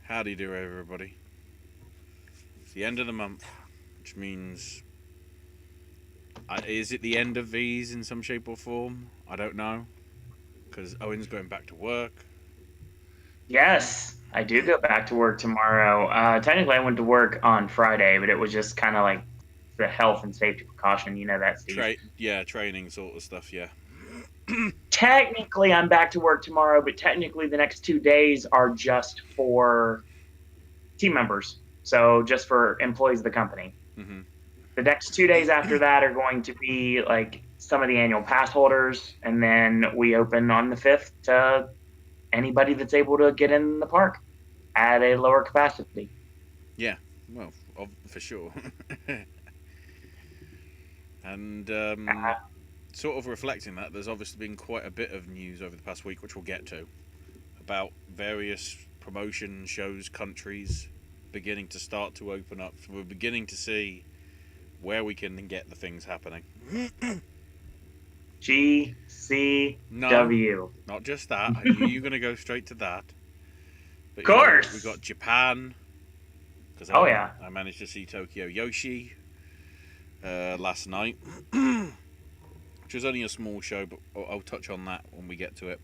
Howdy do, everybody. It's the end of the month, which means... is it the end of these in some shape or form? I don't know. Because Owen's going back to work. Yes, I do go back to work tomorrow. Technically, I went to work on Friday, but it was just kind of like the health and safety precaution. You know that, Steve. Training sort of stuff, yeah. Technically, I'm back to work tomorrow, but technically, the next 2 days are just for team members. So, just for employees of the company. Mm-hmm. The next 2 days after that are going to be like some of the annual pass holders, and then we open on the 5th to anybody that's able to get in the park at a lower capacity. Yeah, well, for sure. And sort of reflecting that, there's obviously been quite a bit of news over the past week, which we'll get to, about various promotion shows, countries beginning to start to open up. So we're beginning to see where we can get the things happening. GCW. No, not just that. I knew you were going to go straight to that. But Of course. we got Japan. Because I managed to see Tokyo Yoshi last night, which was only a small show, but I'll touch on that when we get to it.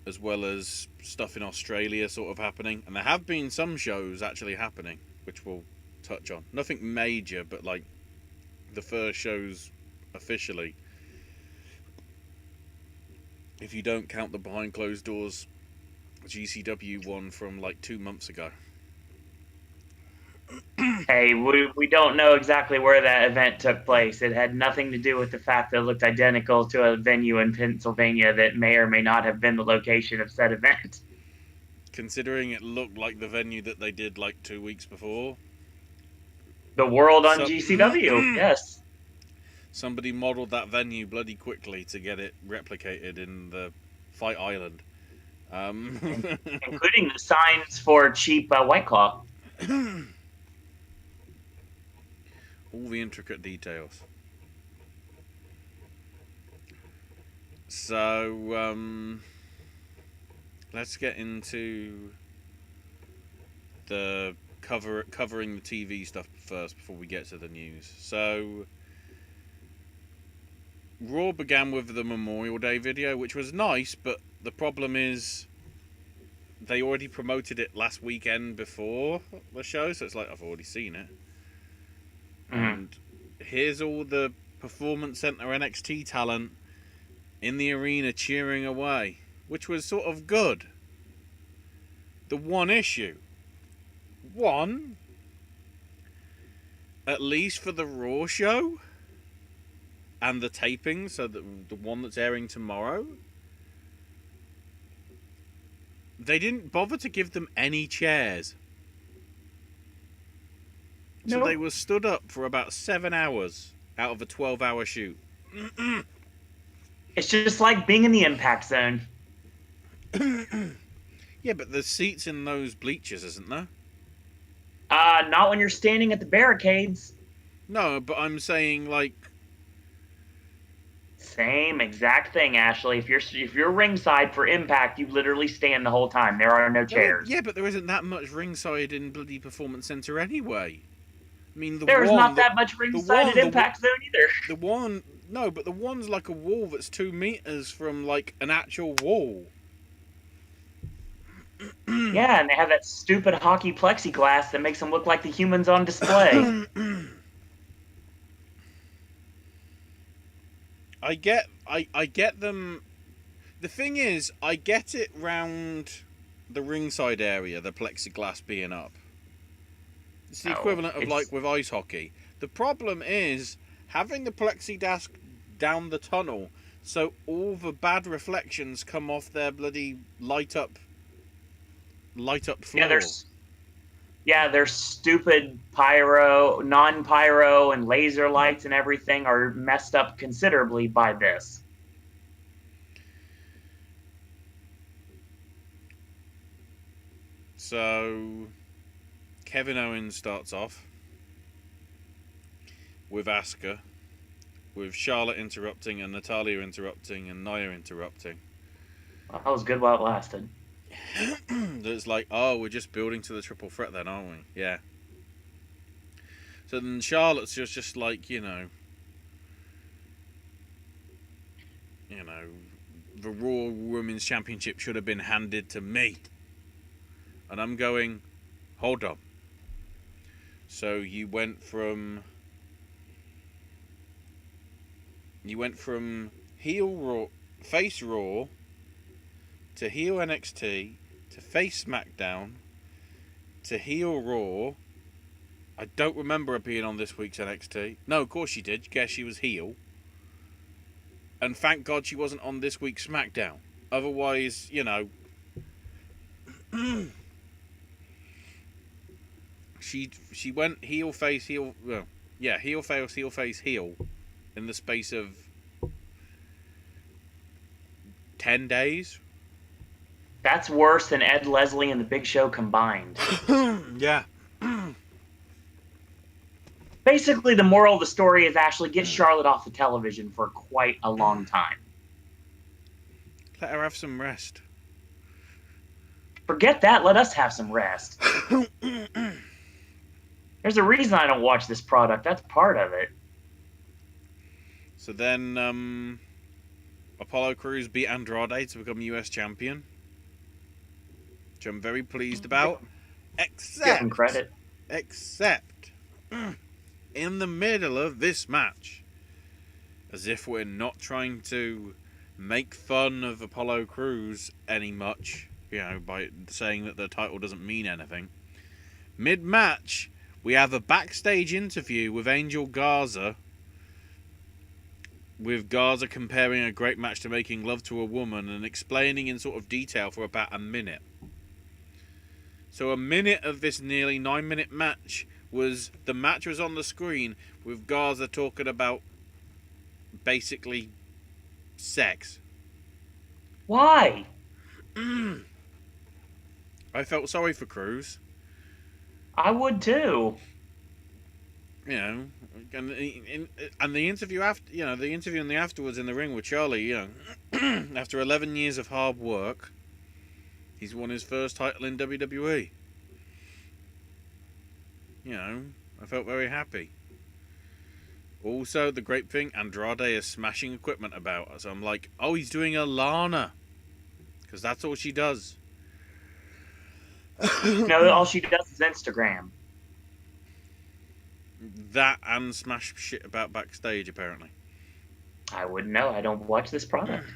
As well as stuff in Australia sort of happening. And there have been some shows actually happening, which we'll touch on. Nothing major, but like the first shows officially. If you don't count the behind closed doors GCW one from like 2 months ago. Hey, we don't know exactly where that event took place. It had nothing to do with the fact that it looked identical to a venue in Pennsylvania that may or may not have been the location of said event. Considering it looked like the venue that they did like 2 weeks before. The World on GCW, yes. Somebody modelled that venue bloody quickly to get it replicated in the Fight Island. Including the signs for cheap White Claw. All the intricate details. So, let's get into the covering the TV stuff first before we get to the news. So, Raw began with the Memorial Day video, which was nice, but the problem is they already promoted it last weekend before the show, so it's like I've already seen it. And here's all the Performance Center NXT talent in the arena cheering away, which was sort of good. The one issue, at least for the Raw show and the taping, so the one that's airing tomorrow, they didn't bother to give them any chairs. So they were stood up for about 7 hours out of a 12-hour shoot. It's just like being in the impact zone. Yeah, but there's seats in those bleachers, isn't there? Not when you're standing at the barricades. No, but I'm saying like... Same exact thing, Ashley. If you're ringside for Impact, you literally stand the whole time. There are no chairs. Yeah, but there isn't that much ringside in bloody Performance Center anyway. I mean, there's not that much ringside at Impact Zone either. But the one's like a wall that's 2 meters from like an actual wall. Yeah, and they have that stupid hockey plexiglass that makes them look like the humans on display. I get them. The thing is, I get it round the ringside area, the plexiglass being up. It's the equivalent of like with ice hockey. The problem is having the plexiglass down the tunnel, so all the bad reflections come off their bloody light up floor. Their stupid pyro, non-pyro, and laser lights and everything are messed up considerably by this. So, Kevin Owens starts off with Asuka, with Charlotte interrupting and Natalya interrupting and Nia interrupting. Well, that was good while it lasted. It's like, oh, we're just building to the triple threat then, aren't we? Yeah. So then Charlotte's just like, the Raw Women's Championship should have been handed to me. And I'm going, hold on. So you went from heel Raw, face Raw, to heel NXT, to face Smackdown, to heel Raw. I don't remember her being on this week's NXT. No, of course she did. Guess she was heel. And thank God she wasn't on this week's SmackDown. Otherwise, she went heel face heel. Well, yeah, heel face heel, in the space of 10 days. That's worse than Ed Leslie and the Big Show combined. Yeah. Basically, the moral of the story is Ashley, get Charlotte off the television for quite a long time. Let her have some rest. Forget that. Let us have some rest. There's a reason I don't watch this product. That's part of it. So then, Apollo Crews beat Andrade to become US champion, which I'm very pleased about. Give him credit. Except, in the middle of this match, as if we're not trying to make fun of Apollo Crews any much, by saying that the title doesn't mean anything. Mid-match, we have a backstage interview with Angel Garza, with Garza comparing a great match to making love to a woman and explaining in sort of detail for about a minute. So a minute of this nearly 9-minute match was on the screen with Garza talking about basically sex. Why? I felt sorry for Crews. I would too. And the interview after, the interview and the afterwards in the ring with Charlie, after 11 years of hard work, he's won his first title in WWE. I felt very happy. Also, the great thing, Andrade is smashing equipment about. So I'm like, oh, he's doing a Lana. Because that's all she does. No, all she does is Instagram. That and smash shit about backstage, apparently. I wouldn't know. I don't watch this product.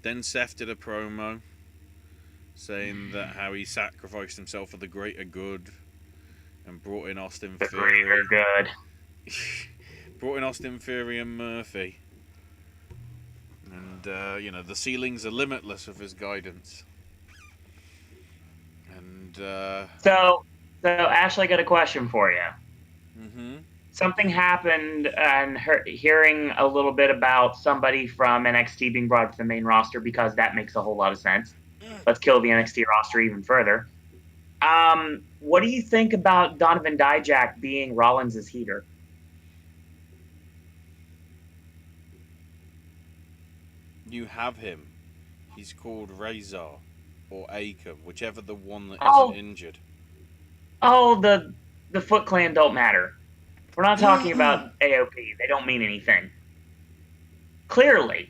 Then Seth did a promo saying that how he sacrificed himself for the greater good and brought in Austin The Theory. greater good. Brought in Austin Theory and Murphy. And, the ceilings are limitless with his guidance. And, So Ashley, I got a question for you. Mm-hmm. Something happened, and hearing a little bit about somebody from NXT being brought up to the main roster, because that makes a whole lot of sense. Let's kill the NXT roster even further. What do you think about Donovan Dijak being Rollins' heater? You have him. He's called Razor or Akam, whichever the one that isn't injured. Oh, the Foot Clan don't matter. We're not talking about AOP. They don't mean anything. Clearly,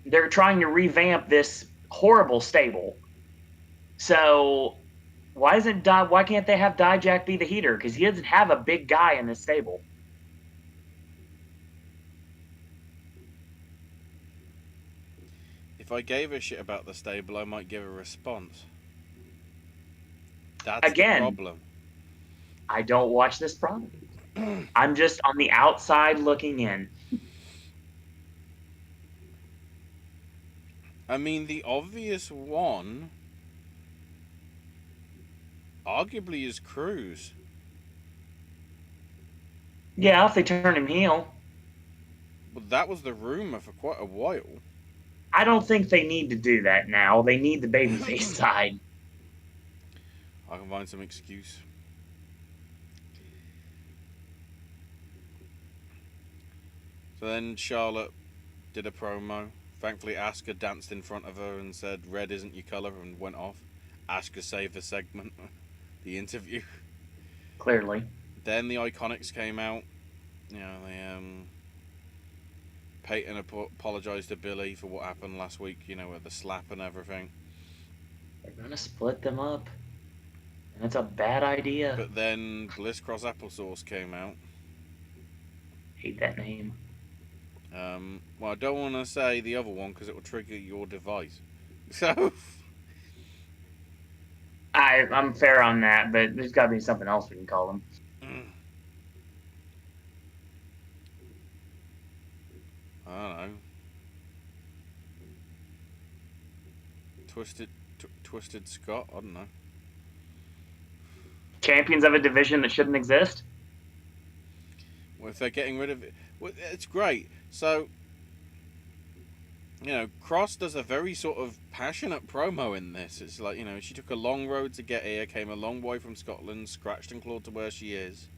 they're trying to revamp this horrible stable. So why can't they have Dijak be the heater? Because he doesn't have a big guy in this stable. If I gave a shit about the stable, I might give a response. That's the problem. I don't watch this product. I'm just on the outside looking in. I mean, the obvious one, arguably, is Crews. Yeah, if they turn him heel. But that was the rumor for quite a while. I don't think they need to do that now. They need the babyface side. I can find some excuse. But then Charlotte did a promo. Thankfully, Asuka danced in front of her and said, "Red isn't your colour," and went off. Asuka saved the segment, the interview. Clearly. Then the Iconics came out. You know, Peyton apologised to Billy for what happened last week, you know, with the slap and everything. They're going to split them up. And it's a bad idea. But then Bliss Cross Applesauce came out. Hate that name. Well, I don't want to say the other one because it will trigger your device. So... I'm fair on that, but there's got to be something else we can call them. I don't know. Twisted Scott? I don't know. Champions of a division that shouldn't exist? Well, if they're getting rid of it... Well, it's great. So, you know, Cross does a very sort of passionate promo in this. It's like, you know, she took a long road to get here, came a long way from Scotland, scratched and clawed to where she is.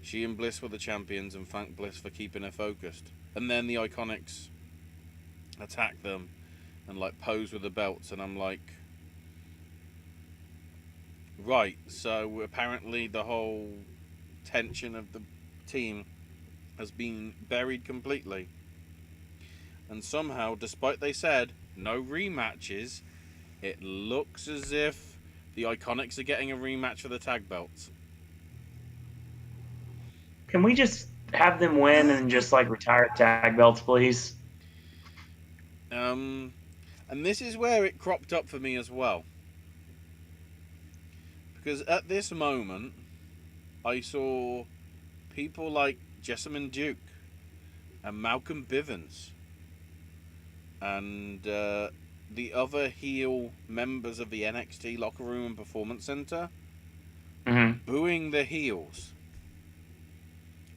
She and Bliss were the champions and thanked Bliss for keeping her focused. And then the Iconics attack them and, like, pose with the belts. And I'm like... Right, so apparently the whole tension of the team has been buried completely. And somehow, despite they said no rematches, it looks as if the Iconics are getting a rematch for the tag belts. Can we just have them win and just, like, retire tag belts, please? And this is where it cropped up for me as well. Because at this moment, I saw people like Jessamine Duke and Malcolm Bivens and the other heel members of the NXT locker room and performance center booing the heels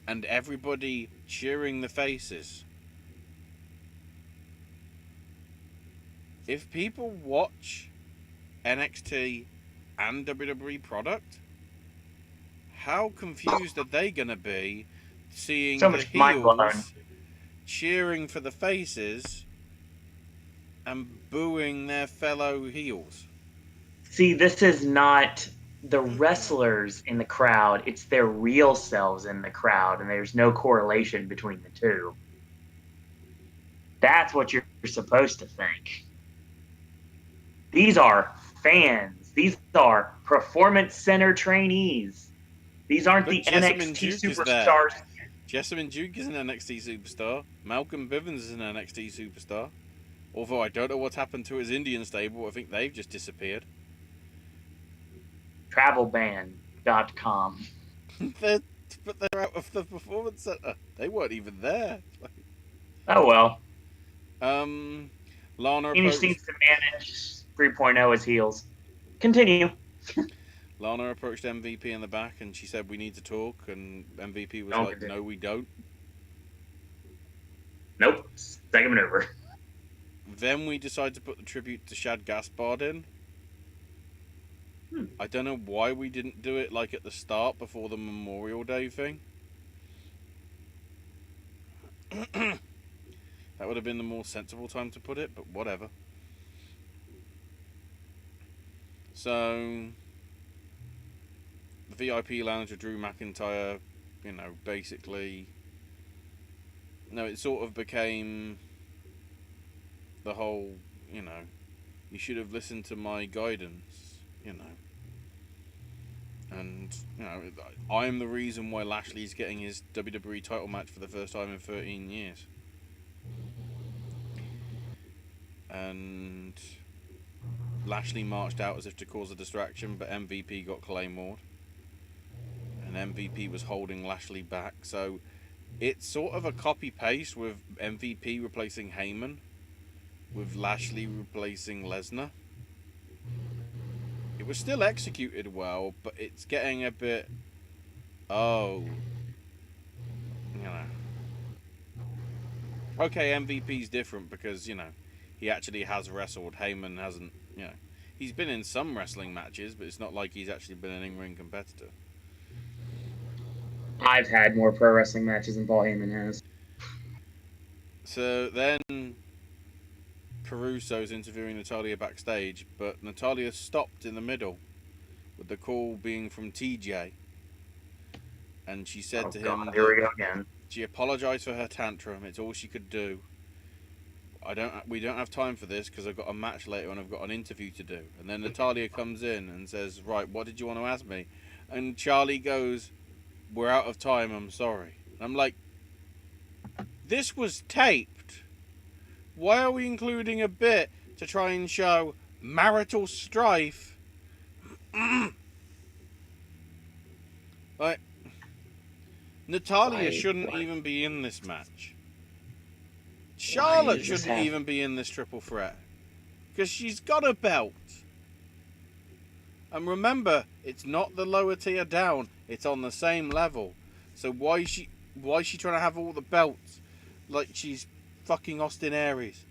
and everybody cheering the faces. If people watch NXT and WWE product, how confused are they going to be seeing So the much mind-blowing. heels cheering for the faces and booing their fellow heels? See, this is not the wrestlers in the crowd. It's their real selves in the crowd, and there's no correlation between the two. That's what you're supposed to think. These are fans. These are performance center trainees. These aren't Look, the Jessamine NXT Duke is there. superstars. Jessamine Duke is an NXT superstar. Malcolm Bivens is an NXT superstar. Although I don't know what's happened to his Indian stable. I think they've just disappeared. Travelban.com. But they're out of the performance center. They weren't even there. Oh well. Lana He just needs to manage 3.0 as heels. Continue. Lana approached MVP in the back and she said, "We need to talk," and MVP was like, "No, we don't." Nope. Second maneuver. Then we decided to put the tribute to Shad Gaspard in. I don't know why we didn't do it like at the start before the Memorial Day thing. That would have been the more sensible time to put it, but whatever. So, the VIP lounge with Drew McIntyre, you know, basically... No, it sort of became the whole, you know, you should have listened to my guidance, you know. And, you know, I'm the reason why Lashley's getting his WWE title match for the first time in 13 years. And Lashley marched out as if to cause a distraction, but MVP got Claymored. And MVP was holding Lashley back, so it's sort of a copy-paste with MVP replacing Heyman, with Lashley replacing Lesnar. It was still executed well, but it's getting a bit... Oh. You know. Okay, MVP's different because, you know, he actually has wrestled. Heyman hasn't, you know. He's been in some wrestling matches, but it's not like he's actually been an in-ring competitor. I've had more pro wrestling matches than Paul Heyman has. So then Caruso's interviewing Natalia backstage, but Natalia stopped in the middle, with the call being from TJ. And she said to him here we that go again. she apologized for her tantrum. It's all she could do. We don't have time for this because I've got a match later and I've got an interview to do. And then Natalia comes in and says, right, what did you want to ask me? And Charlie goes, we're out of time, I'm sorry. And I'm like, this was taped. Why are we including a bit to try and show marital strife? Like, Natalia shouldn't even be in this match. Charlotte shouldn't even be in this triple threat. Because she's got a belt. And remember, it's not the lower tier down. It's on the same level. So why is she trying to have all the belts? Like she's fucking Austin Aries.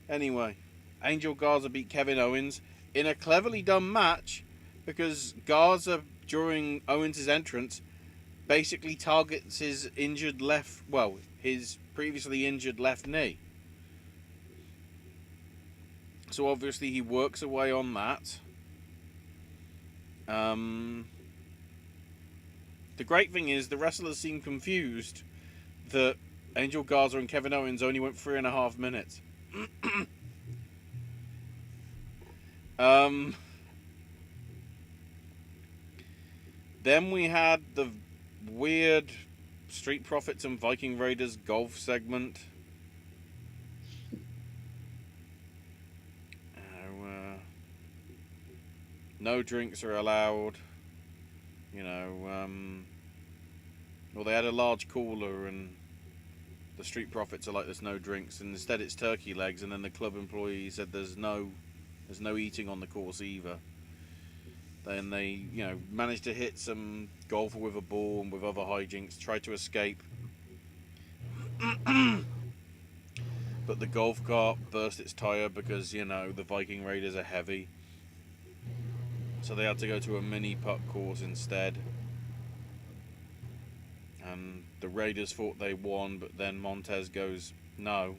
Anyway, Angel Garza beat Kevin Owens in a cleverly done match because Garza, during Owens' entrance, basically targets his his previously injured left knee. So obviously he works away on that. The great thing is the wrestlers seem confused that Angel Garza and Kevin Owens only went 3.5 minutes. Then we had the weird Street Profits and Viking Raiders golf segment. No drinks are allowed. Well, they had a large cooler and the Street Profits are like, there's no drinks, and instead it's turkey legs, and then the club employee said there's no eating on the course either. Then they, managed to hit some golfer with a ball and with other hijinks, tried to escape. But the golf cart burst its tyre because, the Viking Raiders are heavy. So they had to go to a mini putt course instead. And the Raiders thought they won, but then Montez goes, no.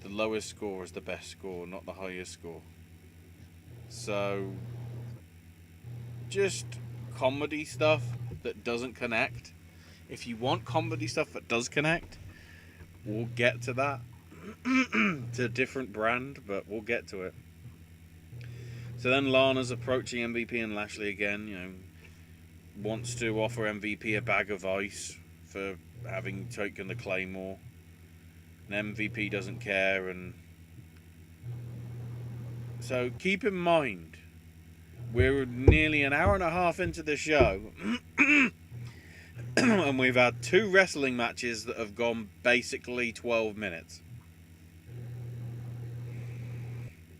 The lowest score is the best score, not the highest score. So, just comedy stuff that doesn't connect. If you want comedy stuff that does connect, we'll get to that. It's a different brand, but we'll get to it. So then Lana's approaching MVP and Lashley again, wants to offer MVP a bag of ice for having taken the Claymore. And MVP doesn't care, and so keep in mind, we're nearly an hour and a half into the show, and we've had 2 wrestling matches that have gone basically 12 minutes.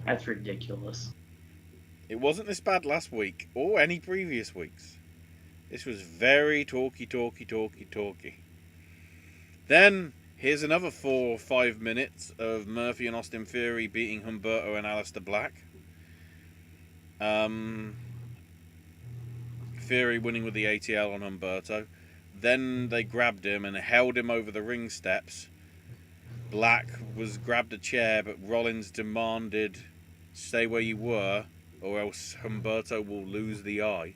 That's ridiculous. It wasn't this bad last week, or any previous weeks. This was very talky. Then, here's another 4 or 5 minutes of Murphy and Austin Theory beating Humberto and Aleister Black. Theory winning with the ATL on Humberto. Then they grabbed him and held him over the ring steps. Black grabbed a chair, but Rollins demanded, stay where you were, or else Humberto will lose the eye.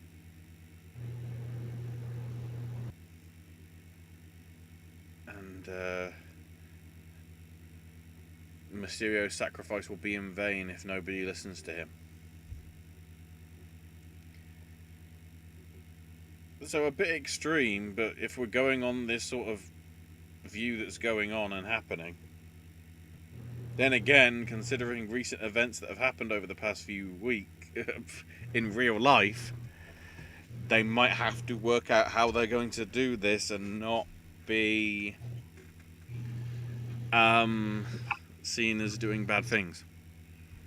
And Mysterio's sacrifice will be in vain if nobody listens to him. So a bit extreme, but if we're going on this sort of view that's going on and happening, then again, considering recent events that have happened over the past few weeks in real life, they might have to work out how they're going to do this and not be seen as doing bad things,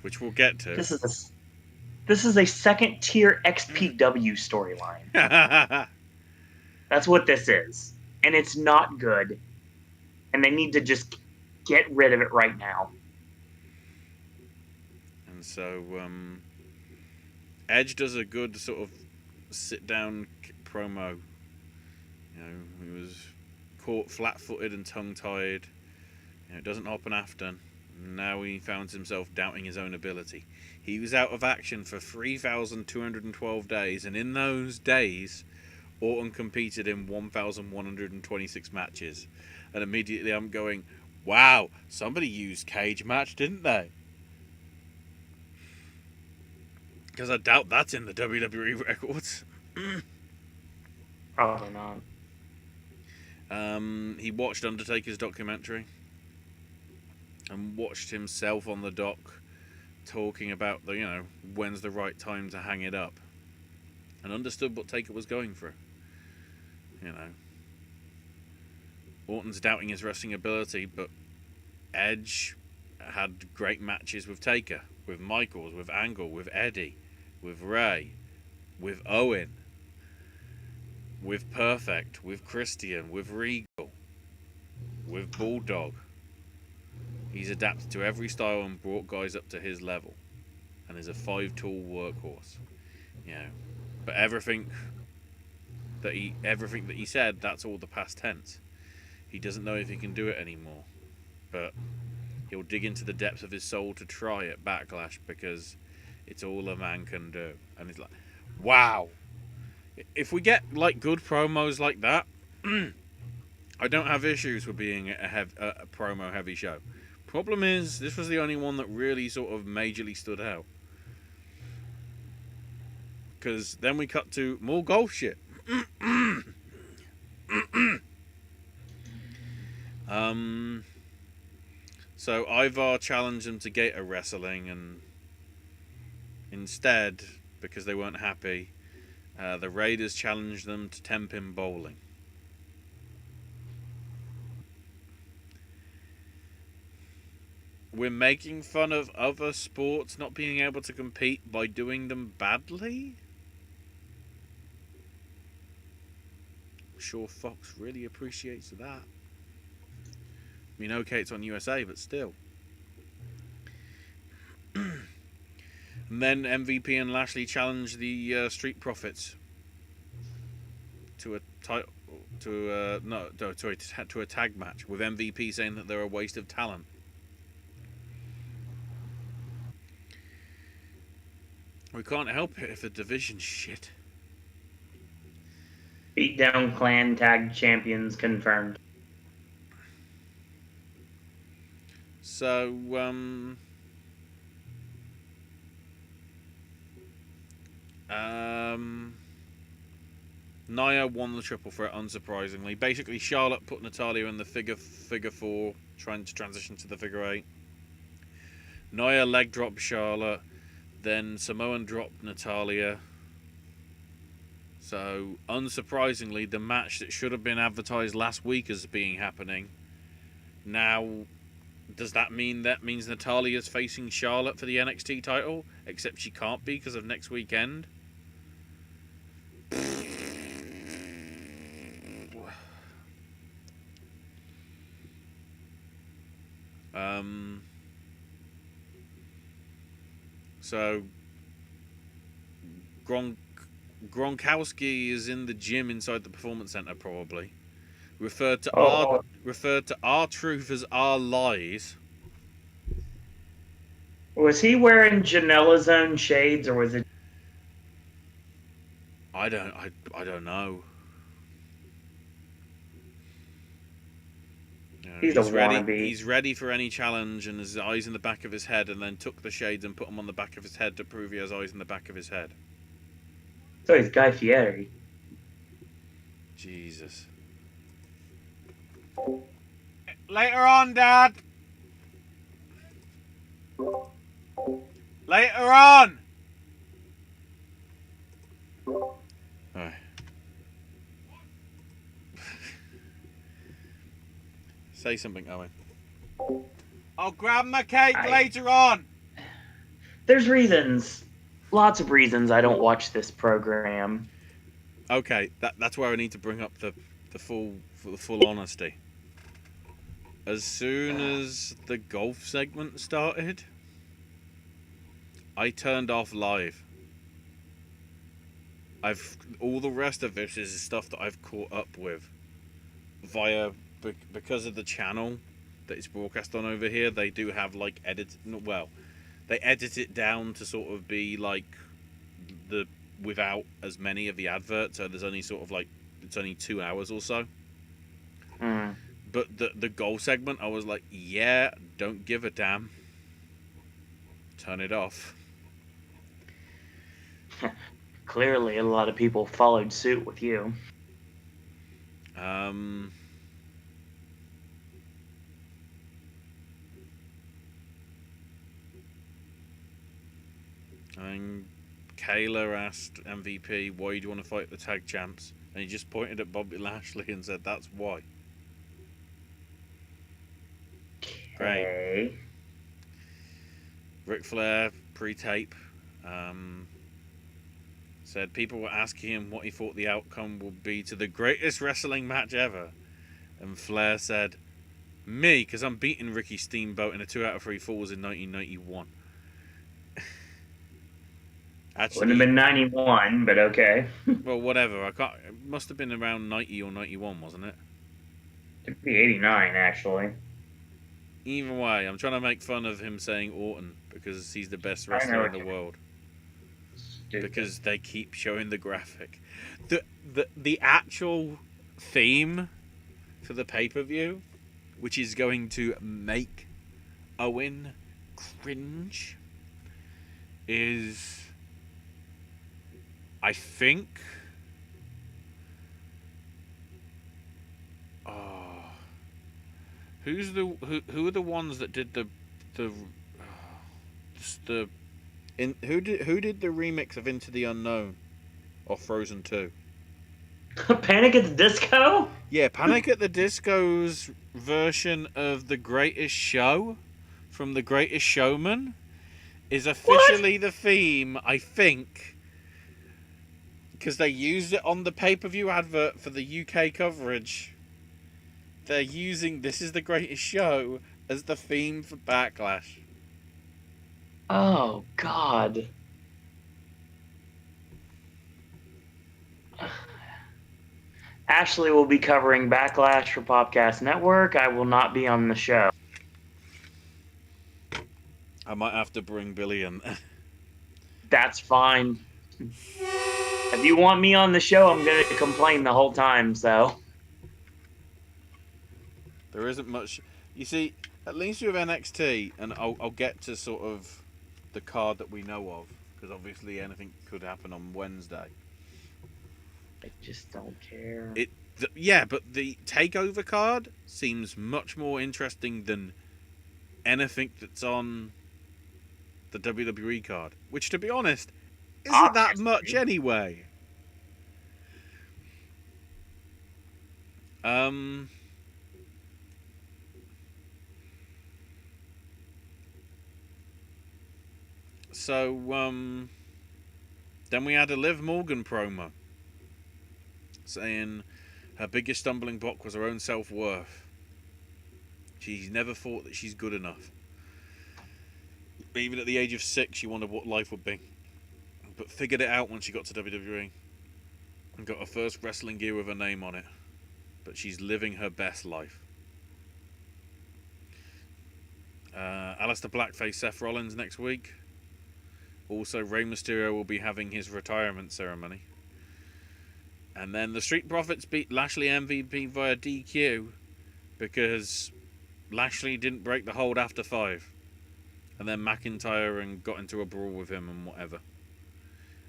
which we'll get to. This is a second tier XPW storyline. That's what this is, and it's not good. And they need to just get rid of it right now. And so, Edge does a good sort of sit-down promo You know, he was caught flat-footed and tongue-tied. You know, it doesn't happen often. Now he found himself doubting his own ability. He was out of action for 3,212 days, and in those days, Orton competed in 1,126 matches. And immediately I'm going, wow, somebody used cage match, didn't they? Because I doubt that's in the WWE records. Probably not. He watched Undertaker's documentary and watched himself on the doc talking about when's the right time to hang it up, and understood what Taker was going for. Orton's doubting his wrestling ability, but Edge had great matches with Taker, with Michaels, with Angle, with Eddie, with Ray, with Owen, with Perfect, with Christian, with Regal, with Bulldog. He's adapted to every style and brought guys up to his level, and is a 5-tool workhorse. But everything that he said, that's all the past tense. He doesn't know if he can do it anymore, but he'll dig into the depths of his soul to try at Backlash, because it's all a man can do. And it's like, wow. If we get good promos like that, I don't have issues with being a promo heavy show. Problem is, this was the only one that really sort of majorly stood out. Because then we cut to more golf shit. So Ivar challenged them to Gator Wrestling, and instead, because they weren't happy, the Raiders challenged them to 10-pin bowling. We're making fun of other sports not being able to compete by doing them badly? I'm sure Fox really appreciates that. I mean, okay, it's on USA, but still. And then MVP and Lashley challenged the Street Profits to a title, to a tag match, with MVP saying that they're a waste of talent. We can't help it if the division's shit. Beatdown Clan Tag Champions confirmed. So, Nia won the triple threat, unsurprisingly. Basically, Charlotte put Natalya in the figure 4, trying to transition to the figure 8. Nia leg dropped Charlotte. Then Samoan dropped Natalya. So, unsurprisingly, the match that should have been advertised last week as being happening, now, does that mean Natalya's facing Charlotte for the NXT title? Except she can't be because of next weekend. So Gronkowski is in the gym inside the Performance Center, probably. Referred to our truth as our lies. Was he wearing Janela's own shades, or was it? I don't know. He's ready. He's ready for any challenge, and his eyes in the back of his head, and then took the shades and put them on the back of his head to prove he has eyes in the back of his head. So he's Guy Fieri. Jesus. Later on, Dad. Later on. Alright. Say something, Owen. I'll grab my cake later on. There's reasons. Lots of reasons I don't watch this program. Okay, that's where I need to bring up the full honesty. As soon as the golf segment started, I turned off live. all the rest of this is stuff that I've caught up with via because of the channel that it's broadcast on over here. They do have like they edit it down to sort of be like without as many of the adverts, so there's only sort of like it's only 2 hours or so. But the goal segment, I was like, yeah, don't give a damn, turn it off. Clearly, a lot of people followed suit with you. And Kayla asked MVP, why do you want to fight the tag champs? And he just pointed at Bobby Lashley and said, that's why. Okay. Great. Ric Flair, pre-tape, said people were asking him what he thought the outcome would be to the greatest wrestling match ever. And Flair said, me, because I'm beating Ricky Steamboat in a 2 out of 3 falls in 1991. Actually, wouldn't have been 91, but okay. Well, whatever. I can't. It must have been around 90 or 91, wasn't it? It'd be 89, actually. Either way, I'm trying to make fun of him saying Orton because he's the best wrestler in the world. Stupid. Because they keep showing the graphic. The actual theme for the pay-per-view, which is going to make Owen cringe, is, I think, who are the ones that did who did the remix of Into the Unknown or Frozen 2? Panic at the Disco? Yeah, Panic at the Disco's version of The Greatest Show from The Greatest Showman is officially the theme, I think, because they used it on the pay-per-view advert for the UK coverage. They're using This Is the Greatest Show as the theme for Backlash. Oh, God. Ashley will be covering Backlash for Popcast Network. I will not be on the show. I might have to bring Billy in. That's fine. If you want me on the show, I'm going to complain the whole time, so. There isn't much. You see, at least with NXT, and I'll get to sort of the card that we know of, because obviously anything could happen on Wednesday. I just don't care. Yeah, but the TakeOver card seems much more interesting than anything that's on the WWE card, which, to be honest, isn't that much anyway. So, then we had a Liv Morgan promo saying her biggest stumbling block was her own self-worth. She's never thought that she's good enough. Even at the age of 6, she wondered what life would be. But figured it out when she got to WWE. And got her first wrestling gear with her name on it. But she's living her best life. Aleister Black face Seth Rollins next week. Also, Rey Mysterio will be having his retirement ceremony. And then the Street Profits beat Lashley MVP via DQ because Lashley didn't break the hold after 5. And then McIntyre and got into a brawl with him and whatever.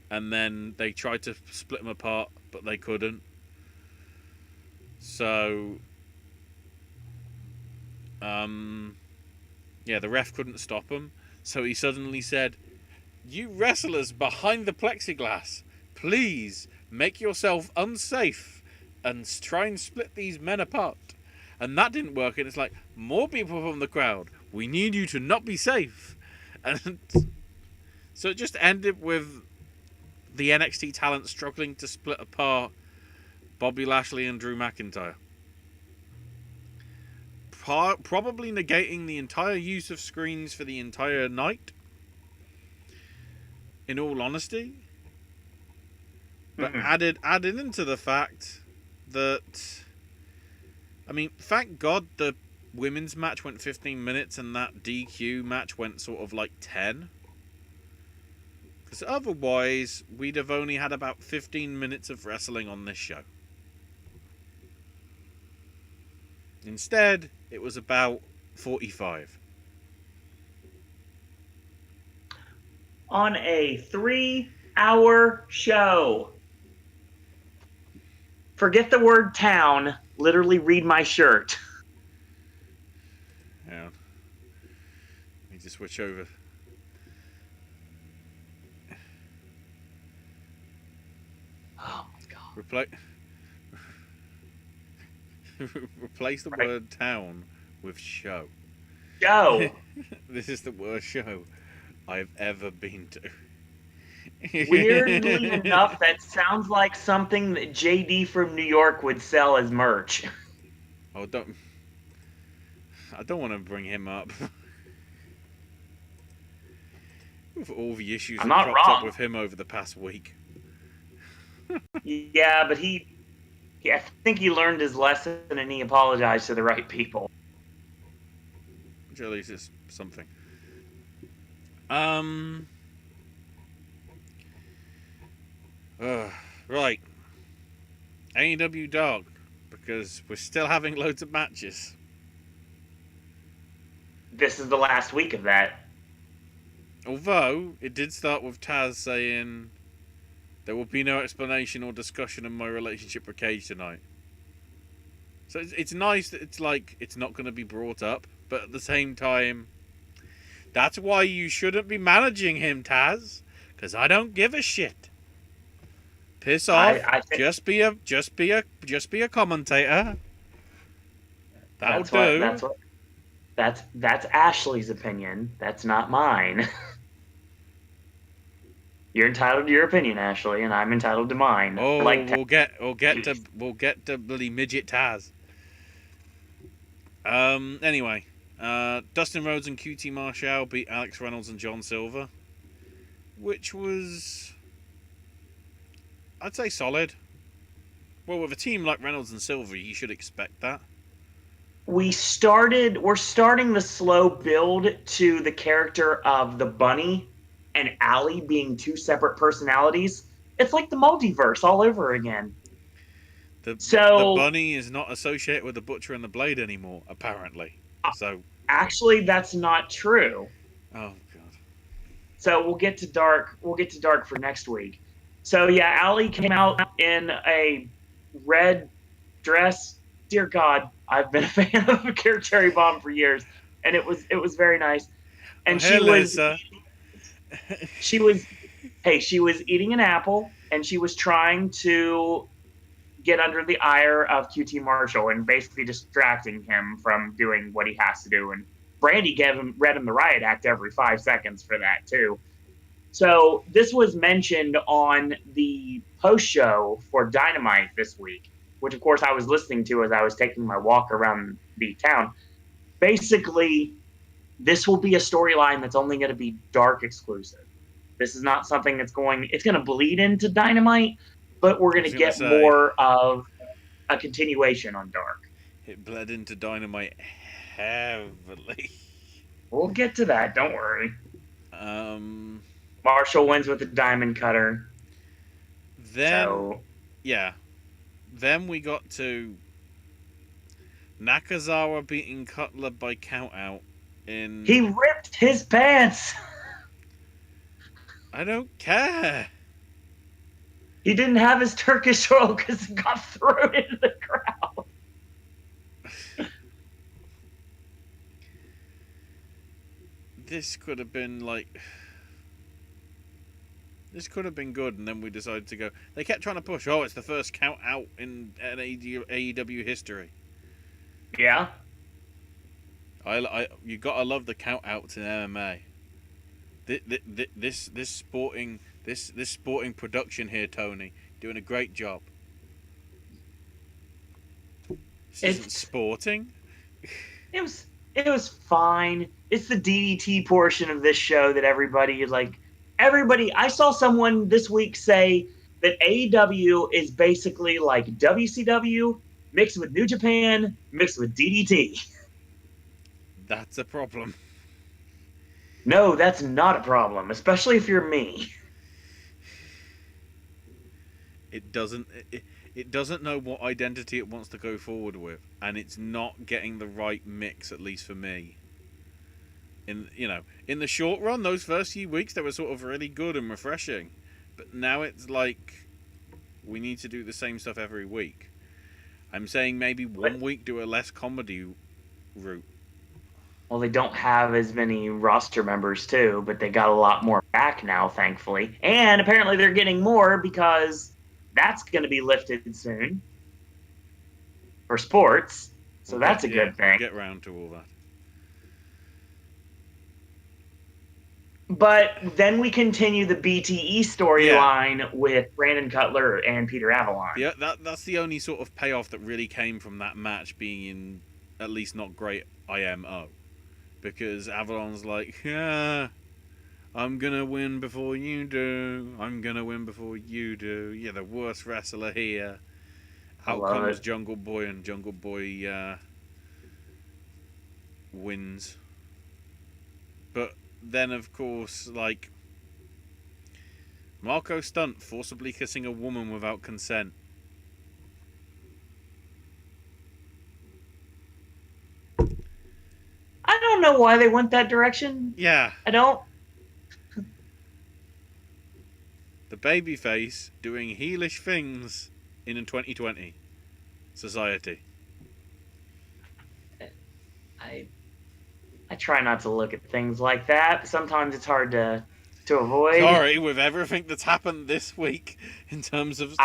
And then they tried to split them apart, but they couldn't. So, yeah, the ref couldn't stop him. So he suddenly said, "You wrestlers behind the plexiglass, please make yourself unsafe and try and split these men apart." And that didn't work. And it's like, more people from the crowd. We need you to not be safe. And so it just ended with the NXT talent struggling to split apart Bobby Lashley and Drew McIntyre. Probably negating the entire use of screens for the entire night. In all honesty. But Mhm. added into the fact that, I mean, thank God the women's match went 15 minutes and that DQ match went sort of like 10. Because otherwise, we'd have only had about 15 minutes of wrestling on this show. Instead, it was about 45. On a 3-hour show. Forget the word town. Literally read my shirt. Yeah. Let me just switch over. Oh my god. Replace the Right. word town with show. Show. This is the worst show I've ever been to. Weirdly enough, that sounds like something that JD from New York would sell as merch. I don't want to bring him up. With all the issues I'm that not cropped up wrong. with him over the past week. Yeah, but I think he learned his lesson and he apologized to the right people. Which at least is something. Right. AEW Dark, because we're still having loads of matches. This is the last week of that. Although, it did start with Taz saying, there will be no explanation or discussion of my relationship with Cage tonight. So it's nice that it's like, it's not going to be brought up, but at the same time, that's why you shouldn't be managing him, Taz, because I don't give a shit. Piss off. I think Just be a commentator. That'll that's do. that's Ashley's opinion. That's not mine. You're entitled to your opinion, Ashley, and I'm entitled to mine. Oh, Like we'll get to bloody midget Taz. Anyway, Dustin Rhodes and QT Marshall beat Alex Reynolds and John Silver, which was, I'd say, solid. Well, with a team like Reynolds and Silver, you should expect that. we're starting the slow build to the character of the bunny and Allie being two separate personalities. It's like the multiverse all over again. The So bunny is not associated with the Butcher and the Blade anymore, apparently. So, actually, that's not true. oh god. So we'll get to dark. We'll get to dark for next week. So yeah, Allie came out in a red dress. Dear God, I've been a fan of Care Cherry Bomb for years, and it was very nice. And she was she was eating an apple, and she was trying to get under the ire of QT Marshall and basically distracting him from doing what he has to do. And Brandy read him the riot act every 5 seconds for that too. So this was mentioned on the post show for Dynamite this week, which of course I was listening to as I was taking my walk around the town. Basically, this will be a storyline that's only going to be dark exclusive. This is not something it's going to bleed into Dynamite, but we're going to get more of a continuation on dark. It bled into Dynamite heavily. We'll get to that, don't worry. Marshall wins with the diamond cutter. Then we got to Nakazawa beating Cutler by countout in... He ripped his pants! I don't care. He didn't have his Turkish roll because it got thrown into the crowd. This could have been like... This could have been good, and then we decided to go... They kept trying to push, it's the first count out in AEW history. Yeah. You gotta love the count outs in MMA. This sporting production here, Tony, doing a great job. This isn't sporting. It was fine. It's the DDT portion of this show that everybody. I saw someone this week say that AEW is basically like WCW mixed with New Japan mixed with DDT. That's a problem. No, that's not a problem, especially if you're me. It doesn't. It doesn't know what identity it wants to go forward with, and it's not getting the right mix, at least for me. In the short run, those first few weeks they were sort of really good and refreshing, but now it's like we need to do the same stuff every week. I'm saying maybe one week do a less comedy route. Well, they don't have as many roster members too, but they got a lot more back now, thankfully. And apparently they're getting more because that's going to be lifted soon for sports. So that's a good thing. We'll get round to all that. But then we continue the BTE storyline with Brandon Cutler and Peter Avalon. Yeah, that's the only sort of payoff that really came from that match being in at least not great IMO. Because Avalon's like, yeah, I'm going to win before you do. I'm going to win before you do. You're the worst wrestler here. Out comes Jungle Boy, and Jungle Boy wins. But then, of course, like, Marco Stunt forcibly kissing a woman without consent. I don't know why they went that direction. Yeah. I don't. The babyface doing heelish things in a 2020 society. I try not to look at things like that. Sometimes it's hard to avoid. Sorry, with everything that's happened this week in terms of...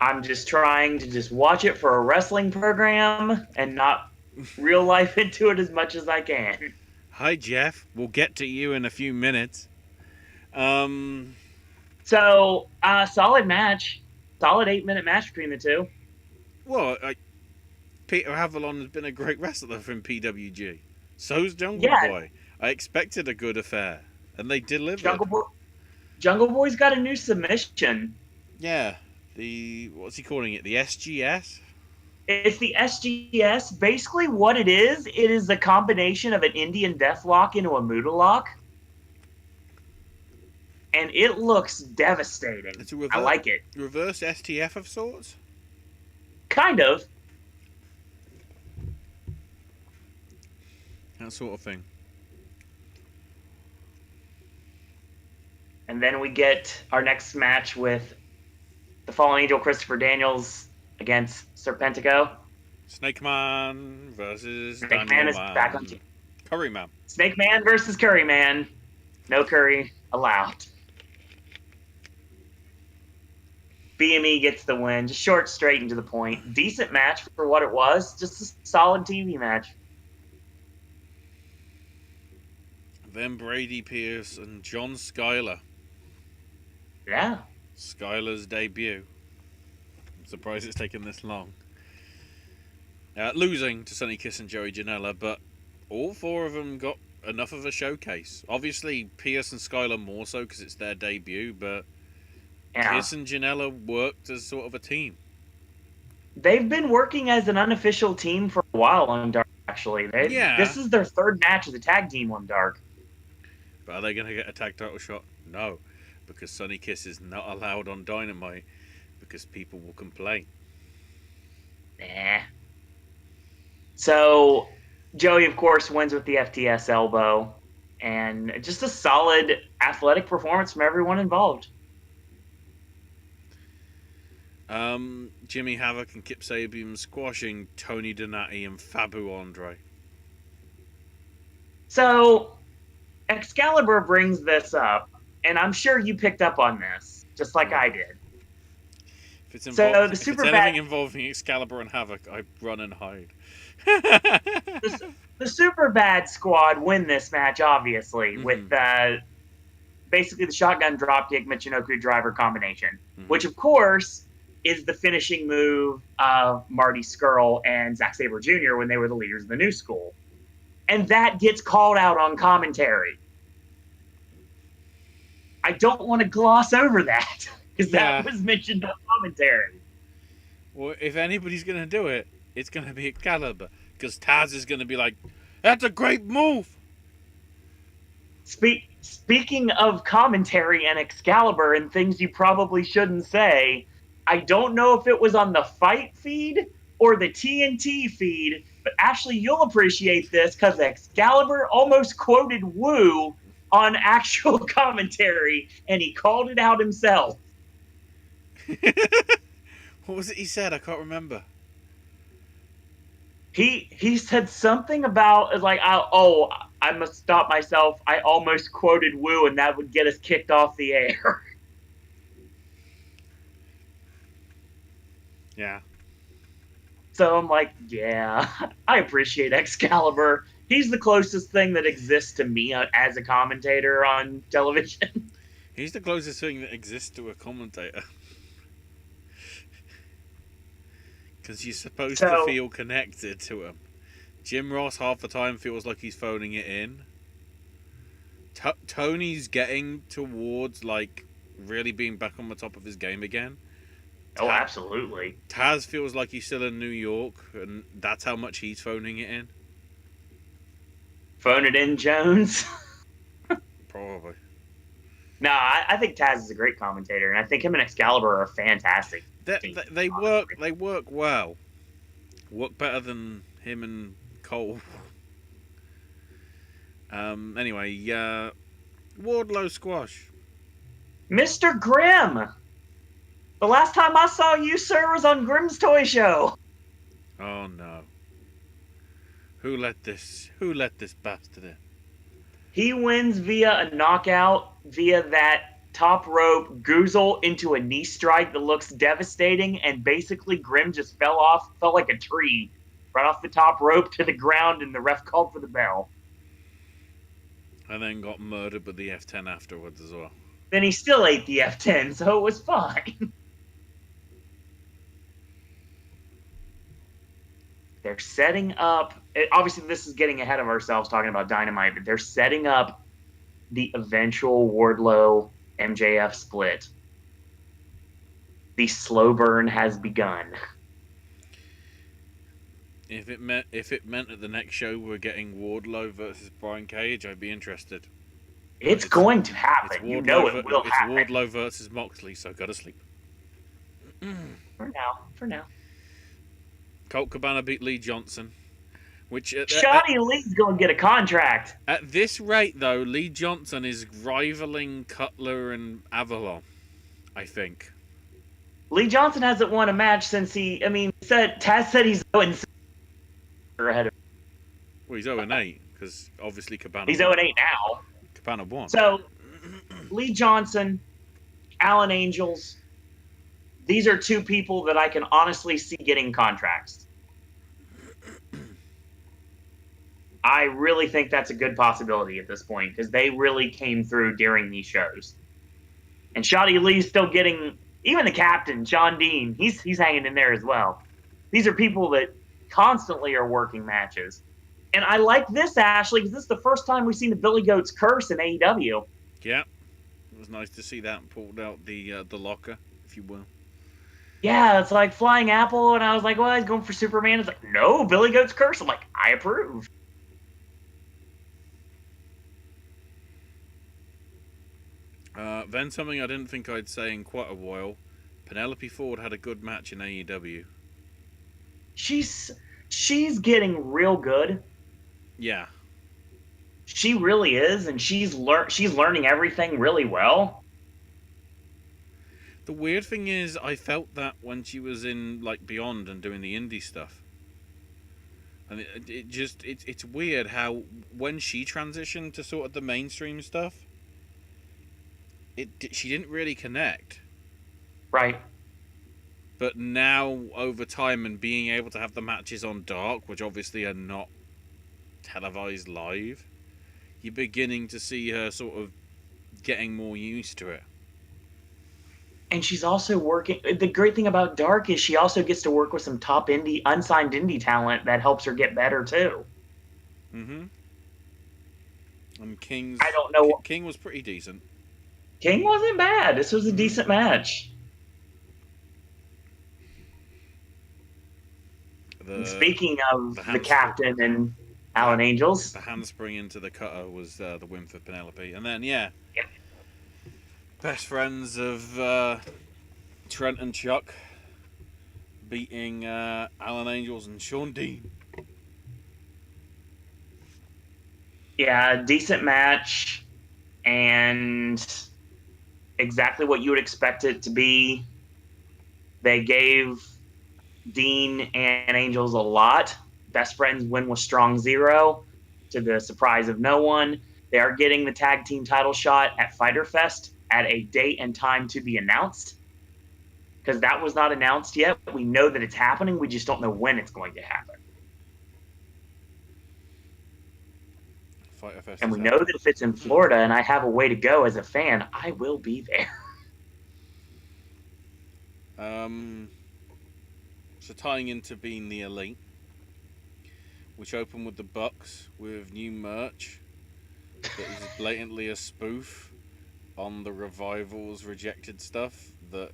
I'm just trying to just watch it for a wrestling program and not real life into it as much as I can. Hi, Jeff. We'll get to you in a few minutes. Solid match. Solid 8-minute match between the two. Well, Peter Avalon has been a great wrestler from PWG. So's Jungle Boy. I expected a good affair, and they delivered. Jungle Boy's got a new submission. Yeah. What's he calling it? The SGS? It's the SGS. Basically what it is a combination of an Indian Deathlock into a Muda Lock. And it looks devastating. I like it. Reverse STF of sorts? Kind of. That sort of thing. And then we get our next match with the Fallen Angel Christopher Daniels against Serpentico. Snake Man versus Snake Man is back on team. Curry Man. Snake Man versus Curry Man. No curry allowed. BME gets the win. Just short, straight, and to the point. Decent match for what it was. Just a solid TV match. Then Brady Pierce and John Skyler. Yeah. Skyler's debut. I'm surprised it's taken this long. Losing to Sonny Kiss and Joey Janela, but all four of them got enough of a showcase. Obviously, Pierce and Skyler more so because it's their debut, but Kiss and Janela worked as sort of a team. They've been working as an unofficial team for a while on Dark, actually. This is their third match as a tag team on Dark. But are they going to get a tag title shot? No, because Sonny Kiss is not allowed on Dynamite because people will complain. Nah. So, Joey, of course, wins with the FTS elbow. And just a solid athletic performance from everyone involved. Jimmy Havoc and Kip Sabian squashing Tony Donati and Fabu Andre. So, Excalibur brings this up, and I'm sure you picked up on this, just like I did. If it's anything involving Excalibur and Havoc, I run and hide. The Super Bad Squad win this match, obviously, with basically the shotgun dropkick Michinoku driver combination, which, of course, is the finishing move of Marty Scurll and Zack Sabre Jr. when they were the leaders of the New School. And that gets called out on commentary. I don't want to gloss over that because Yeah. that was mentioned on commentary. Well, if anybody's going to do it, it's going to be Excalibur. Because Taz is going to be like, that's a great move. Speaking of commentary and Excalibur and things you probably shouldn't say, I don't know if it was on the Fight feed or the TNT feed, but Ashley, you'll appreciate this because Excalibur almost quoted Woo on actual commentary, and he called it out himself. What was it he said? I can't remember. He said something about like, I must stop myself. I almost quoted Woo, and that would get us kicked off the air. Yeah. So I'm like, yeah, I appreciate Excalibur. He's the closest thing that exists to me as a commentator on television. He's the closest thing that exists to a commentator. Because you're supposed to feel connected to him. Jim Ross half the time feels like he's phoning it in. Tony's getting towards like really being back on the top of his game again. Oh, absolutely. Taz feels like he's still in New York, and that's how much he's phoning it in. Phone it in, Jones. Probably. No, I think Taz is a great commentator, and I think him and Excalibur are fantastic. They work well. Work better than him and Cole. Anyway, Wardlow squash. Mr. Grimm. The last time I saw you, sir, was on Grimm's Toy Show. Oh no. Who let this bastard in? He wins via a knockout, via that top rope goozle into a knee strike that looks devastating, and basically Grimm just fell like a tree, right off the top rope to the ground, and the ref called for the bell. And then got murdered with the F10 afterwards as well. Then he still ate the F10, so it was fine. They're setting up, obviously this is getting ahead of ourselves talking about Dynamite, but they're setting up the eventual Wardlow MJF split. The slow burn has begun. If it meant at the next show we're getting Wardlow versus Brian Cage, I'd be interested. It's going to happen. You know it will happen. It's Wardlow versus Moxley, so go to sleep. For now. Colt Cabana beat Lee Johnson. Shotty Lee's going to get a contract. At this rate, though, Lee Johnson is rivaling Cutler and Avalon, I think. Lee Johnson hasn't won a match since Taz said he's 0-6 ahead of. Well, he's 0-8, because obviously Cabana He's 0-8 now. Cabana won. So, Lee Johnson, Alan Angels, these are two people that I can honestly see getting contracts. I really think that's a good possibility at this point because they really came through during these shows. And Shotty Lee's still getting, even the captain, John Dean, he's hanging in there as well. These are people that constantly are working matches. And I like this, Ashley, because this is the first time we've seen the Billy Goat's curse in AEW. Yeah. It was nice to see that pulled out the locker, if you will. Yeah, it's like Flying Apple, and I was like, well, he's going for Superman. It's like, no, Billy Goat's curse. I'm like, I approve. Then something I didn't think I'd say in quite a while. Penelope Ford had a good match in AEW. She's getting real good. Yeah. She really is, and she's learning everything really well. The weird thing is, I felt that when she was in like Beyond and doing the indie stuff. And it's weird how when she transitioned to sort of the mainstream stuff, she didn't really connect. Right. But now, over time, and being able to have the matches on Dark, which obviously are not televised live, you're beginning to see her sort of getting more used to it. And she's also working. The great thing about Dark is she also gets to work with some top unsigned indie talent that helps her get better too. Mm-hmm. And King was pretty decent. King wasn't bad. This was a decent match. And speaking of the captain and Alan Angels, the handspring into the cutter was the win for Penelope. And then, yeah. Best friends of Trent and Chuck beating Alan Angels and Sean Dean. Yeah, decent match, and exactly what you would expect it to be. They gave Dean and Angels a lot. Best friends win with strong 0, to the surprise of no one. They are getting the tag team title shot at Fyter Fest at a date and time to be announced, because that was not announced yet. We know that it's happening. We just don't know when it's going to happen. And we know that if it's in Florida and I have a way to go as a fan, I will be there. So tying into being the Elite, which opened with the Bucks with new merch that is blatantly a spoof on the Revival's rejected stuff, that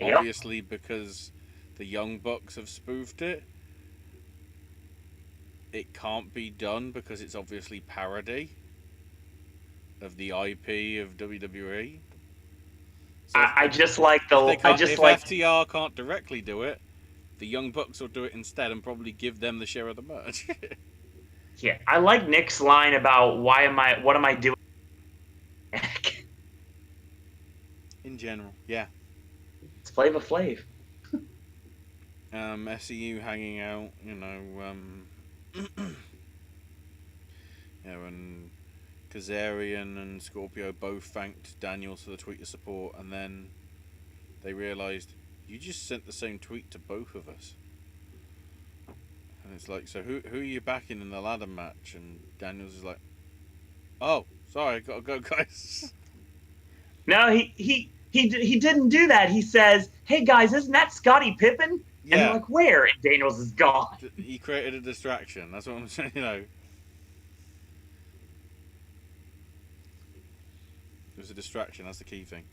obviously because the Young Bucks have spoofed it, it can't be done because it's obviously parody of the IP of WWE. So I just like the. If FTR can't directly do it, the Young Bucks will do it instead and probably give them the share of the merch. Yeah, I like Nick's line about what am I doing? In general, yeah. It's Flava Flav. SCU hanging out, and Kazarian and Scorpio both thanked Daniels for the tweet of support, and then they realised, you just sent the same tweet to both of us. And it's like, so who are you backing in the ladder match? And Daniels is like, oh, sorry, gotta go, guys. No, he didn't do that. He says, hey guys, isn't that Scottie Pippen? Yeah. And they're like, where? And Daniels is gone. He created a distraction. That's what I'm saying, It was a distraction, that's the key thing.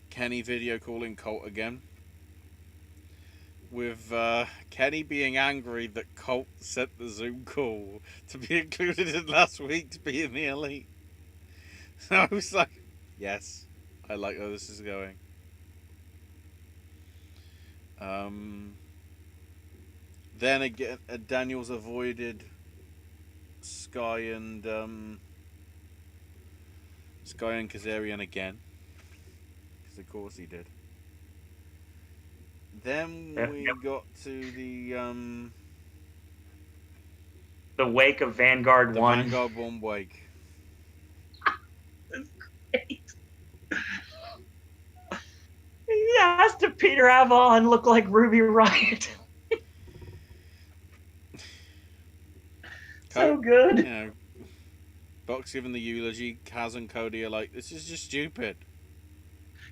Kenny video calling Colt again. With Kenny being angry that Colt sent the Zoom call to be included in last week's Being the Elite. So I was like, yes, I like how this is going. Then again, Daniels avoided Sky and Kazarian again, because of course he did. Then we got to the wake of Vanguard 1. Vanguard 1 wake. That's great. He has to Peter Avalon look like Ruby Riott. So good. Buck's giving the eulogy. Kaz and Cody are like, this is just stupid.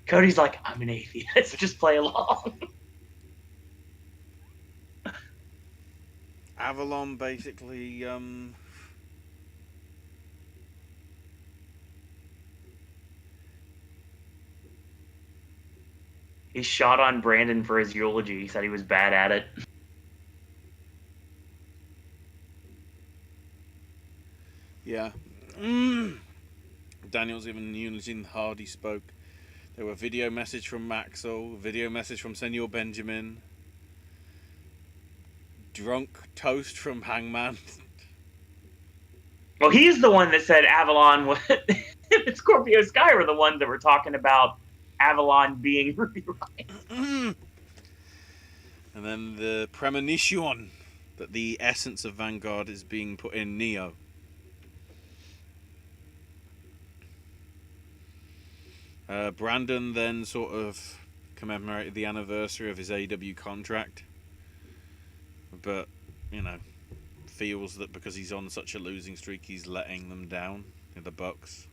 Cody's like, I'm an atheist. Just play along. Avalon basically he shot on Brandon for his eulogy. He said he was bad at it. Yeah. Daniels even eulogy and Hardy spoke. There were video message from Maxwell, video message from Senor Benjamin, drunk toast from Hangman. Well, he's the one that said Avalon and Scorpio Sky were the ones that were talking about Avalon being Ruby Riott. And then the premonition that the essence of Vanguard is being put in Neo. Brandon then sort of commemorated the anniversary of his AEW contract, but feels that because he's on such a losing streak, he's letting them down in the Bucks.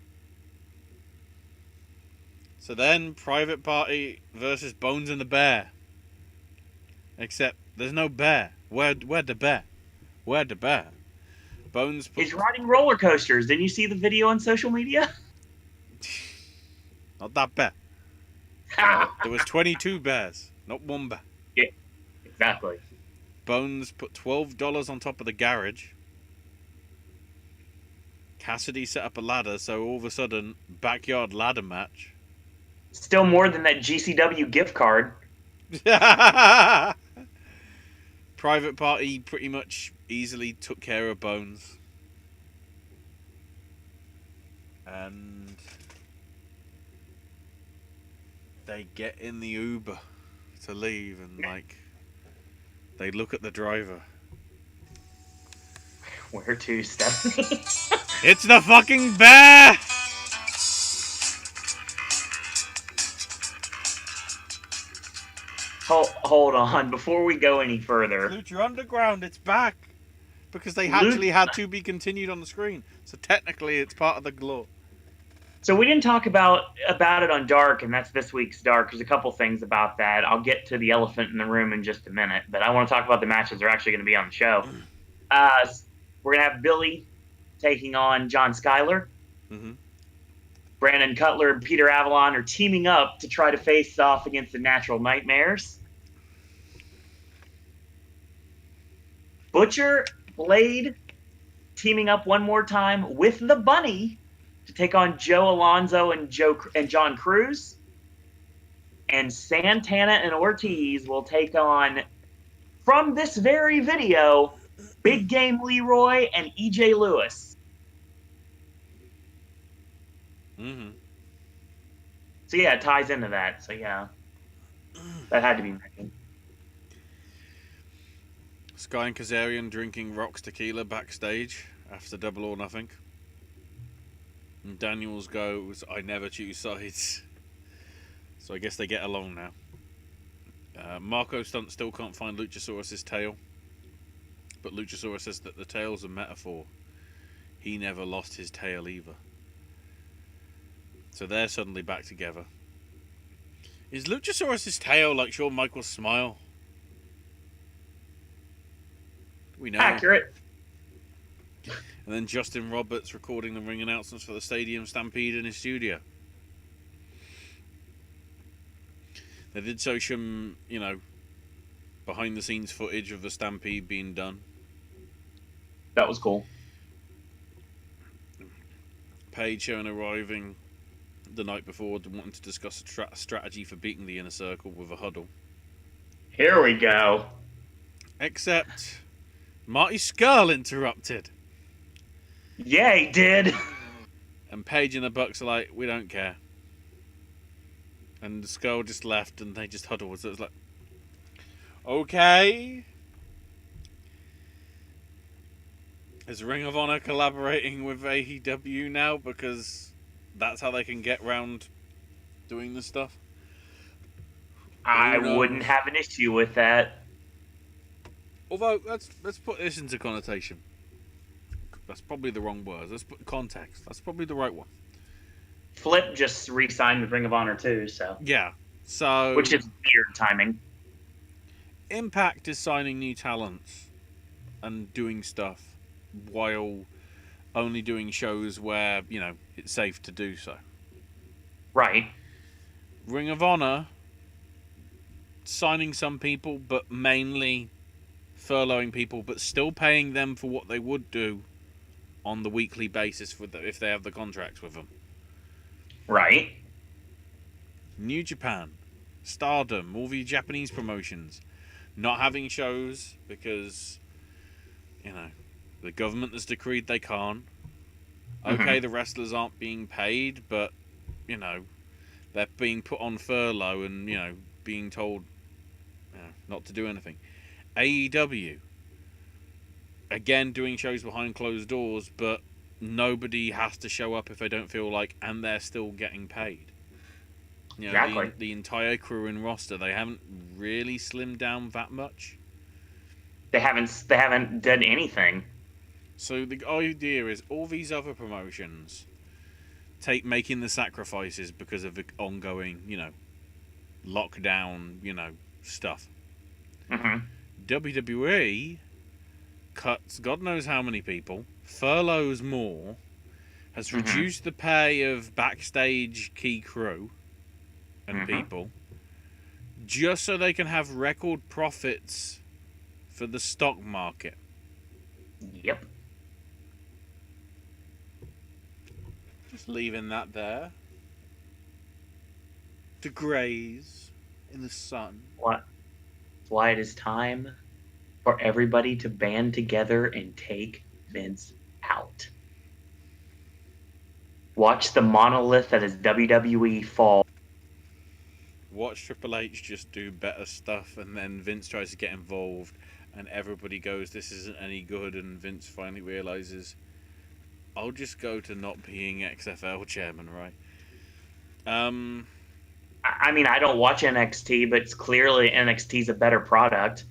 So then, Private Party versus Bones and the Bear. Except there's no bear. Where the bear? Where the bear? Bones. He's riding roller coasters. Didn't you see the video on social media? Not that bear. There was 22 bears, not one bear. Yeah, exactly. Bones put $12 on top of the garage. Cassidy set up a ladder, so all of a sudden, backyard ladder match. Still more than that GCW gift card. Private Party pretty much easily took care of Bones. And they get in the Uber to leave, and like they look at the driver. Where to, Stephanie? It's the fucking bear! Hold on, before we go any further. Lucha Underground, it's back! Because they actually had to be continued on the screen. So technically it's part of the glow. So we didn't talk about it on Dark, and that's this week's Dark. There's a couple things about that. I'll get to the elephant in the room in just a minute, but I want to talk about the matches that are actually going to be on the show. We're going to have Billy taking on John Skyler. Mm-hmm. Brandon Cutler and Peter Avalon are teaming up to try to face off against the Natural Nightmares. Butcher, Blade, teaming up one more time with the Bunny to take on Joe Alonzo and John Cruz. And Santana and Ortiz will take on, from this very video, Big Game Leroy and EJ Lewis. Mm-hmm. So yeah, it ties into that. So yeah, that had to be mentioned. Sky and Kazarian drinking Rock's tequila backstage after Double or Nothing. And Daniels goes, "I never choose sides." So I guess they get along now. Marco Stunt still can't find Luchasaurus's tail. But Luchasaurus says that the tail's a metaphor. He never lost his tail either. So they're suddenly back together. Is Luchasaurus's tail like Shawn Michaels' smile? We know. Accurate. And then Justin Roberts recording the ring announcements for the Stadium Stampede in his studio. They did show some, behind the scenes footage of the Stampede being done. That was cool. Paige showing arriving the night before, wanting to discuss a strategy for beating the Inner Circle with a huddle. Here we go. Except Marty Scurll interrupted. Yeah, he did. And Paige and the Bucks are like, we don't care. And the Skull just left and they just huddled. So it was like, okay. Is Ring of Honor collaborating with AEW now because that's how they can get round doing this stuff? I wouldn't have an issue with that. Although, let's put this into connotation. That's probably the wrong word. Let's put context. That's probably the right one. Flip just re-signed with Ring of Honor too, so. Yeah. So. Which is weird timing. Impact is signing new talents and doing stuff while only doing shows where, it's safe to do so. Right. Ring of Honor signing some people, but mainly furloughing people, but still paying them for what they would do on the weekly basis if they have the contracts with them. Right. New Japan, Stardom, all the Japanese promotions not having shows because, the government has decreed they can't. Okay, the wrestlers aren't being paid, but, they're being put on furlough and, being told not to do anything. AEW, again, doing shows behind closed doors, but nobody has to show up if they don't feel like, and they're still getting paid. Exactly. The entire crew and roster, they haven't really slimmed down that much. They haven't done anything. So the idea is all these other promotions making the sacrifices because of the ongoing, lockdown, stuff. Mm-hmm. WWE cuts God knows how many people, furloughs more, has reduced the pay of backstage key crew and people just so they can have record profits for the stock market. Yep. Just leaving that there to graze in the sun. What? Why it is time for everybody to band together and take Vince out. Watch the monolith that is WWE fall. Watch Triple H just do better stuff, and then Vince tries to get involved, and everybody goes, "This isn't any good," and Vince finally realizes, "I'll just go to not being XFL chairman, right?" I mean, I don't watch NXT, but it's clearly NXT's a better product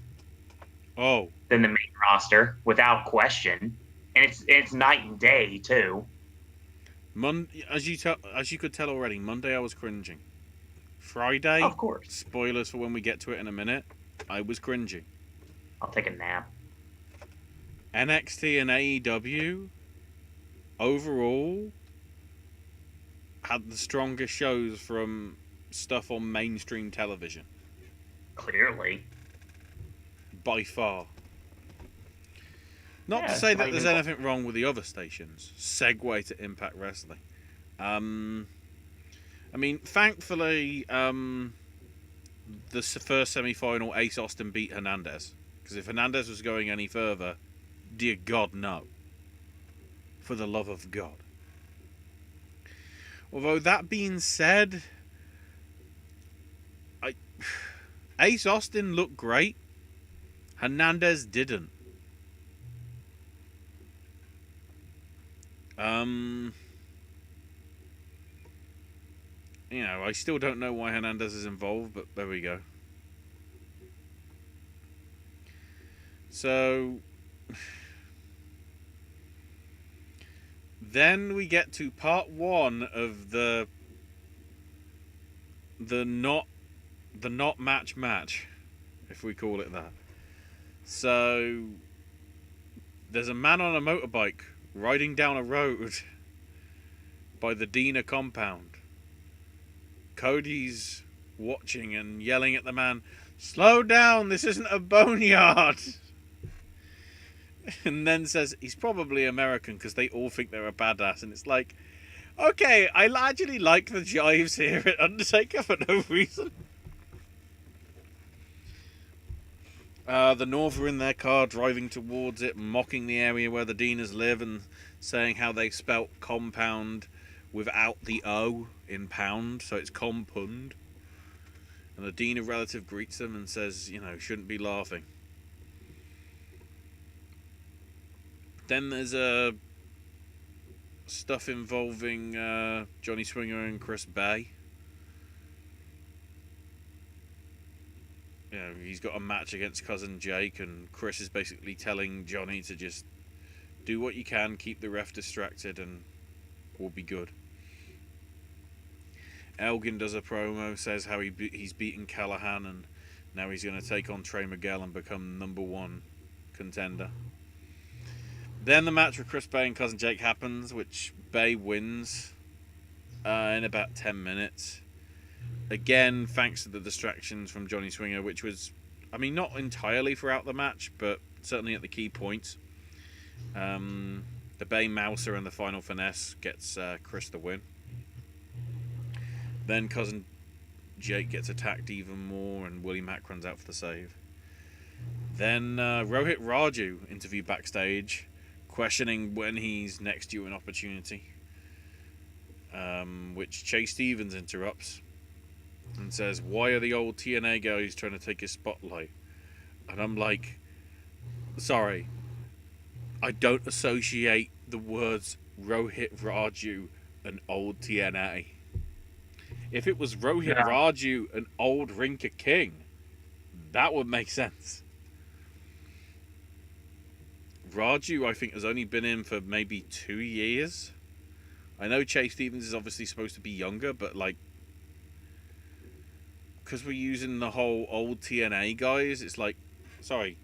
than the main roster, without question. And it's night and day too. As you could tell already, Monday I was cringing. Friday, of course. Spoilers for when we get to it in a minute. I was cringing. I'll take a nap. NXT and AEW overall had the strongest shows from stuff on mainstream television. Clearly. By far. Not to say that there's anything wrong with the other stations. Segue to Impact Wrestling. I mean, thankfully, the first semi-final, Ace Austin beat Hernandez. Because if Hernandez was going any further, dear God, no. For the love of God. Although, that being said, Ace Austin looked great. Hernandez didn't. You know, I still don't know why Hernandez is involved, but there we go. So, then we get to part one of the not match, if we call it that. So, there's a man on a motorbike riding down a road by the Dina compound. Cody's watching and yelling at the man, "Slow down, this isn't a boneyard." And then says he's probably American because they all think they're a badass. And it's like, okay, I actually like the jives here at Undertaker for no reason. The North are in their car driving towards it, mocking the area where the Dinas live and saying how they spelt compound without the O in pound, so it's compund. And the Dina relative greets them and says, you know, shouldn't be laughing. Then there's stuff involving Johnny Swinger and Chris Bay. You know, he's got a match against Cousin Jake, and Chris is basically telling Johnny to just do what you can, keep the ref distracted, and we'll be good. Elgin does a promo, says how he's beaten Callahan, and now he's going to take on Trey Miguel and become #1 contender. Then the match with Chris Bay and Cousin Jake happens, which Bay wins in about 10 minutes. Again, thanks to the distractions from Johnny Swinger, which was, I mean, not entirely throughout the match, but certainly at the key points. The Bay Mouser and the final finesse gets Chris the win. Then Cousin Jake gets attacked even more, and Willie Mack runs out for the save. Then Rohit Raju interviewed backstage, questioning when he's next due an opportunity, which Chase Stevens interrupts and says, "Why are the old TNA guys trying to take his spotlight?" And I'm like, sorry, I don't associate the words Rohit Raju and old TNA. If it was Rohit Raju and old Rinka King, that would make sense. Raju, I think, has only been in for maybe 2 years. I know Chase Stevens is obviously supposed to be younger, but like, because we're using the whole old TNA guys, it's like, sorry,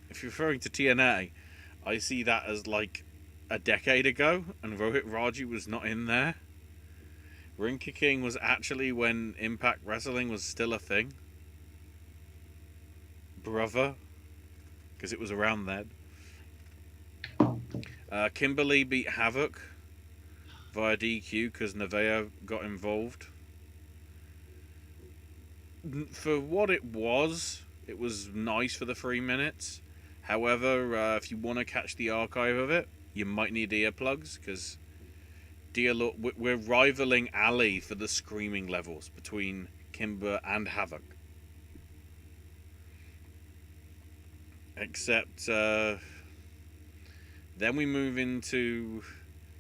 if you're referring to TNA, I see that as like a decade ago, and Rohit Raju was not in there. Ring kicking was actually when Impact Wrestling was still a thing. Brother. Because it was around then. Kimberly beat Havoc via DQ because Nevaeh got involved. For what it was nice for the 3 minutes. However, if you want to catch the archive of it, you might need earplugs because, dear Lord, we're rivaling Ali for the screaming levels between Kimber and Havoc. Except, then we move into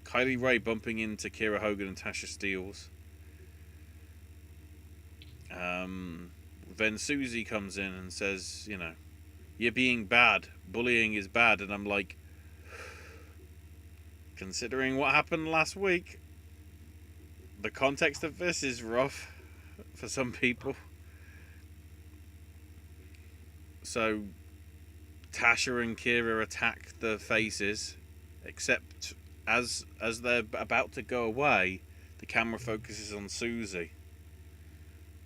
Kylie Ray bumping into Kiera Hogan and Tasha Steelz. Then Susie comes in and says, you know, you're being bad. Bullying is bad. And I'm like, considering what happened last week, the context of this is rough for some people. So Tasha and Kiera attack the faces, except as they're about to go away, the camera focuses on Susie,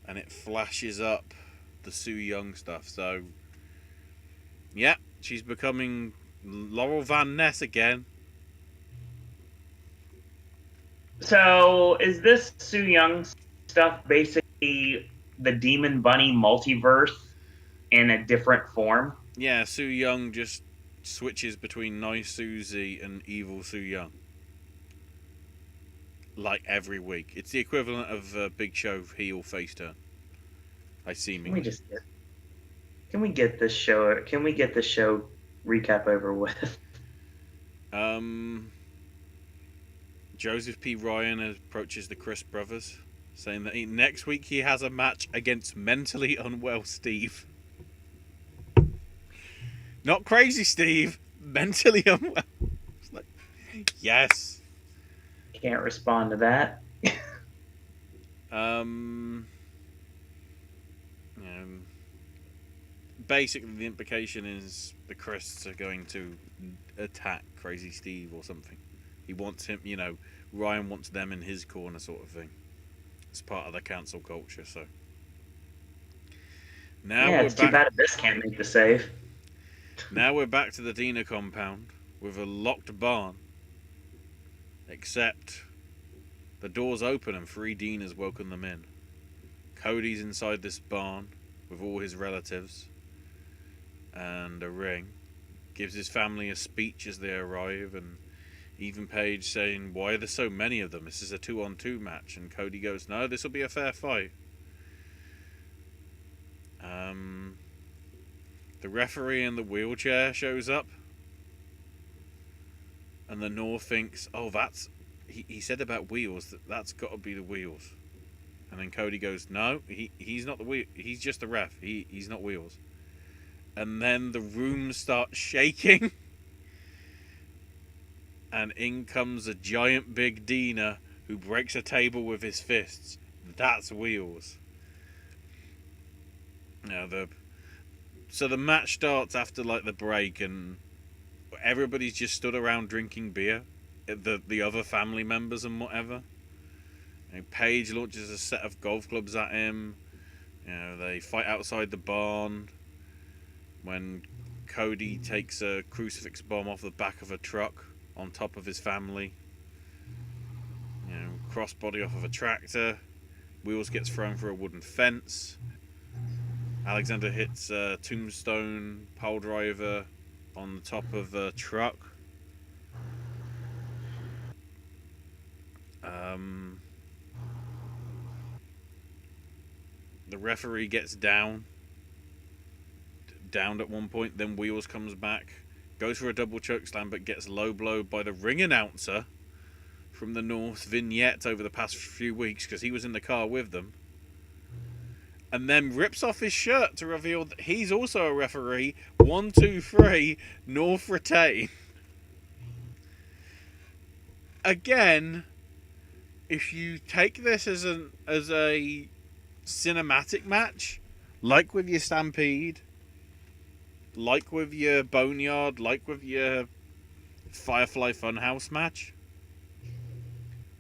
and it flashes up the Su Yung stuff. So, yeah, she's becoming Laurel Van Ness again. So, is this Su Yung stuff basically the Demon Bunny multiverse in a different form? Yeah, Su Yung just switches between nice Susie and evil Su Yung. Like every week. It's the equivalent of Big Show heel face turn. I see me. Can we get this show recap over with? Joseph P. Ryan approaches the Chris brothers, saying that next week he has a match against mentally unwell Steve. Not crazy Steve, mentally unwell. It's like, yes. Can't respond to that. Basically, the implication is the Chriss are going to attack Crazy Steve or something. He wants him, you know, Ryan wants them in his corner, sort of thing. It's part of the cancel culture, so. Now yeah, it's too bad this can't make the save. Now we're back to the Dina compound with a locked barn. Except the doors open and 3 Dinas welcome them in. Cody's inside this barn with all his relatives and a ring. Gives his family a speech as they arrive, and even Paige saying, why are there so many of them? This is a 2-on-2 match. And Cody goes, no, this will be a fair fight. The referee in the wheelchair shows up, and the North thinks, oh, that's... He said about wheels, that's got to be the wheels. And then Cody goes, no, he's not the wheel. He's just the ref. He's not wheels. And then the room starts shaking. And in comes a giant big Dina who breaks a table with his fists. That's wheels. Now so the match starts after like the break, and everybody's just stood around drinking beer. The other family members and whatever. And Paige launches a set of golf clubs at him. You know, they fight outside the barn. When Cody takes a crucifix bomb off the back of a truck on top of his family. You know, crossbody off of a tractor. Wheels gets thrown for a wooden fence. Alexander hits a tombstone pile driver on the top of a truck. The referee gets downed at one point, then Wheels comes back, goes for a double choke slam, but gets low blowed by the ring announcer from the North Vignette over the past few weeks, because he was in the car with them, and then rips off his shirt to reveal that he's also a referee. 1, 2, 3, North retain. Again, if you take this as a cinematic match, like with your Stampede, like with your Boneyard, like with your Firefly Funhouse match.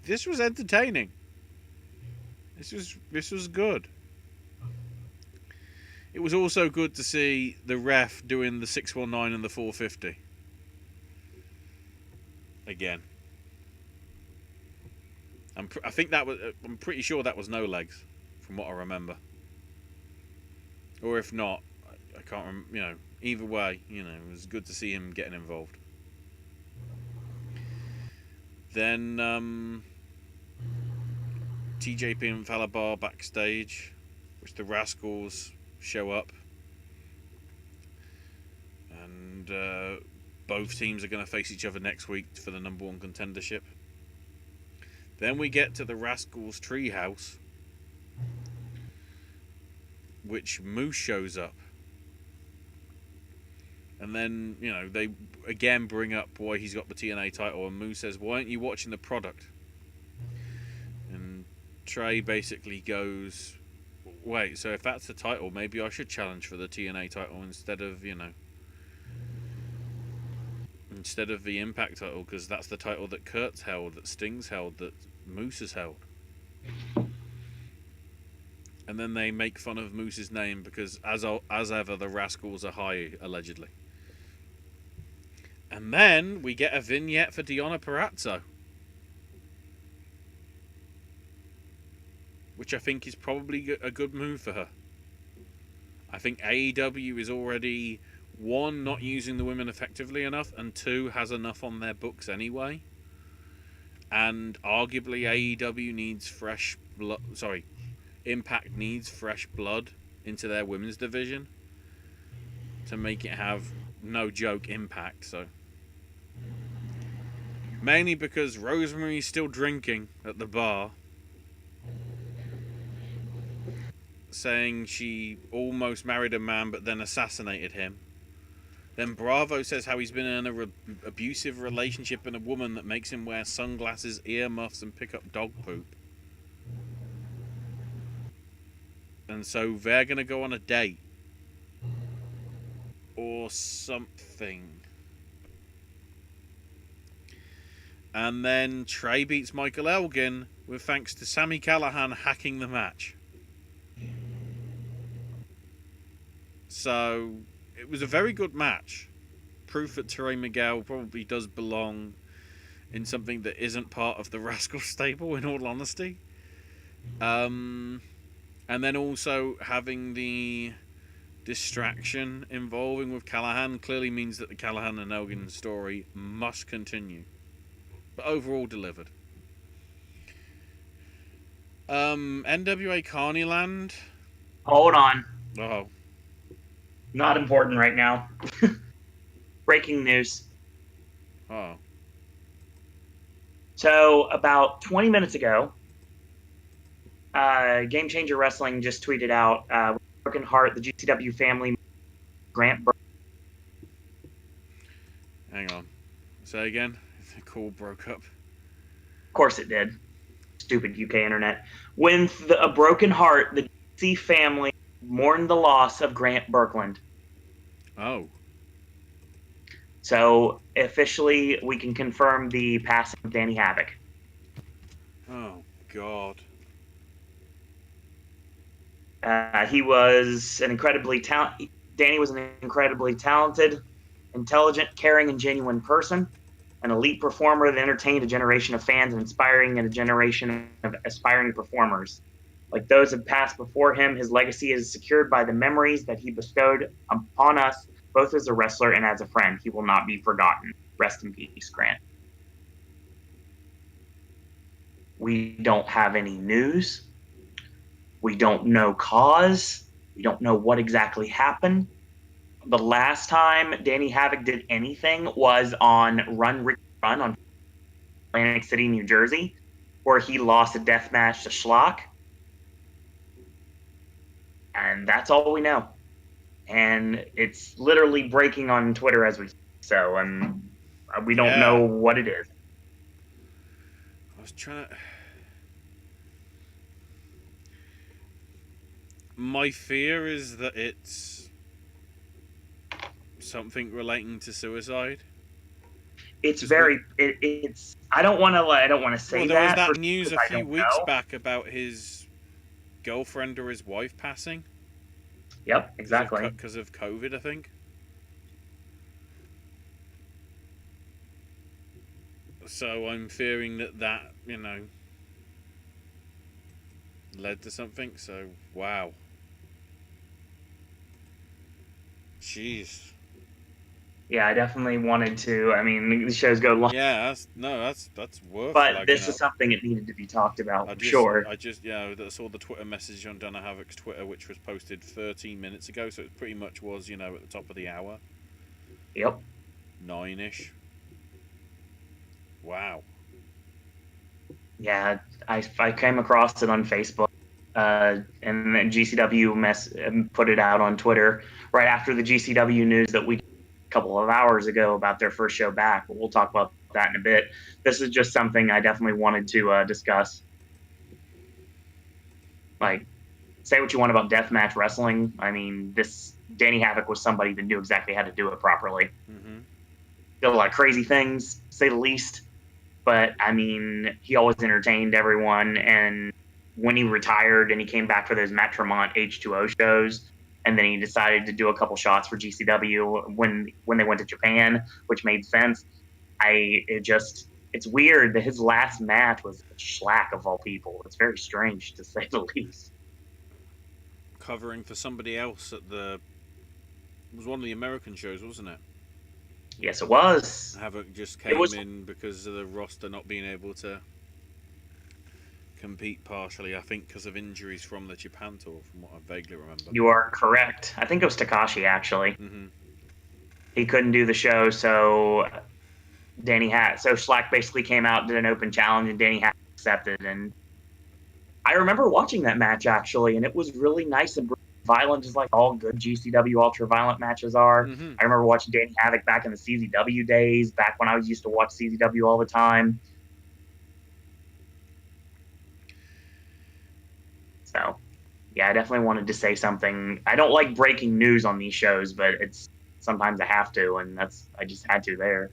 This was entertaining. This was good. It was also good to see the ref doing the 619 and the 450 again. I think that was. I'm pretty sure that was no legs, from what I remember. Or if not, I can't remember. You know, either way, you know, it was good to see him getting involved. Then TJP and Falabar backstage, which the Rascals show up, and both teams are going to face each other next week for the #1 contendership. Then we get to the Rascals treehouse, which Moose shows up. And then, you know, they again bring up why he's got the TNA title, and Moose says, why aren't you watching the product? And Trey basically goes, wait, so if that's the title, maybe I should challenge for the TNA title instead of, you know, instead of the Impact title, because that's the title that Kurt's held, that Sting's held, that Moose has held. And then they make fun of Moose's name because, as ever, the Rascals are high, allegedly. And then we get a vignette for Deonna Purrazzo, which I think is probably a good move for her. I think AEW is already, 1, not using the women effectively enough, and 2, has enough on their books anyway. And arguably AEW needs fresh blood. Sorry, Impact needs fresh blood into their women's division to make it have, no joke, impact. So mainly because Rosemary's still drinking at the bar, saying she almost married a man but then assassinated him. Then Bravo says how he's been in an abusive relationship with a woman that makes him wear sunglasses, earmuffs, and pick up dog poop. And so they're going to go on a date. Or something. And then Trey beats Michael Elgin with thanks to Sami Callihan hacking the match. So it was a very good match. Proof that Trey Miguel probably does belong in something that isn't part of the Rascal stable, in all honesty. And then also having the distraction involving with Callihan clearly means that the Callihan and Elgin story must continue. But overall delivered. NWA Carneyland. Hold on. Oh. Not important right now. Breaking news. Oh. So about 20 minutes ago, Game Changer Wrestling just tweeted out, Broken Heart, the GCW family, Grant Hang on. Say again. The call broke up. Of course it did. Stupid UK internet. When a broken heart, the GC family mourned the loss of Grant Berkland. Oh. So officially, we can confirm the passing of Danny Havoc. Oh, God. He was an incredibly Danny was an incredibly talented, intelligent, caring, and genuine person. An elite performer that entertained a generation of fans and inspiring a generation of aspiring performers. Like those who passed before him, his legacy is secured by the memories that he bestowed upon us, both as a wrestler and as a friend. He will not be forgotten. Rest in peace, Grant. We don't have any news. We don't know cause. We don't know what exactly happened. The last time Danny Havoc did anything was on Run Rick Run on Atlantic City, New Jersey, where he lost a death match to Schlock. And that's all we know. And it's literally breaking on Twitter as we speak. So we don't know what it is. I was trying to... My fear is that it's something relating to suicide. it's it's. I don't want to say Well, there was that first news a because I few don't weeks know. back about his girlfriend or his wife passing. Yep, exactly. Because of COVID, I think. So I'm fearing that led to something. So wow, jeez. Yeah, I definitely wanted to. I mean, the shows go long, Yeah, that's worth but flagging this is up. something that needed to be talked about I for just, sure. I just, saw the Twitter message on Donna Havoc's Twitter, which was posted 13 minutes ago, so it pretty much was, at the top of the hour, Yep. 9ish. Wow. Yeah, I came across it on Facebook, and then GCW put it out on Twitter right after the GCW news that we a couple of hours ago about their first show back. But we'll talk about that in a bit. This is just something I definitely wanted to discuss. Like, say what you want about deathmatch wrestling. I mean, this Danny Havoc was somebody that knew exactly how to do it properly. Mm-hmm. Did a lot of crazy things, to say the least. But I mean, he always entertained everyone. And when he retired and he came back for those Matt Tremont H2O shows, and then he decided to do a couple shots for GCW when they went to Japan, which made sense. It's weird that his last match was Schlack of all people. It's very strange to say the least. Covering for somebody else at it was one of the American shows, wasn't it? Yes, it was. Havoc just It came was. in because of the roster not being able to compete partially, I think, because of injuries from the Japan tour, from what I vaguely remember. You are correct. I think it was Takashi actually. Mm-hmm. He couldn't do the show, so so Schlack basically came out, did an open challenge, and Danny Hat accepted. And I remember watching that match actually, and it was really nice and violent, just like all good GCW ultra violent matches are. Mm-hmm. I remember watching Danny Havoc back in the CZW days, back when I used to watch CZW all the time. So, yeah, I definitely wanted to say something. I don't like breaking news on these shows, but it's sometimes I have to, and I just had to there.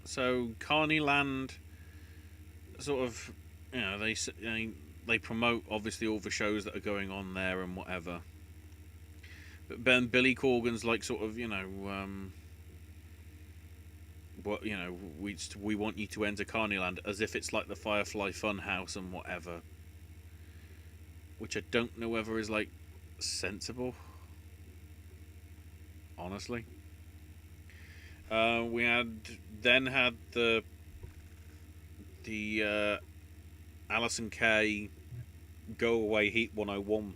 So Carneyland, sort of, they promote obviously all the shows that are going on there and whatever. But Ben Billy Corgan's like sort of what we want you to enter Carneyland as if it's like the Firefly Funhouse and whatever, which I don't know whether is like sensible. Honestly, we had the Allison Kay Go Away Heat 101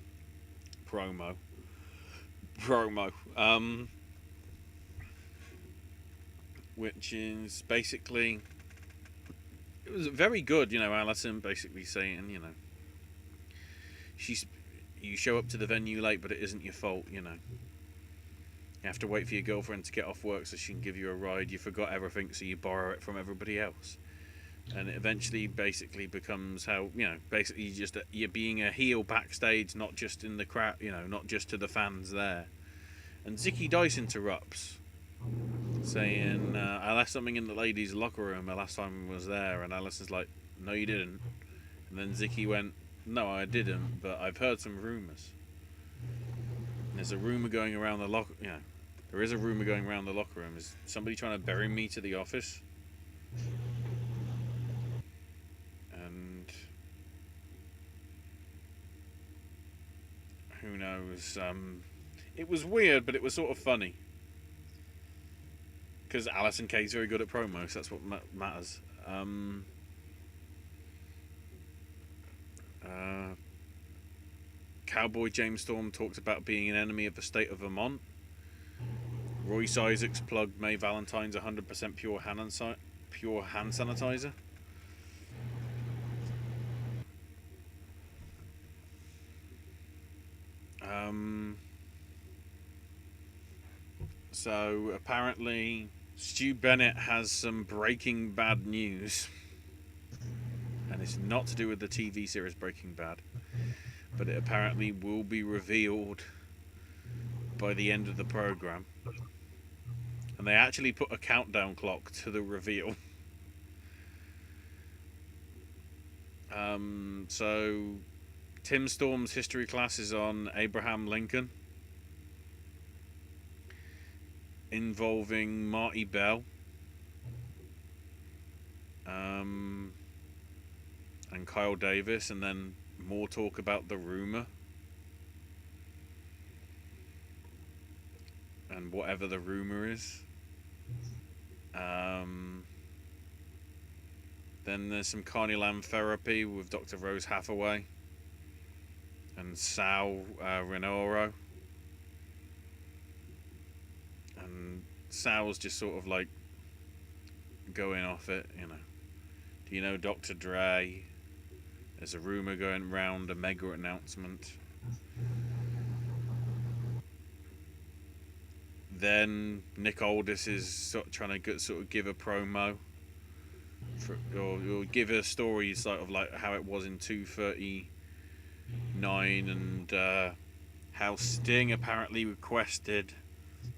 promo, which is basically, it was very good. Allison basically saying, you show up to the venue late, but it isn't your fault. You have to wait for your girlfriend to get off work so she can give you a ride. You forgot everything, so you borrow it from everybody else. And it eventually basically becomes how, basically you're being a heel backstage, not just in the crowd, not just to the fans there. And Zicky Dice interrupts, saying, I left something in the ladies' locker room the last time I was there. And Alison's like, no, you didn't. And then Zicky went, no, I didn't, but I've heard some rumours. And there's a rumour going around the locker, there is a rumour going around the locker room. Is somebody trying to bury me to the office? And who knows? It was weird, but it was sort of funny. Because Alison Kay's very good at promos, that's what matters. Cowboy James Storm talked about being an enemy of the state of Vermont. Royce Isaacs plugged May Valentine's 100% pure hand sanitizer. So apparently Stu Bennett has some Breaking Bad news. And it's not to do with the TV series Breaking Bad. But it apparently will be revealed by the end of the program. And they actually put a countdown clock to the reveal. So Tim Storm's history class is on Abraham Lincoln, involving Marty Bell, and Kyle Davis, and then more talk about the rumor and whatever the rumor is. Then there's some Carneyland therapy with Dr. Rose Hathaway and Sal Rinauro. And Sal's just sort of like going off it, you know. Do you know Dr. Dre? There's a rumor going round, a mega announcement. Then Nick Aldis is sort of trying to give a promo. Or give a story sort of like how it was in 239, and how Sting apparently requested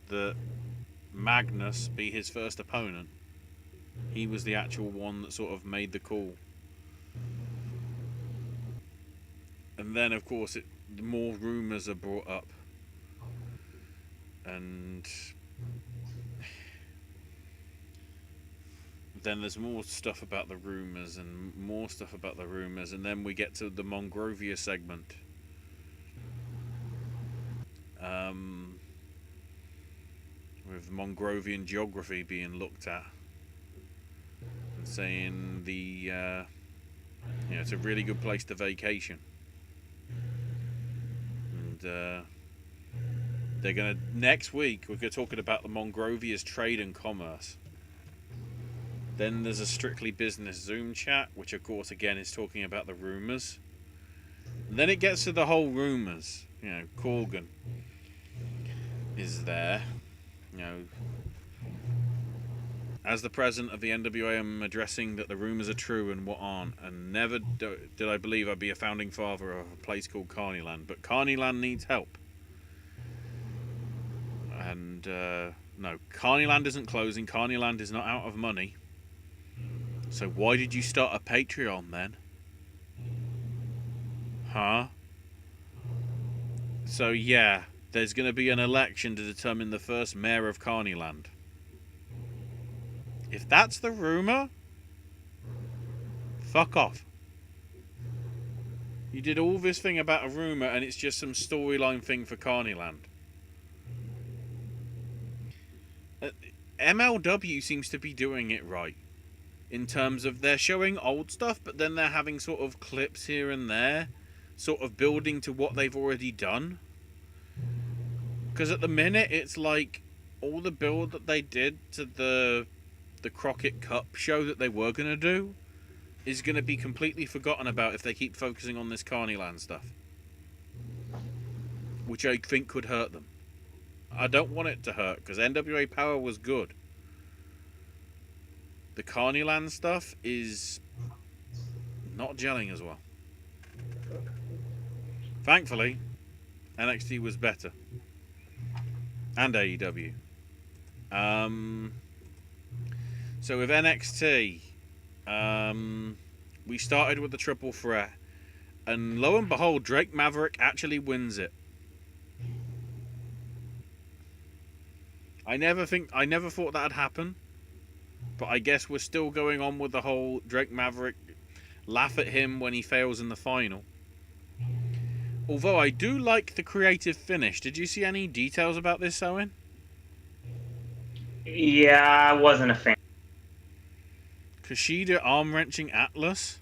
that Magnus be his first opponent. He was the actual one that sort of made the call. And then of course more rumours are brought up, and then there's more stuff about the rumours and more stuff about the rumours, and then we get to the Monrovia segment. With Mongrovian geography being looked at and saying it's a really good place to vacation. And they're gonna next week we're gonna talking about the Mongrovia's trade and commerce. Then there's a strictly business Zoom chat, which of course again is talking about the rumours. Then it gets to the whole rumours. You know, Corgan is there. You know, as the president of the NWA, I'm addressing that the rumours are true and what aren't. And never did I believe I'd be a founding father of a place called Carneyland. But Carneyland needs help. And no, Carneyland isn't closing. Carneyland is not out of money. So why did you start a Patreon then? Huh? So yeah, there's going to be an election to determine the first mayor of Carneyland. If that's the rumour, fuck off. You did all this thing about a rumour and it's just some storyline thing for Carneyland. MLW seems to be doing it right. In terms of they're showing old stuff, but then they're having sort of clips here and there, sort of building to what they've already done. Because at the minute, it's like all the build that they did to the Crockett Cup show that they were going to do is going to be completely forgotten about if they keep focusing on this Carneyland stuff. Which I think could hurt them. I don't want it to hurt, because NWA Power was good. The Carneyland stuff is not gelling as well. Thankfully, NXT was better. And AEW. So with NXT, we started with the triple threat. And lo and behold, Drake Maverick actually wins it. I never thought that'd happen. But I guess we're still going on with the whole Drake Maverick laugh at him when he fails in the final. Although I do like the creative finish. Did you see any details about this, Owen? Yeah, I wasn't a fan. Kushida arm-wrenching Atlas,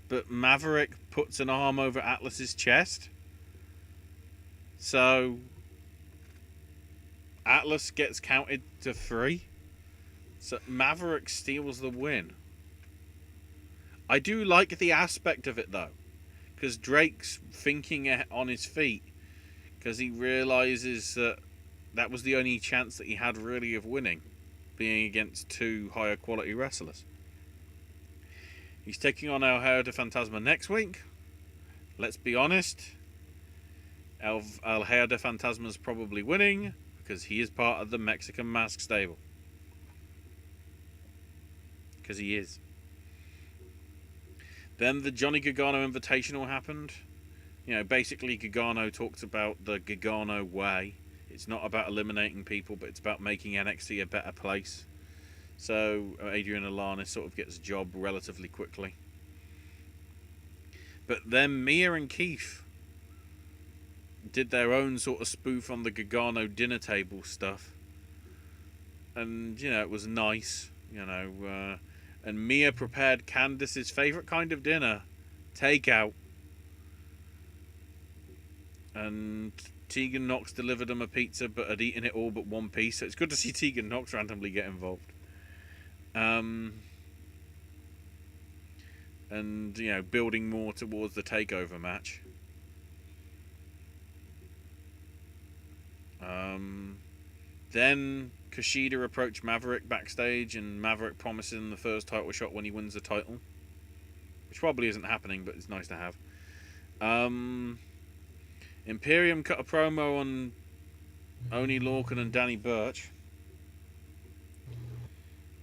but Maverick puts an arm over Atlas's chest. So Atlas gets counted to 3. So Maverick steals the win. I do like the aspect of it though, because Drake's thinking on his feet, because he realizes that was the only chance that he had really of winning, being against 2 higher quality wrestlers. He's taking on El Hijo de Fantasma next week. Let's be honest, El Hijo de Fantasma's probably winning, because he is part of the Mexican Mask stable. Because he is. Then the Johnny Gargano Invitational happened. You know, basically Gargano talked about the Gargano way. It's not about eliminating people, but it's about making NXT a better place. So Adrian Alanis sort of gets a job relatively quickly. But then Mia and Keith did their own sort of spoof on the Gargano dinner table stuff. And, you know, it was nice, you know. And Mia prepared Candice's favourite kind of dinner, takeout. And Tegan Knox delivered them a pizza, but had eaten it all but one piece. So it's good to see Tegan Knox randomly get involved. And, you know, building more towards the takeover match. Then Kushida approached Maverick backstage, and Maverick promises him the first title shot when he wins the title. Which probably isn't happening, but it's nice to have. Imperium cut a promo on Oney Lorcan and Danny Burch.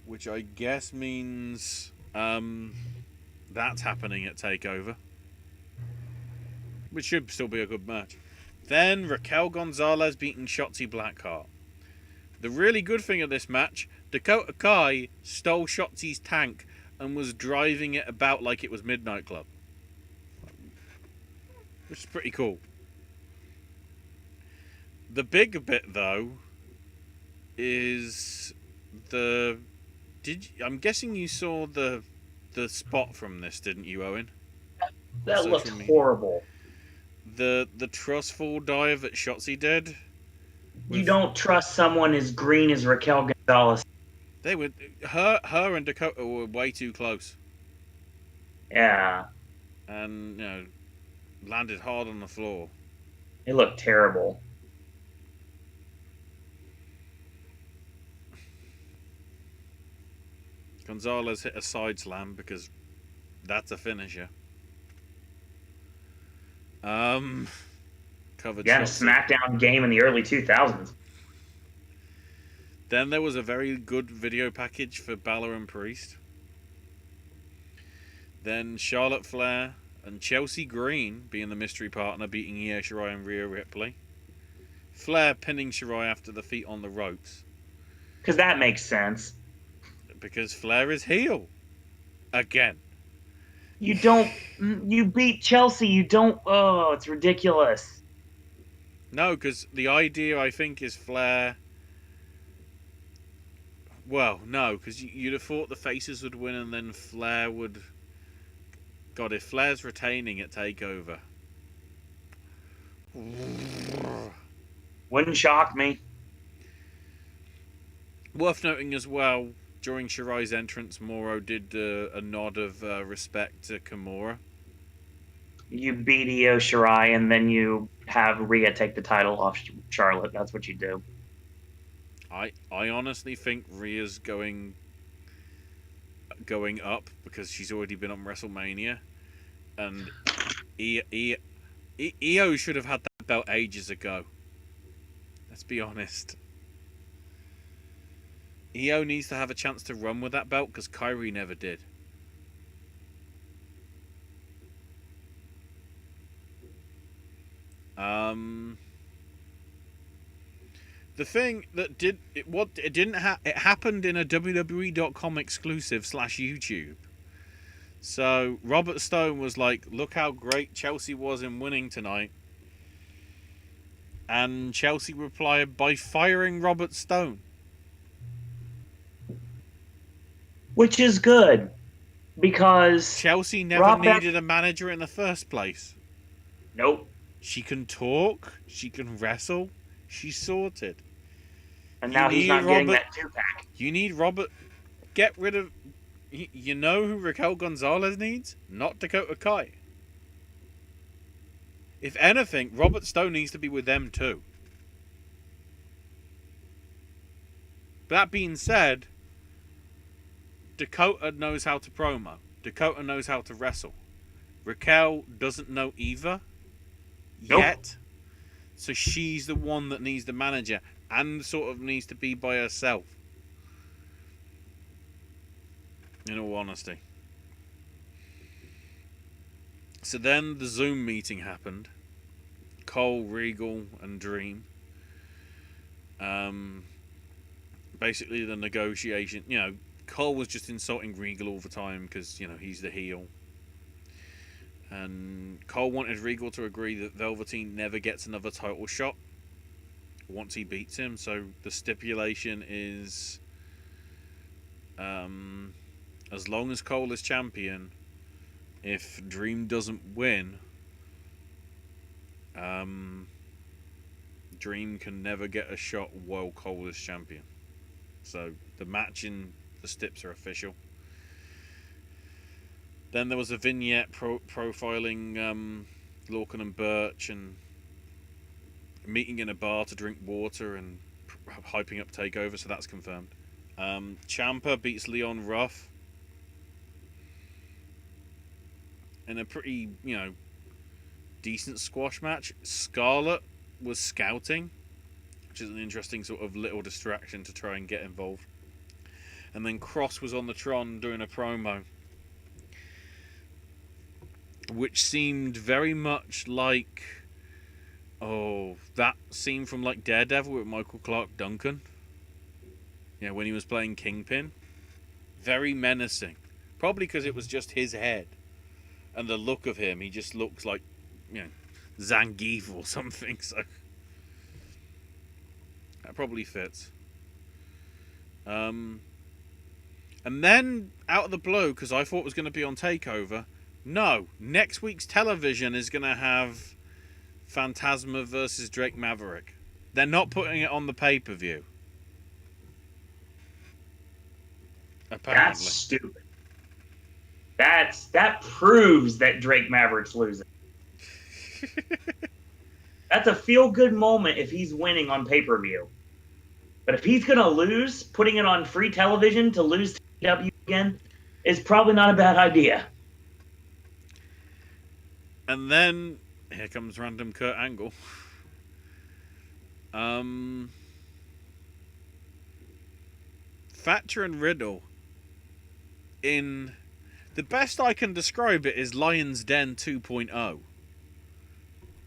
Which I guess means that's happening at TakeOver. Which should still be a good match. Then Raquel Gonzalez beating Shotzi Blackheart. The really good thing of this match, Dakota Kai stole Shotzi's tank and was driving it about like it was Midnight Club. Which is pretty cool. The big bit, though, is the... I'm guessing you saw the spot from this, didn't you, Owen? That looked horrible. The trust fall dive that Shotzi did. You don't trust someone as green as Raquel Gonzalez. They were her and Dakota were way too close. Yeah. And, you know, landed hard on the floor. It looked terrible. Gonzalez hit a side slam because that's a finisher. Covered. Yeah, a Smackdown game in the early 2000s. Then there was a very good video package for Balor and Priest. Then Charlotte Flair and Chelsea Green being the mystery partner, beating Io Shirai and Rhea Ripley. Flair pinning Shirai after the feet on the ropes. Because that makes sense. Because Flair is heel. Again. You don't... You beat Chelsea. You don't... Oh, it's ridiculous. No, because the idea, I think, is Flair... Well, no, because you'd have thought the faces would win and then Flair would... God, if Flair's retaining at TakeOver... Wouldn't shock me. Worth noting as well, during Shirai's entrance, Moro did a nod of respect to Kimura. You beat Io Shirai and then you have Rhea take the title off Charlotte. That's what you do. I honestly think Rhea's going up because she's already been on WrestleMania, and Io should have had that belt ages ago. Let's be honest. Io needs to have a chance to run with that belt because Kairi never did. The thing that it happened in a WWE.com exclusive /YouTube. So Robert Stone was like, "Look how great Chelsea was in winning tonight," and Chelsea replied by firing Robert Stone, which is good because Chelsea never needed a manager in the first place. Nope. She can talk. She can wrestle. She's sorted. And now he's not getting that 2-pack. You need Robert. Get rid of... You know who Raquel Gonzalez needs? Not Dakota Kai. If anything, Robert Stone needs to be with them too. That being said, Dakota knows how to promo. Dakota knows how to wrestle. Raquel doesn't know either. Yet. So she's the one that needs the manager. and sort of needs to be by herself. In all honesty. So then the Zoom meeting happened. Cole, Regal, and Dream. Basically the negotiation. Cole was just insulting Regal all the time because, he's the heel. And Cole wanted Regal to agree that Velveteen never gets another title shot once he beats him. So the stipulation is, as long as Cole is champion, if Dream doesn't win, Dream can never get a shot while Cole is champion. So the match and the stips are official. Then there was a vignette profiling Lorcan and Birch and meeting in a bar to drink water and hyping up TakeOver, so that's confirmed. Ciampa beats Leon Ruff in a pretty, decent squash match. Scarlett was scouting, which is an interesting sort of little distraction to try and get involved. And then Cross was on the Tron doing a promo, which seemed very much like that scene from like Daredevil with Michael Clarke Duncan. When he was playing Kingpin. Very menacing. Probably because it was just his head. And the look of him, he just looks like, Zangief or something. So that probably fits. And then, out of the blue, because I thought it was going to be on TakeOver, no, next week's television is going to have Phantasma versus Drake Maverick. They're not putting it on the pay-per-view. Apparently. That's stupid. That proves that Drake Maverick's losing. That's a feel-good moment if he's winning on pay-per-view. But if he's going to lose, putting it on free television to lose to AEW again is probably not a bad idea. And then, here comes random Kurt Angle. Thatcher and Riddle in... The best I can describe it is Lion's Den 2.0.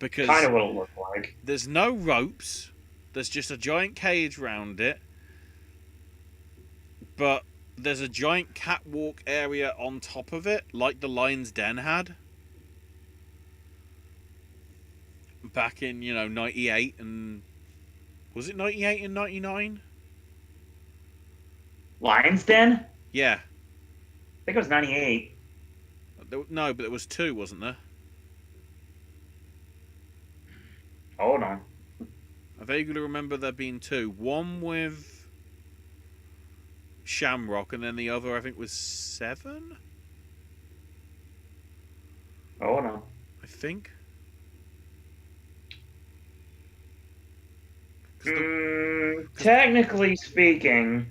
Because kind of what it looked like. There's no ropes. There's just a giant cage round it. But there's a giant catwalk area on top of it, like the Lion's Den had. Back in, 98 and... Was it 98 and 99? Lion's Den? Yeah. I think it was 98. No, but there was two, wasn't there? Hold on. I vaguely remember there being two. One with Shamrock, and then the other, I think, was 7? Hold on. I think. Technically speaking,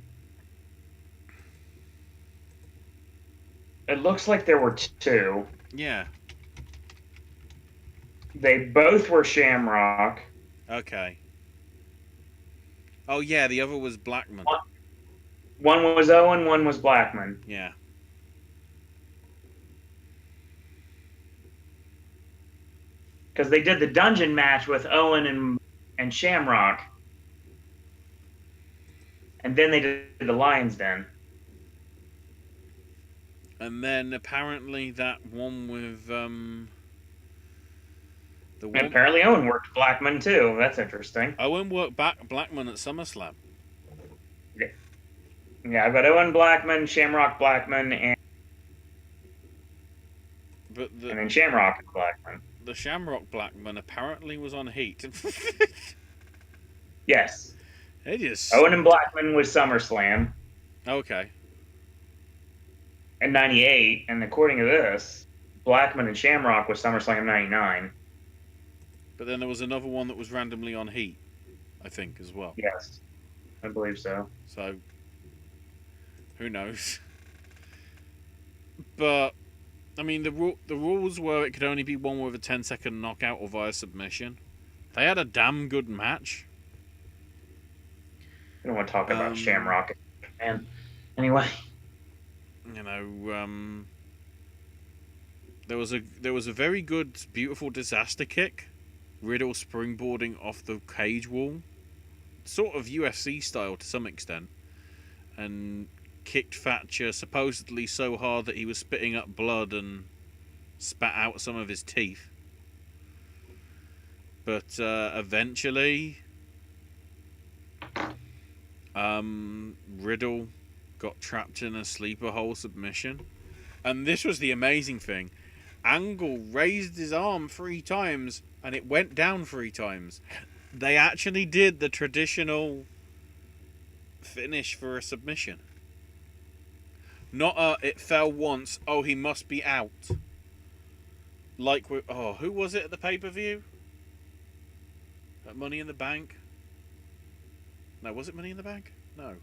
it looks like there were two. Yeah. They both were Shamrock. Okay. Oh, yeah, the other was Blackman. One was Owen, one was Blackman. Yeah. Because they did the dungeon match with Owen and Shamrock. And then they did the Lion's Den. And then apparently that one with And apparently Owen worked Blackman too. That's interesting. Owen worked Blackman at SummerSlam. Yeah, I've got Owen Blackman, Shamrock Blackman, and then Shamrock and Blackman. The Shamrock Blackman apparently was on Heat. Yes. They just... Owen and Blackman was SummerSlam. Okay. In 98, and according to this, Blackman and Shamrock was SummerSlam 99. But then there was another one that was randomly on Heat, I think, as well. Yes, I believe so. So, who knows? But, I mean, the rules were it could only be one with a 10-second knockout or via submission. They had a damn good match. I don't want to talk about Shamrock, man. Anyway, you know, there was a very good, beautiful disaster kick. Riddle springboarding off the cage wall, sort of UFC style to some extent, and kicked Thatcher supposedly so hard that he was spitting up blood and spat out some of his teeth. But eventually, Riddle got trapped in a sleeper hold submission. And this was the amazing thing. Angle raised his arm 3 times and it went down 3 times. They actually did the traditional finish for a submission. Not it fell once, oh, he must be out. Like, who was it at the pay-per-view? At Money in the Bank? No, was it Money in the Bank? No.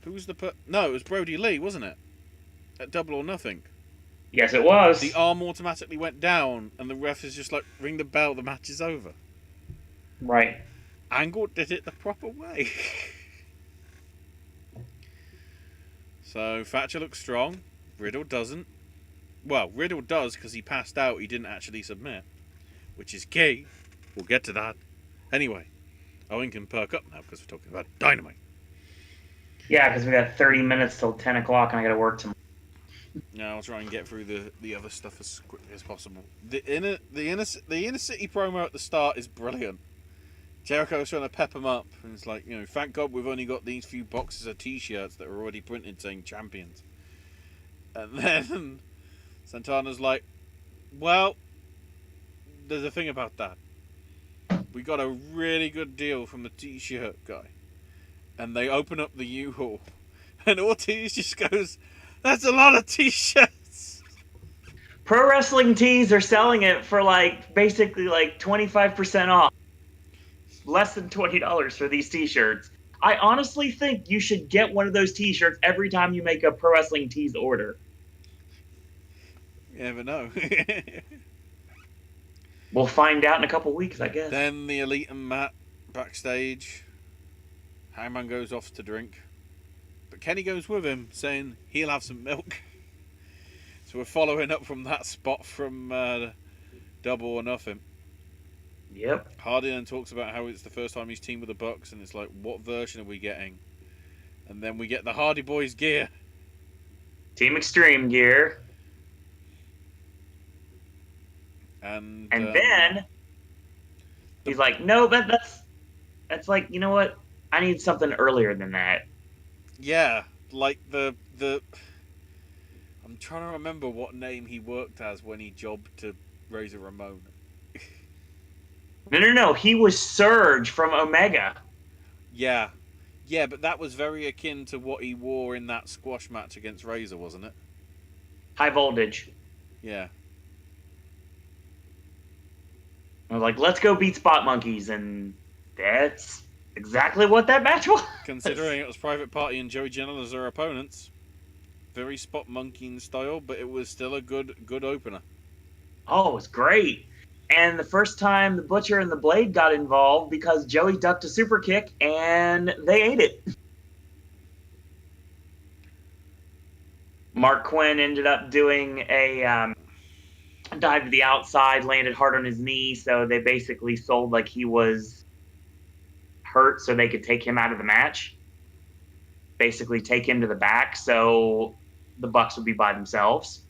Who was No, it was Brody Lee, wasn't it? At Double or Nothing. Yes, it was. The arm automatically went down, and the ref is just like, ring the bell, the match is over. Right. Angle did it the proper way. So, Thatcher looks strong. Riddle doesn't. Well, Riddle does because he passed out. He didn't actually submit. Which is key. We'll get to that. Anyway, Owen can perk up now because we're talking about Dynamite. Yeah, because we got 30 minutes till 10 o'clock and I got to work tomorrow. Yeah, I'll try and get through the other stuff as quickly as possible. The inner city promo at the start is brilliant. Jericho's trying to pep him up, and it's like, you know, thank God we've only got these few boxes of T-shirts that are already printed saying champions. And then Santana's like, well, there's a thing about that. We got a really good deal from the T-shirt guy. And they open up the U-Haul. And Ortiz just goes, that's a lot of T-shirts. Pro Wrestling Tees are selling it for basically 25% off. Less than $20 for these T-shirts. I honestly think you should get one of those T-shirts every time you make a Pro Wrestling Tees order. You never know. We'll find out in a couple weeks, I guess. Then the Elite and Matt backstage. Hangman goes off to drink. But Kenny goes with him, saying he'll have some milk. So we're following up from that spot from Double or Nothing. Yep. Hardy then talks about how it's the first time he's teamed with the Bucks, and it's like, what version are we getting? And then we get the Hardy Boys gear. Team Extreme gear. And then he's like, no, that's like, you know what? I need something earlier than that. Yeah, like the I'm trying to remember what name he worked as when he jobbed to Razor Ramon. No. He was Surge from Omega. Yeah, but that was very akin to what he wore in that squash match against Razor, wasn't it? High Voltage. Yeah. I was like, let's go beat Spot Monkeys, and that's exactly what that match was. Considering it was Private Party and Joey Janela as their opponents. Very Spot Monkey style, but it was still a good opener. Oh, it was great. And the first time the Butcher and the Blade got involved because Joey ducked a super kick and they ate it. Mark Quinn ended up doing a dive to the outside, landed hard on his knee, so they basically sold like he was hurt so they could take him out of the match. Basically take him to the back so the Bucks would be by themselves.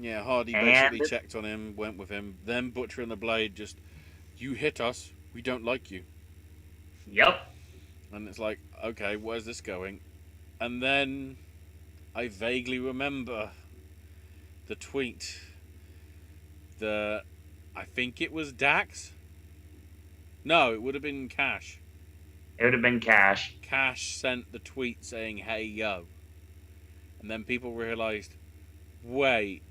Yeah, Hardy basically checked on him, went with him. Then Butcher and the Blade just, you hit us, we don't like you. Yep. And it's like, okay, where's this going? And then I vaguely remember the tweet. I think it was Dax? No, it would have been Cash. It would have been Cash. Cash sent the tweet saying, hey, yo. And then people realised, wait,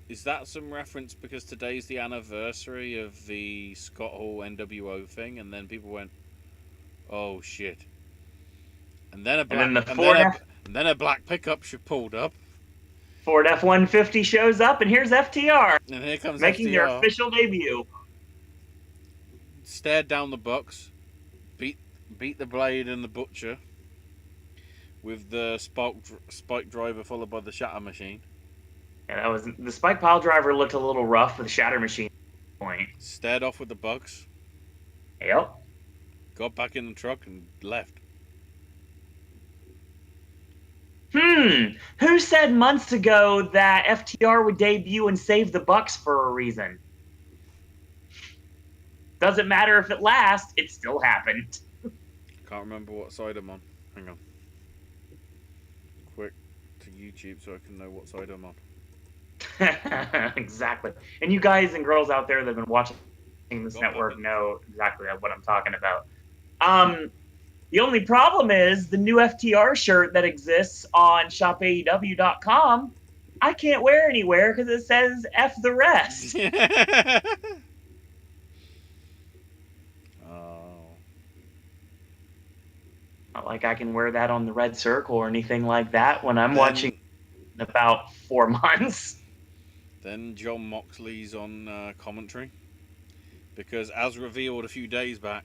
is that some reference because today's the anniversary of the Scott Hall NWO thing? And then people went, oh, shit. And then a black pickup pulled up. Ford F-150 shows up, and here's FTR. And here comes making FTR. Their official debut. stared down the Bucks, beat the Blade and the Butcher with the spike driver followed by the Shatter Machine. Yeah, that was the Spike Pile Driver looked a little rough with the Shatter Machine point. Stared off with the Bucks. Yep. Got back in the truck and left. Who said months ago that FTR would debut and save the Bucks for a reason? Doesn't matter if it lasts, it still happened. Can't remember what side I'm on. Hang on. Quick to YouTube so I can know what side I'm on. Exactly. And you guys and girls out there that have been watching this network know exactly what I'm talking about. The only problem is the new FTR shirt that exists on shopaew.com, I can't wear anywhere because it says F the rest. Not like I can wear that on the red circle or anything like that when I'm watching in about 4 months. Then John Moxley's on commentary. Because as revealed a few days back,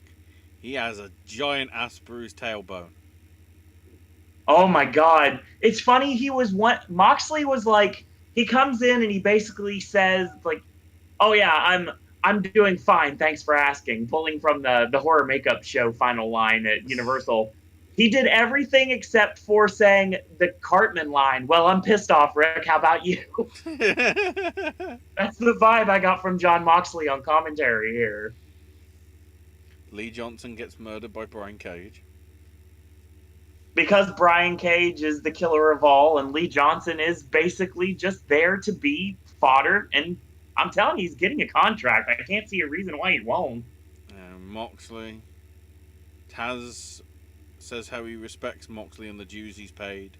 he has a giant ass bruised tailbone. Oh my god. It's funny, Moxley was like, he comes in and he basically says, like, oh yeah, I'm doing fine, thanks for asking, pulling from the horror makeup show final line at Universal. He did everything except for saying the Cartman line, well, I'm pissed off, Rick, how about you? That's the vibe I got from John Moxley on commentary here. Lee Johnson gets murdered by Brian Cage. Because Brian Cage is the killer of all, and Lee Johnson is basically just there to be fodder, and I'm telling you, he's getting a contract. I can't see a reason why he won't. Moxley. Taz says how he respects Moxley and the dues he's paid.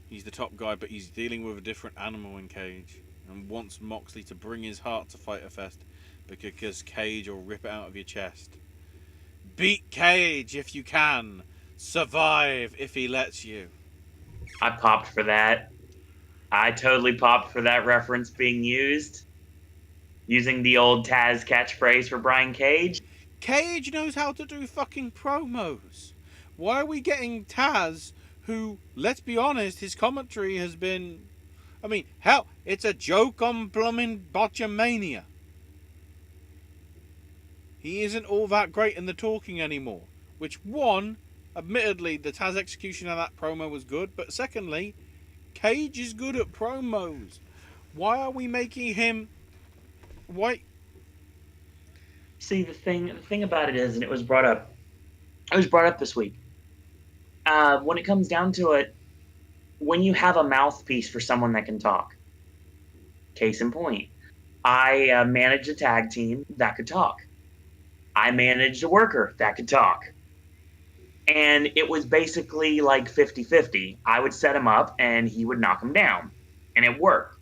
He's the top guy, but he's dealing with a different animal in Cage, and wants Moxley to bring his heart to Fyter Fest because Cage will rip it out of your chest. Beat Cage if you can. Survive if he lets you. I popped for that. I totally popped for that reference being used. Using the old Taz catchphrase for Brian Cage. Cage knows how to do fucking promos. Why are we getting Taz, who, let's be honest, his commentary has been... I mean, hell, it's a joke on blooming Botchamania. He isn't all that great in the talking anymore. Which, one, admittedly, the Taz execution of that promo was good, but secondly, Cage is good at promos. Why are we making him... Why... See, the thing about it is, and it was brought up this week, when it comes down to it, when you have a mouthpiece for someone that can talk, case in point, I managed a tag team that could talk. I managed a worker that could talk. And it was basically like 50-50. I would set him up and he would knock him down. And it worked.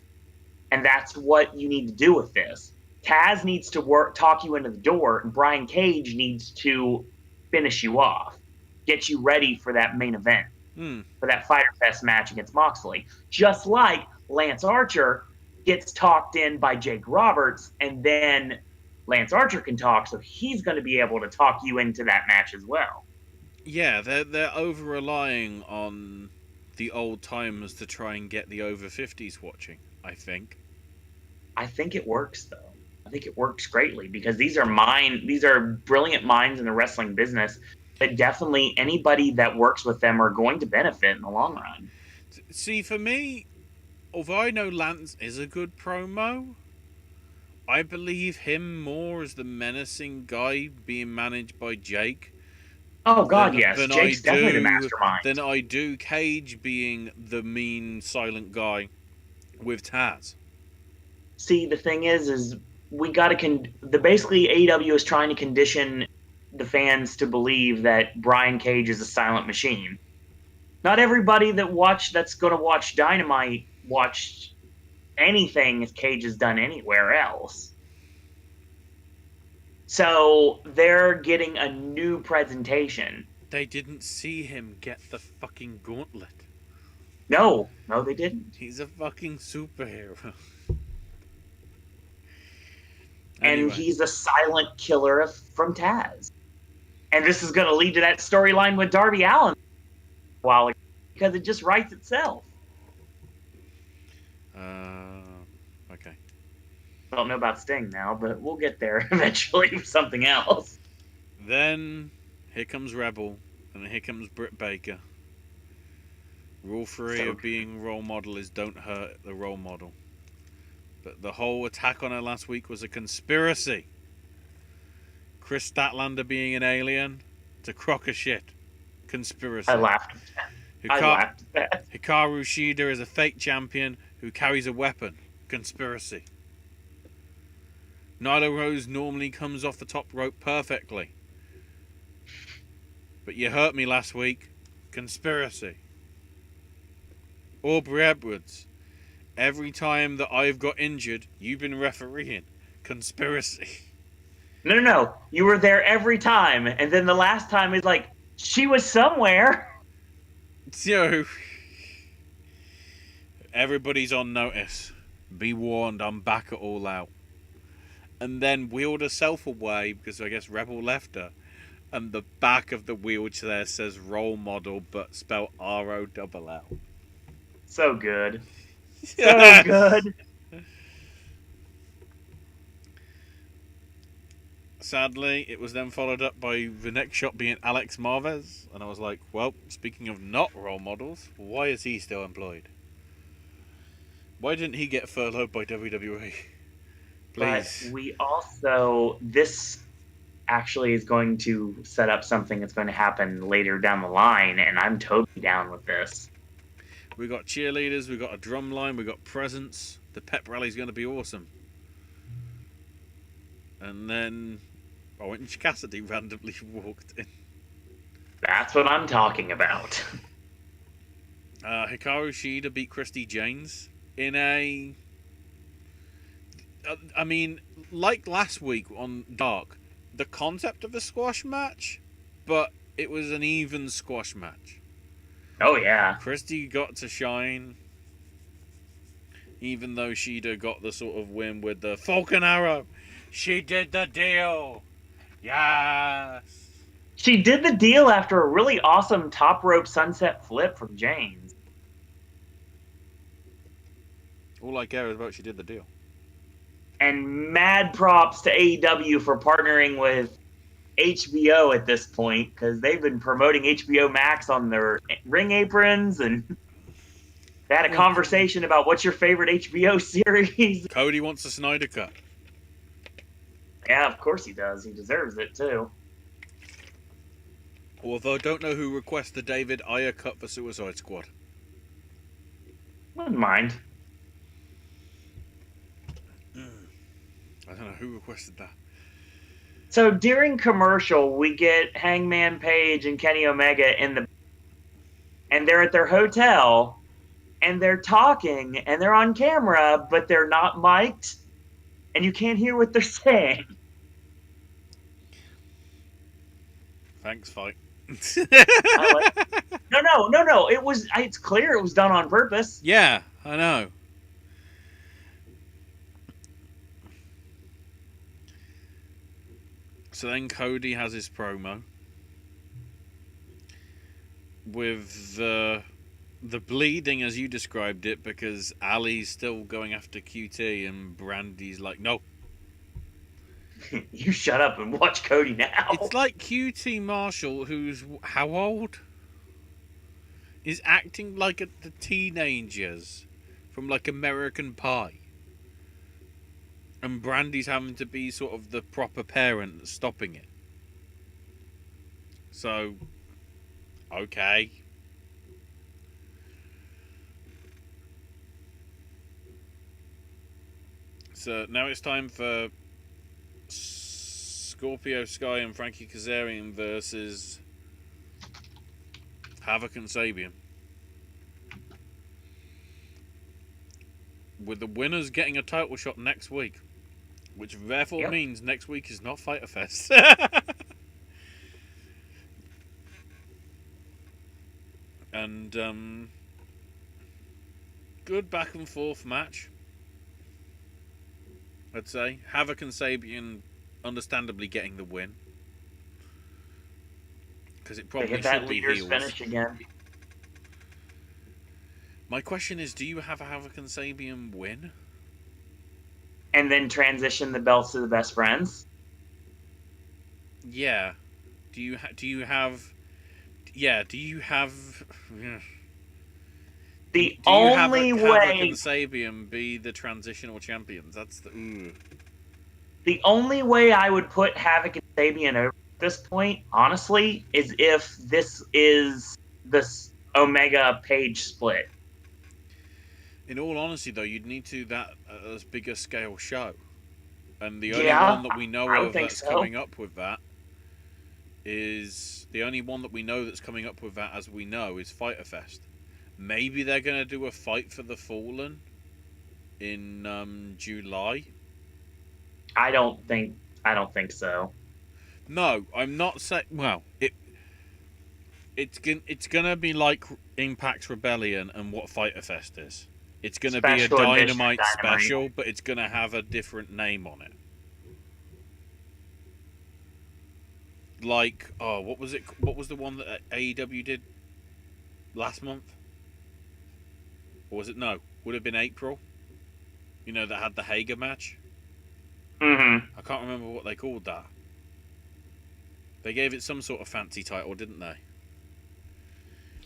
And that's what you need to do with this. Taz needs to talk you into the door, and Brian Cage needs to finish you off. Get you ready for that main event. For that Fyter Fest match against Moxley. Just like Lance Archer gets talked in by Jake Roberts, and then Lance Archer can talk, so he's going to be able to talk you into that match as well. Yeah, they're over-relying on the old timers to try and get the over-50s watching, I think. I think it works, though. I think it works greatly, because these are brilliant minds in the wrestling business that definitely anybody that works with them are going to benefit in the long run. See, for me, although I know Lance is a good promo, I believe him more as the menacing guy being managed by Jake. Oh, God, yes. Jake's definitely the mastermind. Than I do Cage being the mean, silent guy with Taz. See, the thing is we got to... basically, AEW is trying to condition the fans to believe that Brian Cage is a silent machine. Not everybody that's going to watch Dynamite watched anything Cage has done anywhere else. So they're getting a new presentation. They didn't see him get the fucking gauntlet. No, they didn't. He's a fucking superhero. and Anyway. he's a silent killer from Taz. And this is going to lead to that storyline with Darby Allin a while ago, because it just writes itself. Okay. I don't know about Sting now, but we'll get there eventually with something else. Then here comes Rebel, and here comes Britt Baker. Rule 3 of being role model is don't hurt the role model. But the whole attack on her last week was a conspiracy. Chris Statlander being an alien, it's a crock of shit. Conspiracy. I laughed at that. Hikaru Shida is a fake champion who carries a weapon. Conspiracy. Nyla Rose normally comes off the top rope perfectly. But you hurt me last week. Conspiracy. Aubrey Edwards. Every time that I've got injured, you've been refereeing. Conspiracy. No. You were there every time. And then the last time is like, she was somewhere. So, everybody's on notice. Be warned, I'm back at All Out. And then wheeled herself away because I guess Rebel left her. And the back of the wheelchair says role model, but spelled ROLL. So good. So good. Sadly, it was then followed up by the next shot being Alex Marvez. And I was like, well, speaking of not role models, why is he still employed? Why didn't he get furloughed by WWE? Please. But we also, this actually is going to set up something that's going to happen later down the line, and I'm totally down with this. We got cheerleaders, we got a drum line, we got presents. The pep rally's going to be awesome. And then Orange Cassidy randomly walked in. That's what I'm talking about. Hikaru Shida beat Christy James in a... I mean, like last week on Dark, the concept of a squash match, but it was an even squash match. Oh, yeah. Christy got to shine, even though Shida got the sort of win with the Falcon Arrow. She did the deal. Yes. She did the deal after a really awesome top rope sunset flip from James. All I care is about she did the deal. And mad props to AEW for partnering with HBO at this point, because they've been promoting HBO Max on their ring aprons, and they had a conversation about what's your favorite HBO series. Cody wants a Snyder Cut. Yeah, of course he does. He deserves it, too. Although I don't know who requested the David Ayer cut for Suicide Squad. Wouldn't mind. I don't know who requested that. So during commercial, we get Hangman Page and Kenny Omega and they're at their hotel, and they're talking, and they're on camera, but they're not mic'd, and you can't hear what they're saying. Thanks, fight. No. It's clear it was done on purpose. Yeah, I know. So then Cody has his promo with the bleeding as you described it, because Ali's still going after QT and Brandy's like, no. You shut up and watch Cody now. It's like QT Marshall, who's how old? Is acting like the teenagers from like American Pie. And Brandy's having to be sort of the proper parent that's stopping it. So, okay. So now it's time for Scorpio Sky and Frankie Kazarian versus Havoc and Sabian. With the winners getting a title shot next week. Which therefore means next week is not Fyter Fest. And good back and forth match. I'd say Havoc and Sabian, understandably getting the win because it They probably hit that should be leader's heels. finish again. My question is, do you have a Havoc and Sabian win? And then transition the belts to the best friends. Yeah. Do you have? Yeah. Do you have? The Do you have only Havoc way and Sabian be the transitional champions? That's the. Ooh. the only way I would put Havoc and Sabian over at this point, honestly, is if this is this Omega Page split. In all honesty, though, you'd need to that as bigger scale show, and the only Yeah, one that we know I would of think that's so. coming up with that is the only one that we know that's coming up with that, as we know, is Fyter Fest. Maybe they're gonna do a Fight for the Fallen in July. I don't think so. No, I'm not saying. Well, it's gonna be like Impact's Rebellion and what Fyter Fest is. It's gonna be a Special edition Dynamite Dynamite. special, but it's gonna have a different name on it. Like, oh, what was it? What was the one that AEW did last month? Or was it no? Would have been April. You know, that had the Hager match. Mm-hmm. I can't remember what they called that. They gave it some sort of fancy title, didn't they?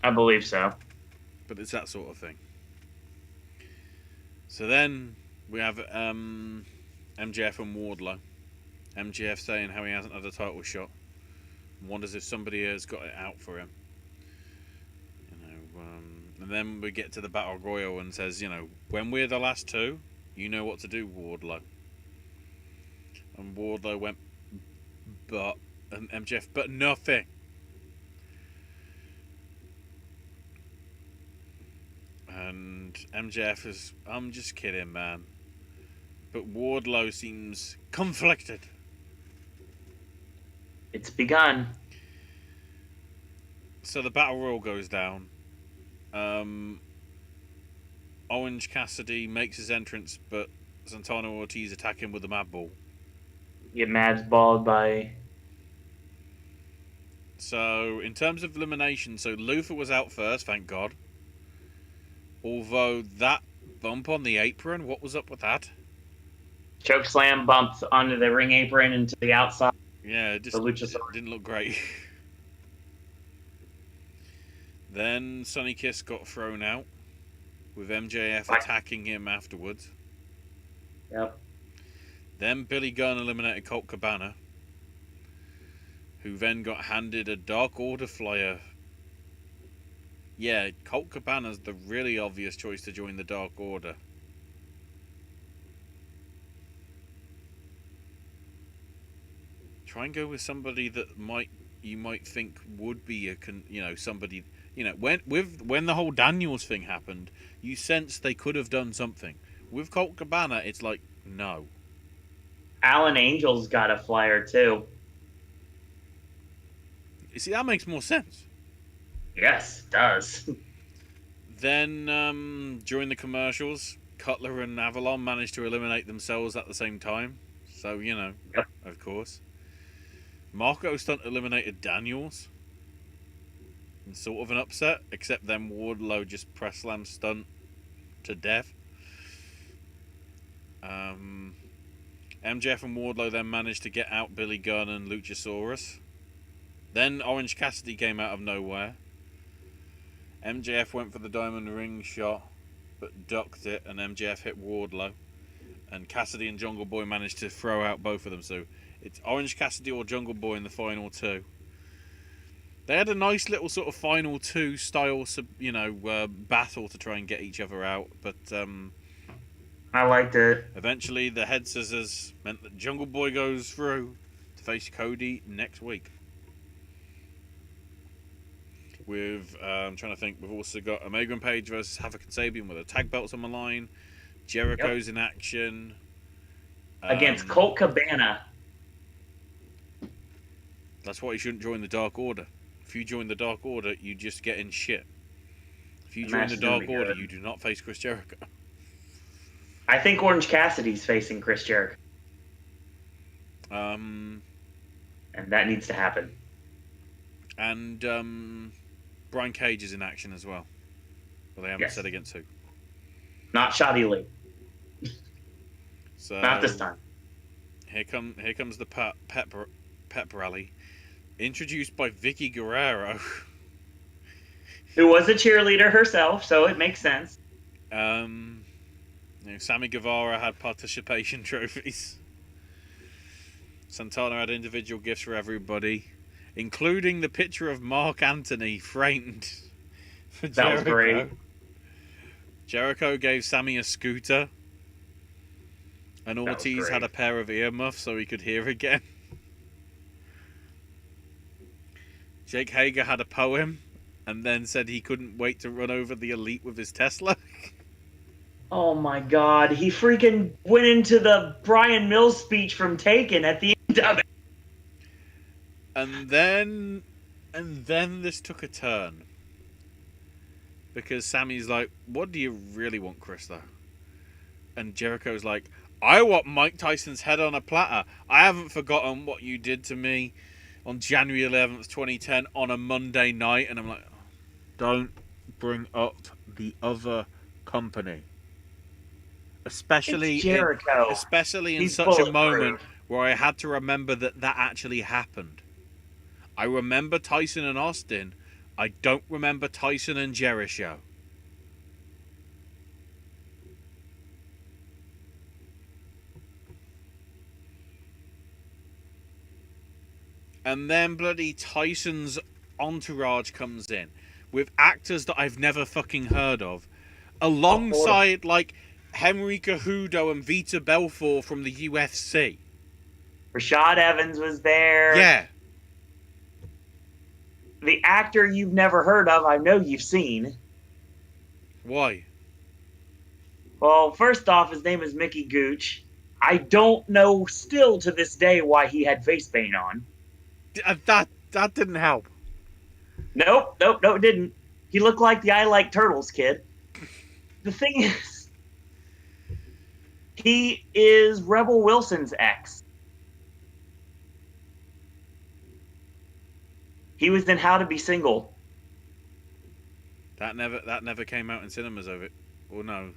I believe so. But it's that sort of thing. So then we have MJF and Wardlow. MJF saying how he hasn't had a title shot. Wonders if somebody has got it out for him. And then we get to the Battle Royal and says, when we're the last two, you know what to do, Wardlow. And Wardlow went, and MJF, but nothing. And MJF is, I'm just kidding, man. But Wardlow seems conflicted. It's begun. So the Battle Royal goes down. Orange Cassidy makes his entrance, but Santana Ortiz attack him with a mad ball. Get mad balled by. So in terms of elimination, so Luther was out first, thank God. Although that bump on the apron, what was up with that? Chokeslam bumped onto the ring apron and to the outside. Yeah, it just didn't look great. Then Sonny Kiss got thrown out, with MJF attacking him afterwards. Yep. Then Billy Gunn eliminated Colt Cabana, who then got handed a Dark Order flyer. Yeah, Colt Cabana's the really obvious choice to join the Dark Order. Try and go with somebody that you might think would be somebody. When the whole Daniels thing happened, you sensed they could have done something. With Colt Cabana, it's like, no. Alan Angel's got a flyer too. You see, that makes more sense. Yes, it does. Then, during the commercials, Cutler and Avalon managed to eliminate themselves at the same time. So, Yep. Of course. Marco Stunt eliminated Daniels. In sort of an upset, except then Wardlow just press slammed Stunt to death. MJF and Wardlow then managed to get out Billy Gunn and Luchasaurus. Then Orange Cassidy came out of nowhere. MJF went for the Diamond Ring shot, but ducked it, and MJF hit Wardlow. And Cassidy and Jungle Boy managed to throw out both of them. So it's Orange Cassidy or Jungle Boy in the final two. They had a nice little sort of final two style, battle to try and get each other out. But I liked it. Eventually, the head scissors meant that Jungle Boy goes through to face Cody next week. I'm trying to think, we've also got Omega and Page versus Havoc and Sabian with the tag belts on the line. Jericho's in action. Against Colt Cabana. That's why you shouldn't join the Dark Order. If you join the Dark Order, you just get in shit. If you join the Dark Order, you do not face Chris Jericho. I think Orange Cassidy's facing Chris Jericho, And and that needs to happen. Brian Cage is in action as well. Well, they haven't Yes. said against who. Not Shoddy Lee. So Not this time. Here comes the pep rally, introduced by Vicky Guerrero. Who was a cheerleader herself, so it makes sense. Sammy Guevara had participation trophies. Santana had individual gifts for everybody, including the picture of Mark Anthony framed for Jericho. That was great. Jericho gave Sammy a scooter. And Ortiz had a pair of earmuffs so he could hear again. Jake Hager had a poem and then said he couldn't wait to run over the Elite with his Tesla. Oh my god, he freaking went into the Brian Mills speech from Taken at the end of it. And then this took a turn. Because Sammy's like, what do you really want, Chris, though? And Jericho's like, I want Mike Tyson's head on a platter. I haven't forgotten what you did to me on January 11th, 2010 on a Monday night. And I'm like, don't bring up the other company. Especially Jericho. in such a moment where I had to remember that actually happened. I remember Tyson and Austin. I don't remember Tyson and Jericho. And then bloody Tyson's entourage comes in with actors that I've never fucking heard of, alongside like Henry Cejudo and Vita Belfort from the UFC. Rashad Evans was there. Yeah. The actor you've never heard of, I know you've seen. Why? Well, first off, his name is Mickey Gooch. I don't know still to this day why he had face paint on. That didn't help. Nope, it didn't. He looked like the I Like Turtles kid. The thing is, he is Rebel Wilson's ex. He was in How to Be Single. That never came out in cinemas of it. Or no,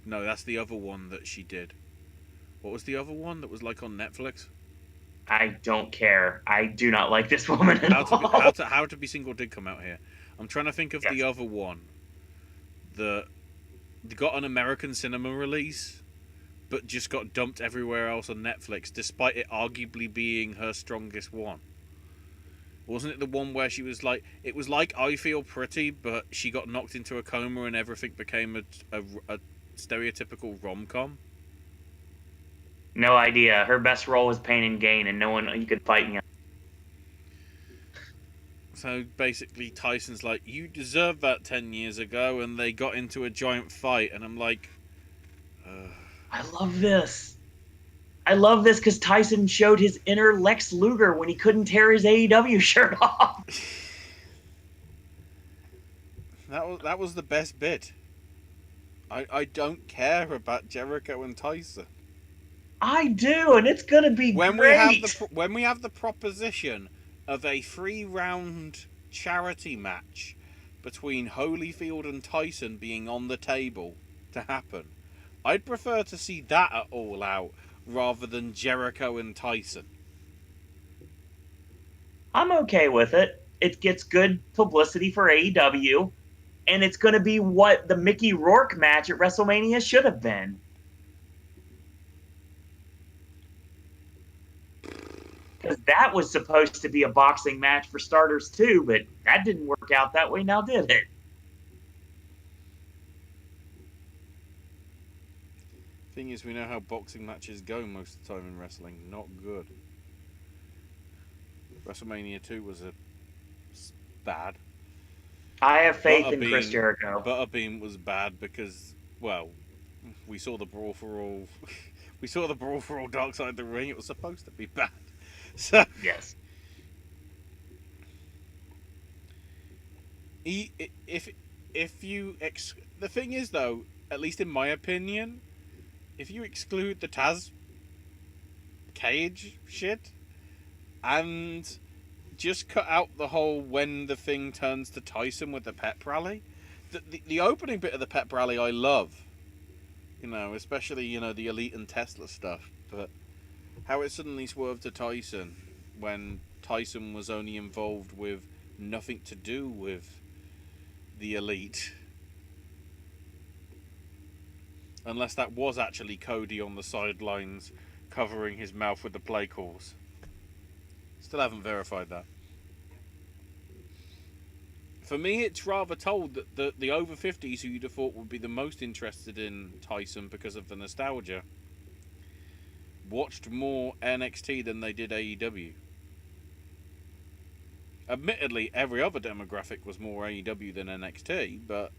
that's the other one that she did. What was the other one that was like on Netflix? I don't care. I do not like this woman at all. How to Be Single did come out here. I'm trying to think of the other one that got an American cinema release, but just got dumped everywhere else on Netflix, despite it arguably being her strongest one. Wasn't it the one where she was like, it was like I Feel Pretty, but she got knocked into a coma and everything became a stereotypical rom-com? No idea. Her best role was Pain and Gain, and no one you could fight me on. So basically, Tyson's like, you deserved that 10 years ago, and they got into a giant fight, and I'm like, I love this. I love this because Tyson showed his inner Lex Luger when he couldn't tear his AEW shirt off. That was the best bit. I don't care about Jericho and Tyson. I do, and it's gonna be great. When we have the proposition of a 3-round charity match between Holyfield and Tyson being on the table to happen, I'd prefer to see that at All Out rather than Jericho and Tyson. I'm okay with it. It gets good publicity for AEW, and it's going to be what the Mickey Rourke match at WrestleMania should have been. Because that was supposed to be a boxing match for starters too, but that didn't work out that way now, did it? Thing is, we know how boxing matches go most of the time in wrestling. Not good. WrestleMania 2 was bad. I have faith in Chris Jericho. Butterbean was bad because, well, we saw the Brawl for All. We saw the Brawl for All Dark Side of the Ring. It was supposed to be bad. So yes. The thing is, though, at least in my opinion, if you exclude the Taz cage shit and just cut out the whole when the thing turns to Tyson with the pep rally, the opening bit of the pep rally I love, especially the Elite and Tesla stuff, but how it suddenly swerved to Tyson when Tyson was only involved with nothing to do with the Elite. Unless that was actually Cody on the sidelines covering his mouth with the play calls. Still haven't verified that. For me, it's rather told that the over 50s, who you'd have thought would be the most interested in Tyson because of the nostalgia, watched more NXT than they did AEW. Admittedly, every other demographic was more AEW than NXT, but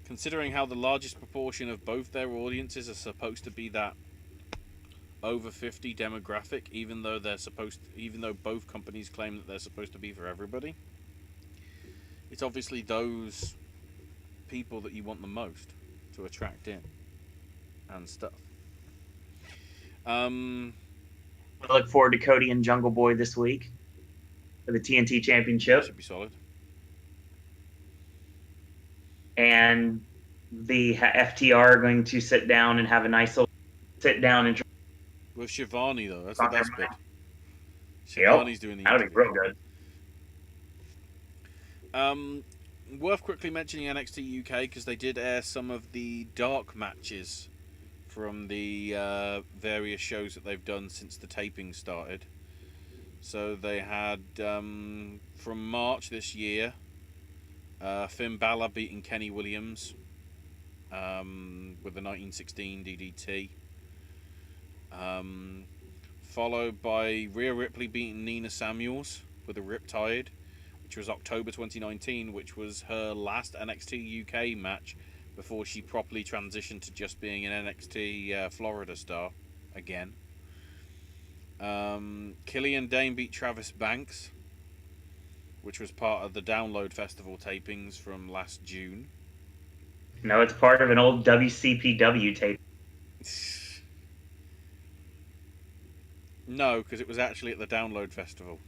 considering how the largest proportion of both their audiences are supposed to be that over 50 demographic, even though both companies claim that they're supposed to be for everybody, it's obviously those people that you want the most to attract in and stuff. I look forward to Cody and Jungle Boy this week for the TNT Championship. Should be solid. And the FTR are going to sit down and have a nice little sit down and with Shivani though. That's the best bit. Yep. Shivani's doing the interview. That'll be real good. Worth quickly mentioning NXT UK because they did air some of the dark matches from the various shows that they've done since the taping started. So they had from March this year, Finn Balor beating Kenny Williams with the 1916 DDT. Followed by Rhea Ripley beating Nina Samuels with a Riptide, which was October 2019, which was her last NXT UK match before she properly transitioned to just being an NXT Florida star again. Killian Dane beat Travis Banks, which was part of the Download Festival tapings from last June. No, it's part of an old WCPW tape. No, because it was actually at the Download Festival.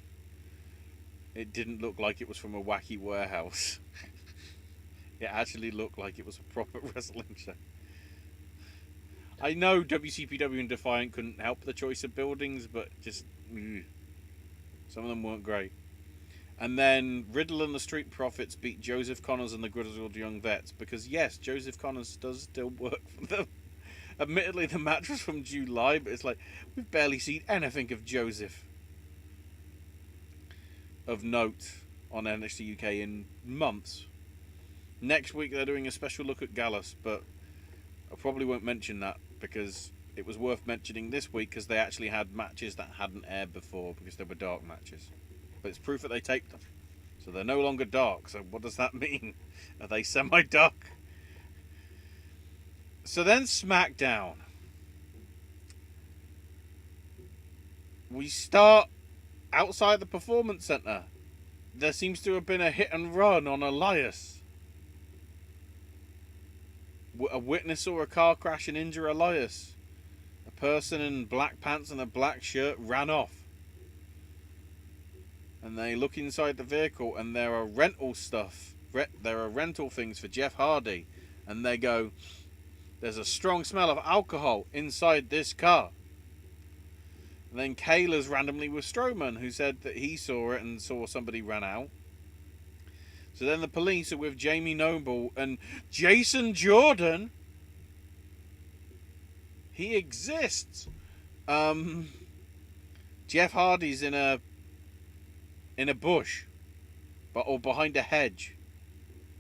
It didn't look like it was from a wacky warehouse. It actually looked like it was a proper wrestling show. I know WCPW and Defiant couldn't help the choice of buildings, but just some of them weren't great. And then Riddle and the Street Profits beat Joseph Connors and the Grizzled Young Vets, because yes, Joseph Connors does still work for them. Admittedly, the match was from July, but it's like, we've barely seen anything of Joseph of note on NXT UK in months. Next week they're doing a special look at Gallus, but I probably won't mention that because it was worth mentioning this week because they actually had matches that hadn't aired before because they were dark matches. But it's proof that they taped them. So they're no longer dark, so what does that mean? Are they semi-dark? So then Smackdown. We start outside the Performance Center. There seems to have been a hit and run on Elias. A witness saw a car crash and injure Elias. A person in black pants and a black shirt ran off. And they look inside the vehicle and there are rental stuff. There are rental things for Jeff Hardy. And they go, there's a strong smell of alcohol inside this car. And then Kayla's randomly with Strowman, who said that he saw it and saw somebody run out. So then the police are with Jamie Noble and Jason Jordan. He exists. Jeff Hardy's in a bush, or behind a hedge,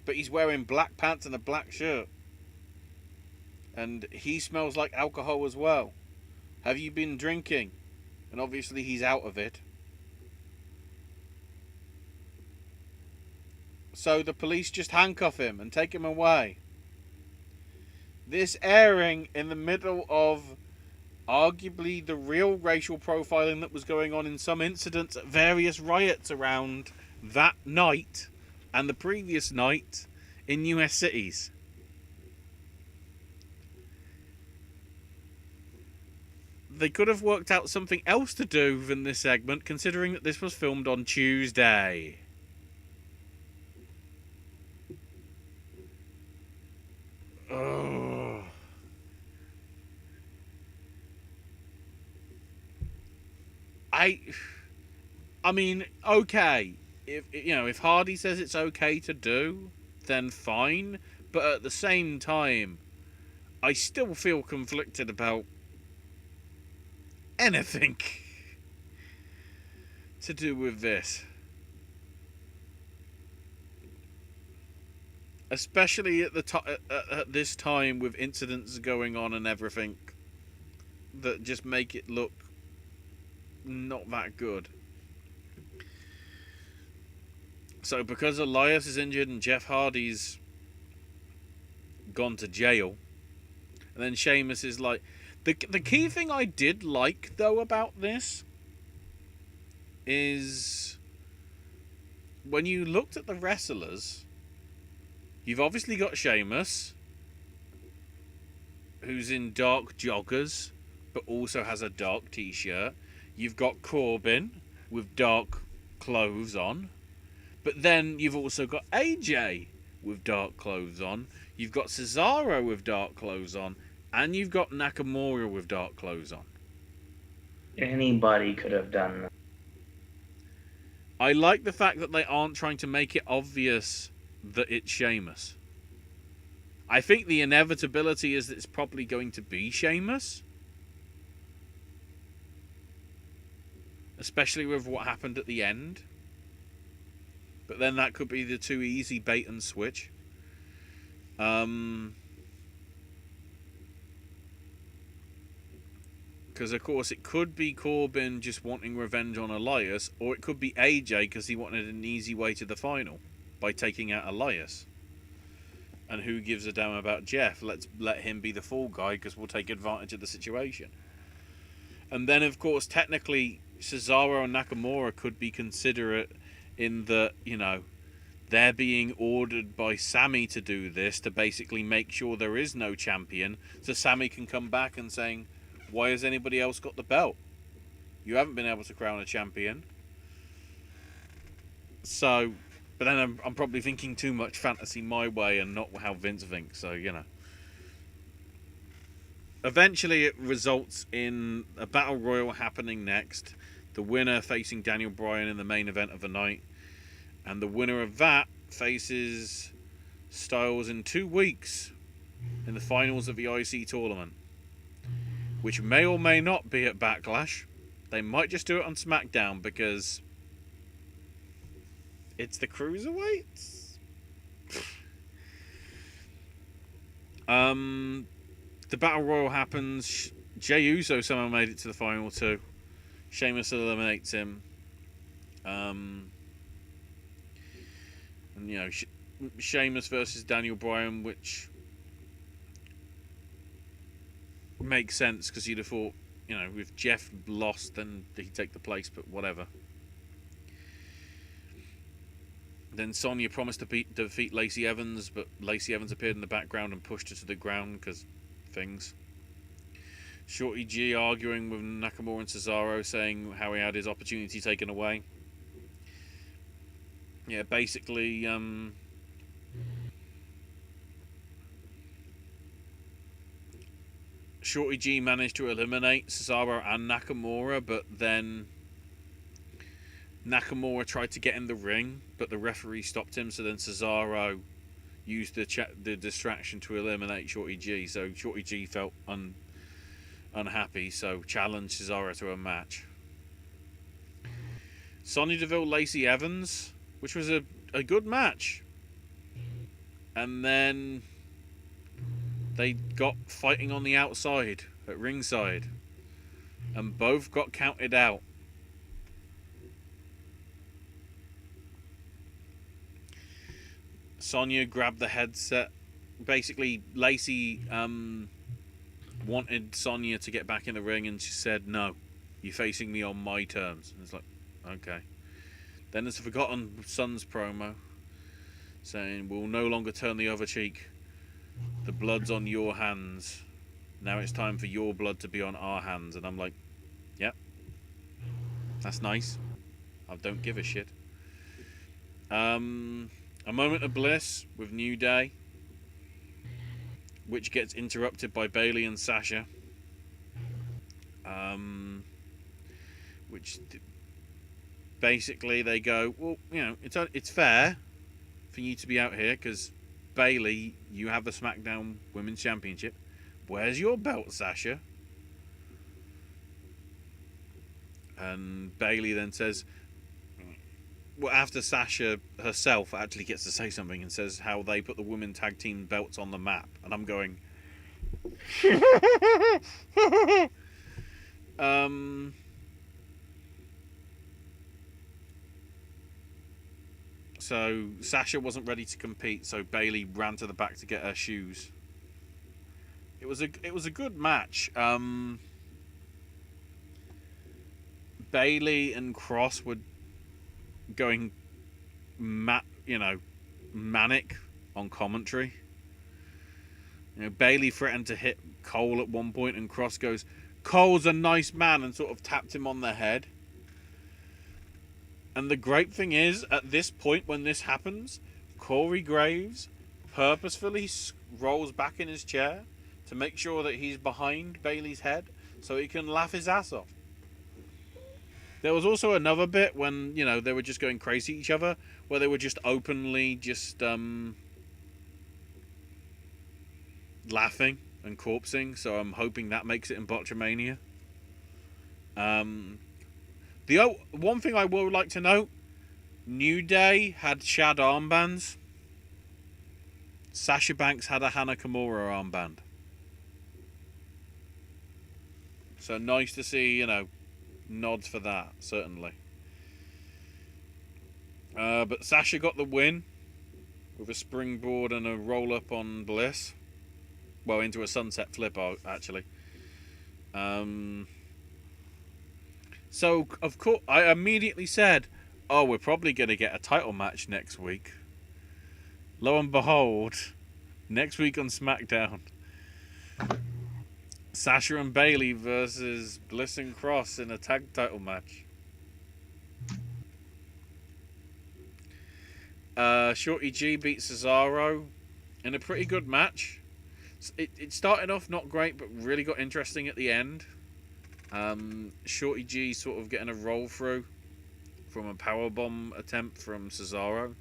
but he's wearing black pants and a black shirt. And he smells like alcohol as well. Have you been drinking? And obviously he's out of it. So the police just handcuff him and take him away. This airing in the middle of arguably the real racial profiling that was going on in some incidents at various riots around that night and the previous night in US cities. they could have worked out something else to do in this segment, considering that this was filmed on Tuesday. Oh. I mean, okay. If Hardy says it's okay to do, then fine. But at the same time, I still feel conflicted about anything to do with this. Especially at this time with incidents going on and everything that just make it look not that good. So because Elias is injured and Jeff Hardy's gone to jail, and then Sheamus is like... The key thing I did like, though, about this is when you looked at the wrestlers, you've obviously got Sheamus, who's in dark joggers, but also has a dark t-shirt. You've got Corbin with dark clothes on. But then you've also got AJ with dark clothes on. You've got Cesaro with dark clothes on. And you've got Nakamura with dark clothes on. Anybody could have done that. I like the fact that they aren't trying to make it obvious that it's Sheamus. I think the inevitability is that it's probably going to be Sheamus. Especially with what happened at the end. But then that could be the too easy bait and switch. Because, of course, it could be Corbin just wanting revenge on Elias, or it could be AJ because he wanted an easy way to the final by taking out Elias. And who gives a damn about Jeff? Let's let him be the fall guy because we'll take advantage of the situation. And then, of course, technically, Cesaro and Nakamura could be considerate in that, they're being ordered by Sammy to do this to basically make sure there is no champion. So Sammy can come back and saying, why has anybody else got the belt? You haven't been able to crown a champion. So, but then I'm probably thinking too much fantasy my way and not how Vince thinks. So, Eventually it results in a battle royal happening next. The winner facing Daniel Bryan in the main event of the night. And the winner of that faces Styles in 2 weeks in the finals of the IC tournament. Which may or may not be at Backlash. They might just do it on Smackdown because it's the Cruiserweights. The Battle Royal happens. Jey Uso somehow made it to the final too. Sheamus eliminates him. And Sheamus versus Daniel Bryan, which makes sense because you'd have thought, if Jeff lost, then he'd take the place, but whatever. Then Sonya promised to defeat Lacey Evans, but Lacey Evans appeared in the background and pushed her to the ground because things. Shorty G arguing with Nakamura and Cesaro, saying how he had his opportunity taken away. Yeah, basically, Shorty G managed to eliminate Cesaro and Nakamura, but then Nakamura tried to get in the ring, but the referee stopped him, so then Cesaro used the distraction to eliminate Shorty G, so Shorty G felt unhappy, so challenged Cesaro to a match. Sonya Deville, Lacey Evans, which was a good match. And then they got fighting on the outside at ringside, and both got counted out. Sonya grabbed the headset. Basically, Lacey wanted Sonya to get back in the ring, and she said, "No, you're facing me on my terms." And it's like, okay. Then there's a Forgotten Sons promo saying, "We'll no longer turn the other cheek. The blood's on your hands. Now it's time for your blood to be on our hands. And I'm like, yep, that's nice. I don't give a shit. A moment of bliss with New Day, which gets interrupted by Bayley and Sasha. Which basically they go, well, it's fair for you to be out here because Bayley, you have the SmackDown Women's Championship. Where's your belt, Sasha? And Bayley then says, well, after Sasha herself actually gets to say something and says how they put the women tag team belts on the map. And I'm going... So Sasha wasn't ready to compete, so Bayley ran to the back to get her shoes. It was a good match. Bayley and Cross were going manic on commentary. Bayley threatened to hit Cole at one point, and Cross goes, "Cole's a nice man," and sort of tapped him on the head. And the great thing is, at this point when this happens, Corey Graves purposefully rolls back in his chair to make sure that he's behind Bayley's head so he can laugh his ass off. There was also another bit when, they were just going crazy at each other, where they were just openly laughing and corpsing, so I'm hoping that makes it in Botchamania. The one thing I would like to note, New Day had Shad armbands. Sasha Banks had a Hana Kimura armband. So nice to see, nods for that, certainly. But Sasha got the win with a springboard and a roll-up on Bliss. Well, into a sunset flip, actually. So, of course, I immediately said, oh, we're probably going to get a title match next week. Lo and behold, next week on SmackDown, Sasha and Bayley versus Bliss and Cross in a tag title match. Shorty G beat Cesaro in a pretty good match. It started off not great, but really got interesting at the end. Shorty G sort of getting a roll through from a powerbomb attempt from Cesaro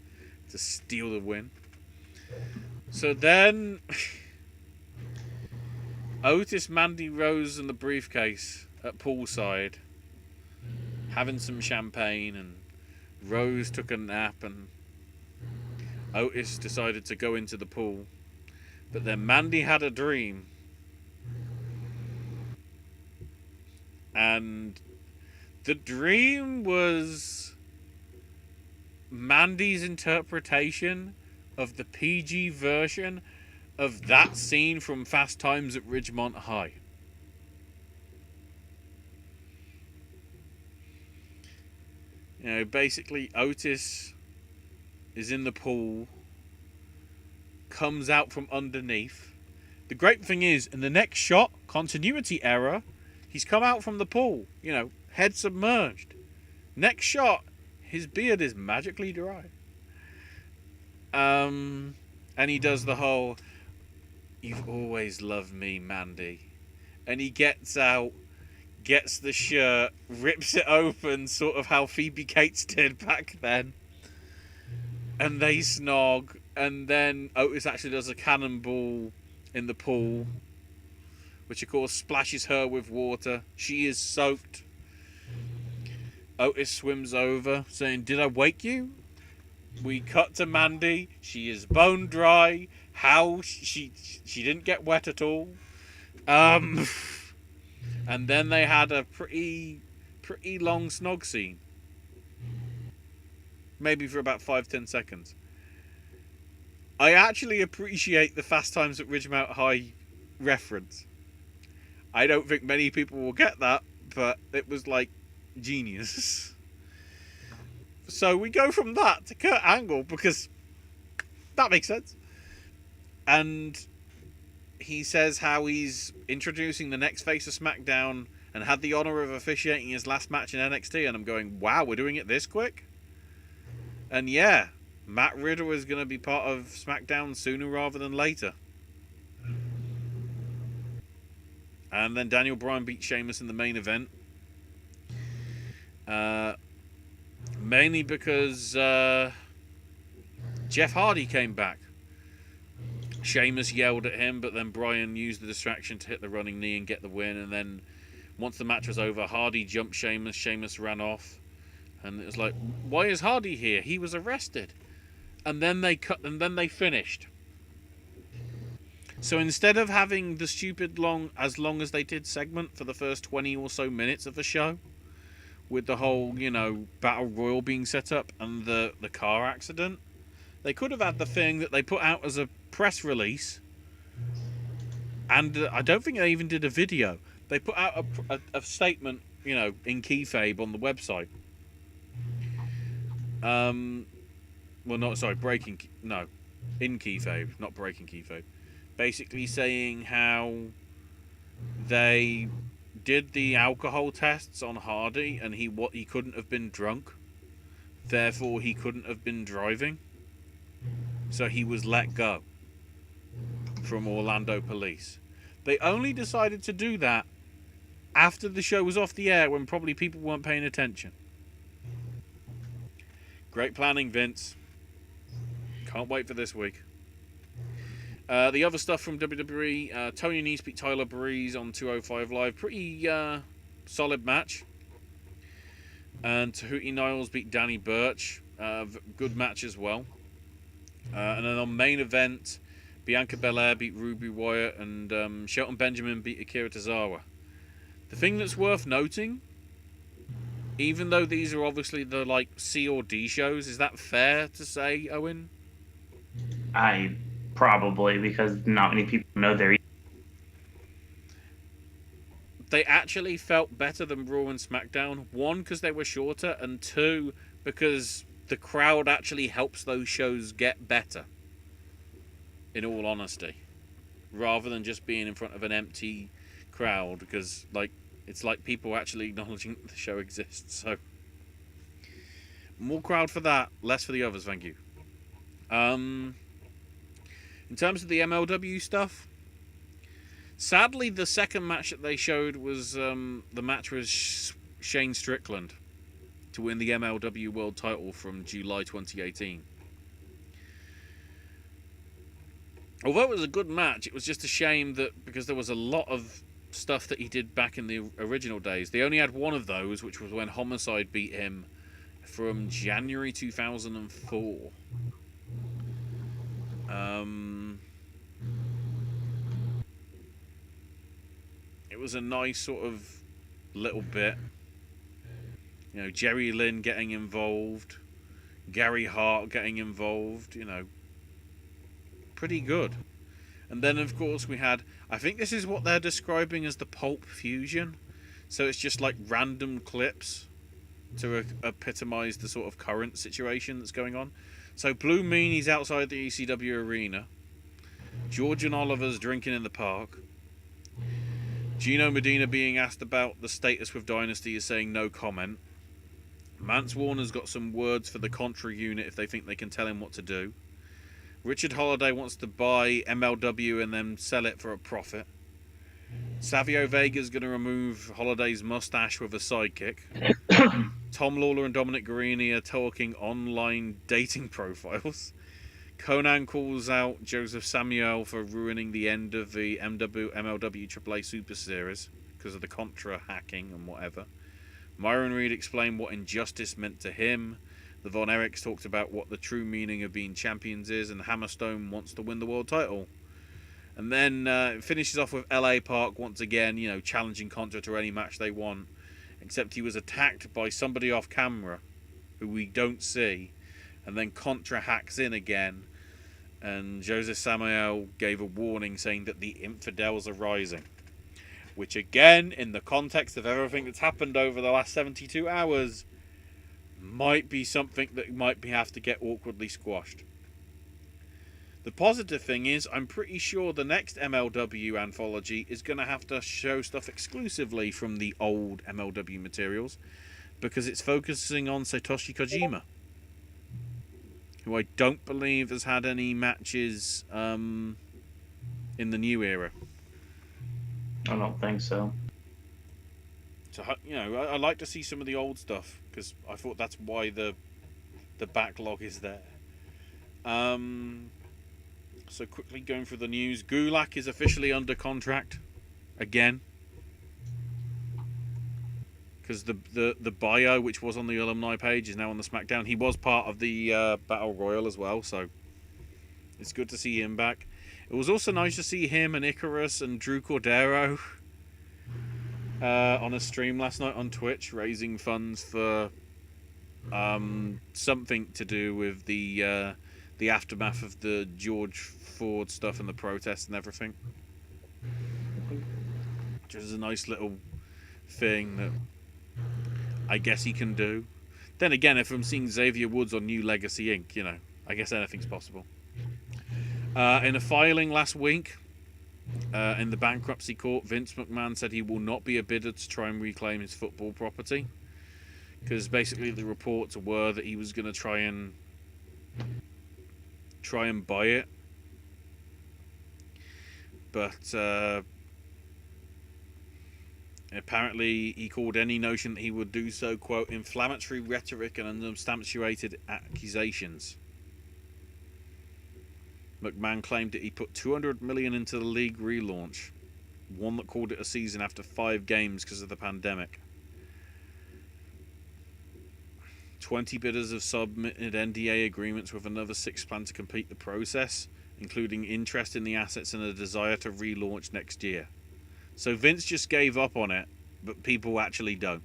to steal the win. So then Otis, Mandy Rose and the briefcase at poolside having some champagne, and Rose took a nap and Otis decided to go into the pool. But then Mandy had a dream. And the dream was Mandy's interpretation of the PG version of that scene from Fast Times at Ridgemont High. Basically Otis is in the pool, comes out from underneath. The great thing is, in the next shot, continuity error, he's come out from the pool, head submerged. Next shot, his beard is magically dry. And he does the whole, "You've always loved me, Mandy." And he gets out, gets the shirt, rips it open, sort of how Phoebe Cates did back then. And they snog. And then Otis actually does a cannonball in the pool, which of course splashes her with water. She is soaked. Otis swims over, saying, "Did I wake you?" We cut to Mandy. She is bone dry. How she didn't get wet at all. And then they had a pretty long snog scene. Maybe for about 5-10 seconds. I actually appreciate the Fast Times at Ridgemont High reference. I don't think many people will get that, but it was like genius. So we go from that to Kurt Angle because that makes sense. And he says how he's introducing the next face of SmackDown and had the honor of officiating his last match in NXT, and I'm going, wow, we're doing it this quick? And yeah, Matt Riddle is going to be part of SmackDown sooner rather than later. And then Daniel Bryan beat Sheamus in the main event. Mainly because Jeff Hardy came back. Sheamus yelled at him, but then Bryan used the distraction to hit the running knee and get the win. And then once the match was over, Hardy jumped Sheamus. Sheamus ran off. And it was like, why is Hardy here? He was arrested. And then they finished. So instead of having the stupid long as they did segment for the first 20 or so minutes of the show, with the whole, Battle Royal being set up and the car accident, they could have had the thing that they put out as a press release. And I don't think they even did a video. They put out a statement, in kayfabe on the website. In kayfabe, not breaking kayfabe. Basically saying how they did the alcohol tests on Hardy and he couldn't have been drunk, therefore he couldn't have been driving, so he was let go from Orlando police. They only decided to do that after the show was off the air, when probably people weren't paying attention. Great planning, Vince. Can't wait for this week. The other stuff from WWE, Tony Nese beat Tyler Breeze on 205 Live. Pretty solid match. And Tahuti Niles beat Danny Burch. Good match as well. And then on main event, Bianca Belair beat Ruby Wyatt, and Shelton Benjamin beat Akira Tozawa. The thing that's worth noting, even though these are obviously the C or D shows, is that fair to say, Owen? Probably, because not many people know they're... They actually felt better than Raw and SmackDown. One, because they were shorter, and two, because the crowd actually helps those shows get better. In all honesty. Rather than just being in front of an empty crowd, because it's like people actually acknowledging the show exists. So more crowd for that, less for the others, thank you. In terms of the MLW stuff, sadly the second match that they showed was the match with Shane Strickland to win the MLW World title from July 2018. Although it was a good match, it was just a shame that because there was a lot of stuff that he did back in the original days. They only had one of those, which was when Homicide beat him from January 2004. It was a nice sort of little bit. Jerry Lynn getting involved, Gary Hart getting involved, pretty good. And then, of course, we had, I think this is what they're describing as the Pulp Fusion. So it's just like random clips to epitomize the sort of current situation that's going on. So Blue Meanie's outside the ECW arena. George and Oliver's drinking in the park. Gino Medina being asked about the status with Dynasty is saying no comment. Mance Warner's got some words for the Contra unit if they think they can tell him what to do. Richard Holiday wants to buy MLW and then sell it for a profit. Savio Vega's going to remove Holiday's mustache with a sidekick. Tom Lawler and Dominic Guarini are talking online dating profiles. Conan calls out Joseph Samuel for ruining the end of the MLW AAA Super Series because of the Contra hacking and whatever. Myron Reed explained what injustice meant to him. The Von Erichs talked about what the true meaning of being champions is, and Hammerstone wants to win the world title. And then it finishes off with LA Park once again, challenging Contra to any match they want. Except he was attacked by somebody off camera who we don't see. And then Contra hacks in again. And Joseph Samuel gave a warning saying that the infidels are rising. Which again, in the context of everything that's happened over the last 72 hours, might be something that might have to get awkwardly squashed. The positive thing is, I'm pretty sure the next MLW anthology is going to have to show stuff exclusively from the old MLW materials, because it's focusing on Satoshi Kojima, who I don't believe has had any matches in the new era. I don't think so. So, you know, I like to see some of the old stuff, because I thought that's why the backlog is there. So quickly going through the news, Gulak is officially under contract again, because the bio, which was on the alumni page, is now on the Smackdown. He was part of the Battle Royal as well, so it's good to see him back. It was also nice to see him and Icarus and Drew Cordero on a stream last night on Twitch, raising funds for something to do with the aftermath of the George Ford stuff and the protests and everything. Which is a nice little thing that I guess he can do. Then again, if I'm seeing Xavier Woods on New Legacy Inc., you know, I guess anything's possible. In a filing last week, in the bankruptcy court, Vince McMahon said he will not be a bidder to try and reclaim his football property. Because basically the reports were that he was going to try and buy it. But apparently he called any notion that he would do so, quote, inflammatory rhetoric and unsubstantiated accusations. McMahon claimed that he put $200 million into the league relaunch, one that called it a season after 5 games because of the pandemic. 20 bidders have submitted NDA agreements, with another 6 plan to complete the process, including interest in the assets and a desire to relaunch next year. So Vince just gave up on it, but people actually don't.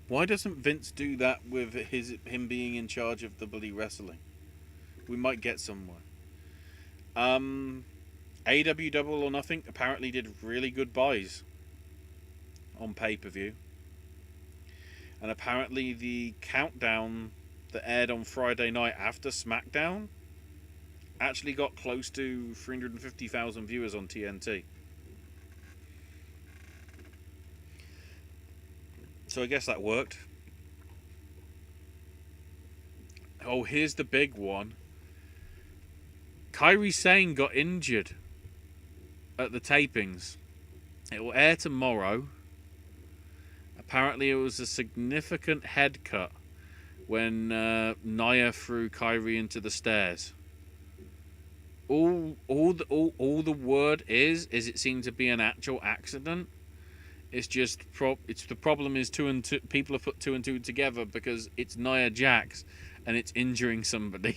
Why doesn't Vince do that with him being in charge of the bloody wrestling? We might get somewhere. AEW Double or Nothing apparently did really good buys on pay-per-view. And apparently the countdown that aired on Friday night after Smackdown actually got close to 350,000 viewers on TNT. So I guess that worked. Oh, here's the big one. Kairi Sane got injured at the tapings. It will air tomorrow. Apparently it was a significant head cut when Nia threw Kairi into the stairs. All the word is it seemed to be an actual accident. It's just the problem is people have put 2 and 2 together because it's Nia Jax and it's injuring somebody.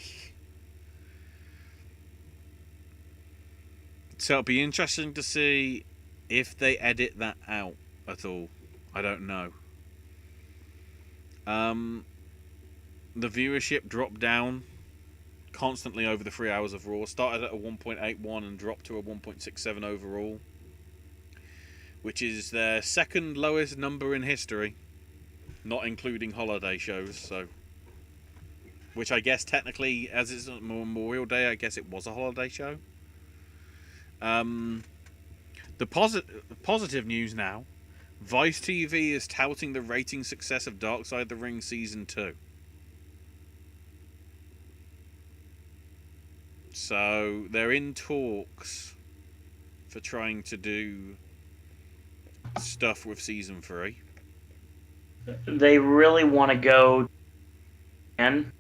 So it'll be interesting to see if they edit that out at all. I don't know. The viewership dropped down constantly over the 3 hours of Raw. Started at a 1.81 and dropped to a 1.67 overall, which is their second lowest number in history, not including holiday shows. So, which I guess technically, as it's Memorial Day, I guess it was a holiday show. The positive news now. Vice TV is touting the rating success of Dark Side of the Ring Season 2. So they're in talks for trying to do stuff with Season 3. They really want to go and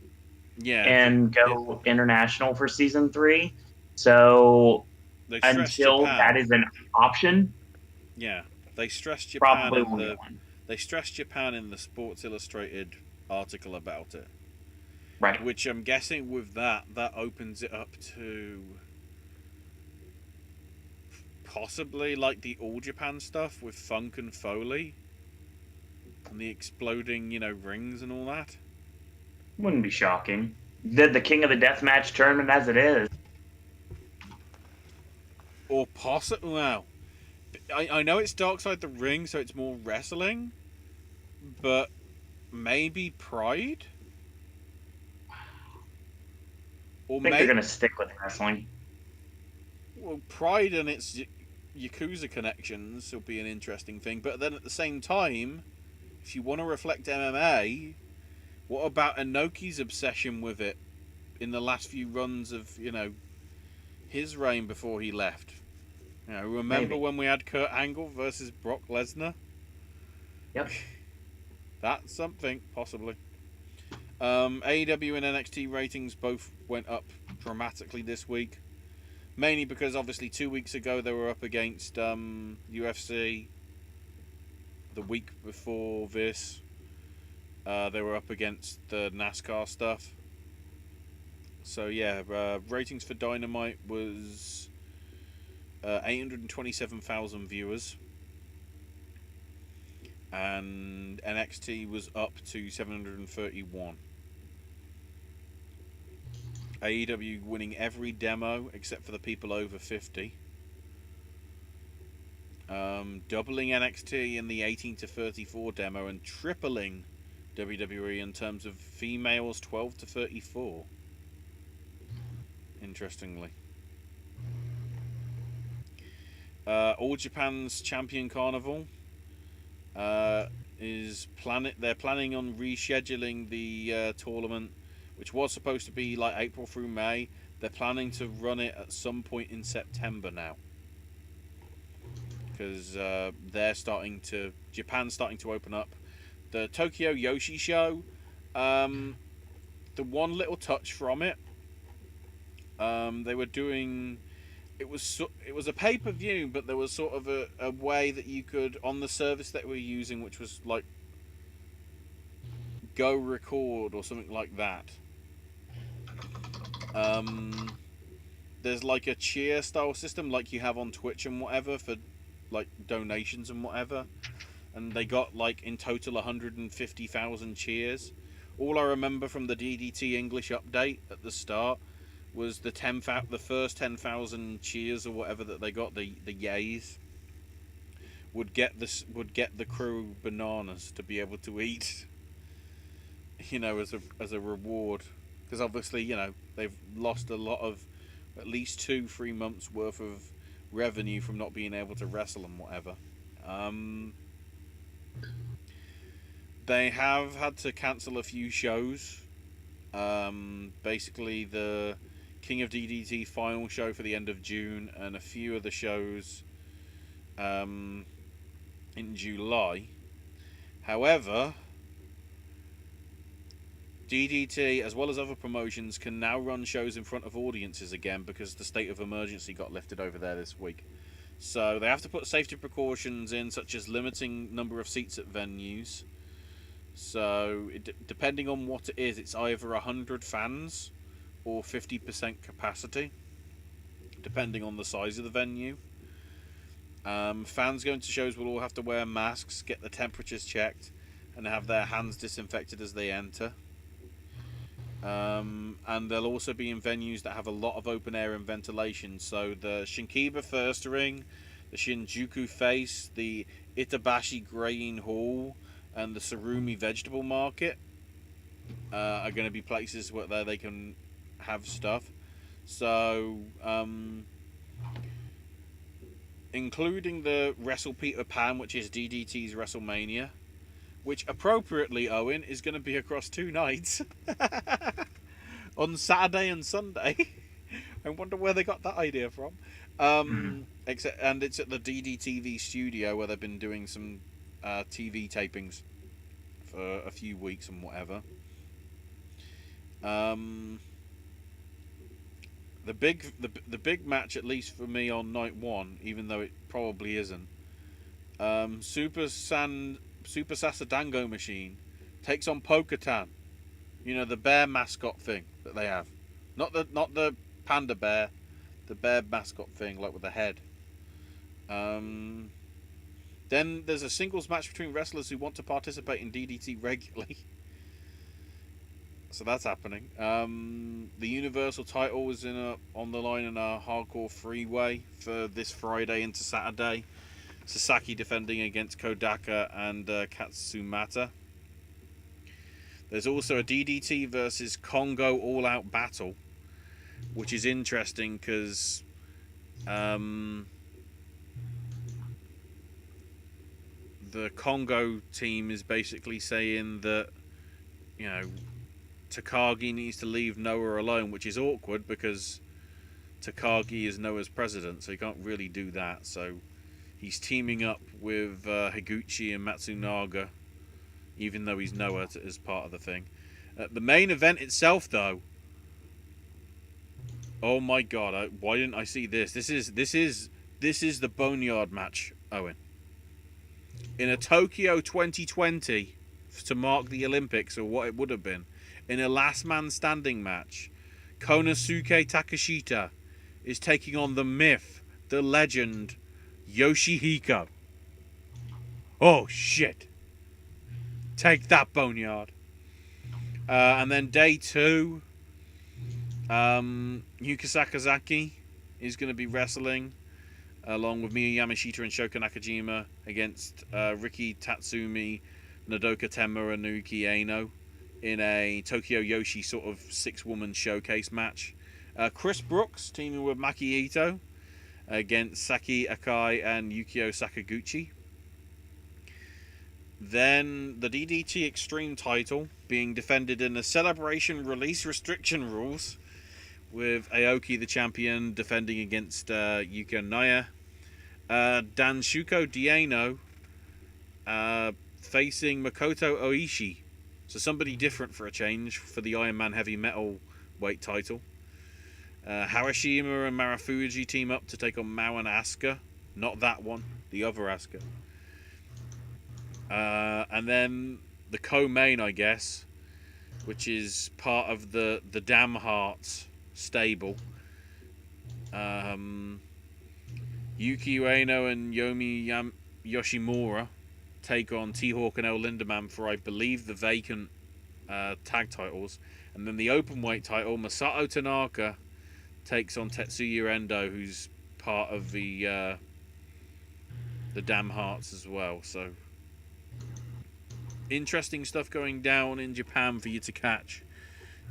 go international for Season 3. So until Japan. that is an option, yeah, they stressed Japan. Probably they stressed Japan in the Sports Illustrated article about it. Right. Which I'm guessing with that opens it up to possibly like the All Japan stuff with Funk and Foley and the exploding, rings and all that. Wouldn't be shocking. Did the King of the Deathmatch tournament as it is. Or possibly, well, I know it's Dark Side of the Ring, so it's more wrestling, but maybe Pride? Or I think they're going to stick with wrestling. Well, Pride and its Yakuza connections will be an interesting thing. But then at the same time, if you want to reflect MMA, what about Inoki's obsession with it in the last few runs of, his reign before he left? Remember when we had Kurt Angle versus Brock Lesnar? Yep. That's something, possibly. AEW and NXT ratings both went up dramatically this week. Mainly because, obviously, 2 weeks ago they were up against UFC. The week before this, they were up against the NASCAR stuff. So, yeah, ratings for Dynamite was 827,000 viewers. And NXT was up to 731. AEW winning every demo except for the people over 50. Doubling NXT in the 18 to 34 demo and tripling WWE in terms of females 12 to 34. Interestingly. All Japan's Champion Carnival they're planning on rescheduling the tournament, which was supposed to be like April through May. They're planning to run it at some point in September now, because Japan's starting to open up. The Tokyo Yoshi Show, the one little touch from it, they were doing. It was a pay-per-view, but there was sort of a way that you could, on the service that we're using, which was like Go Record or something like that. There's like a cheer style system like you have on Twitch and whatever for like donations and whatever. And they got like in total 150,000 cheers. All I remember from the DDT English update at the start was the first 10,000 cheers or whatever that they got, the yays, would get the crew bananas to be able to eat, as a reward, because obviously they've lost a lot of, at least 2-3 months worth of revenue from not being able to wrestle and whatever. They have had to cancel a few shows. Basically the King of DDT final show for the end of June and a few of the shows in July. However, DDT, as well as other promotions, can now run shows in front of audiences again because the state of emergency got lifted over there this week. So they have to put safety precautions in, such as limiting number of seats at venues. So depending on what it is, it's either 100 fans or 50% capacity, depending on the size of the venue. Fans going to shows will all have to wear masks, get the temperatures checked, and have their hands disinfected as they enter. And they'll also be in venues that have a lot of open air and ventilation. So the Shinkiba First Ring, the Shinjuku Face, the Itabashi Grain Hall, and the Surumi Vegetable Market are going to be places where they can have stuff. So, including the Wrestle Peter Pan, which is DDT's WrestleMania, which appropriately, Owen, is going to be across 2 nights on Saturday and Sunday. I wonder where they got that idea from. And it's at the DDTV studio where they've been doing some TV tapings for a few weeks and whatever. The big match, at least for me on night 1, even though it probably isn't, Super Sasadango Machine takes on Pokotan, the bear mascot thing that they have, not the panda bear, the bear mascot thing, like with the head. Then there's a singles match between wrestlers who want to participate in DDT regularly. So that's happening. The Universal title is on the line in a hardcore 3-way for this Friday into Saturday. Sasaki defending against Kodaka and Katsumata. There's also a DDT versus Congo all-out battle. which is interesting because the Congo team is basically saying that, you know, Takagi needs to leave Noah alone, which is awkward because Takagi is Noah's president, so he can't really do that. So he's teaming up with Higuchi and Matsunaga, even though he's Noah as part of the thing. The main event itself, though, oh my god! Why didn't I see this? This is the Boneyard match, Owen. In a Tokyo 2020 to mark the Olympics, or what it would have been, in a last man standing match, Konosuke Takeshita is taking on the myth, the legend, Yoshihiko. Oh shit! Take that, Boneyard. And then day 2, Yuka Sakazaki is going to be wrestling along with Miyu Yamashita and Shoko Nakajima against Riki Tatsumi, Nodoka Tenma, and Naoki Aino in a Tokyo Yoshi sort of 6-woman showcase match. Chris Brooks teaming with Maki Ito against Saki Akai and Yukio Sakaguchi. Then the DDT Extreme title being defended in the Celebration Release Restriction rules, with Aoki the champion defending against Yuka Naya. Danshuko Dieno facing Makoto Oishi. So somebody different for a change for the Iron Man Heavy Metal weight title. Harashima and Marufuji team up to take on Mao and Asuka. Not that one, the other Asuka. And then the co-main, I guess, which is part of the Damn Hearts stable. Yuki Ueno and Yomi Yoshimura take on T-Hawk and El Lindaman for, I believe, the vacant tag titles. And then the openweight title, Masato Tanaka takes on Tetsuya Endo, who's part of the Damn Hearts as well. So interesting stuff going down in Japan for you to catch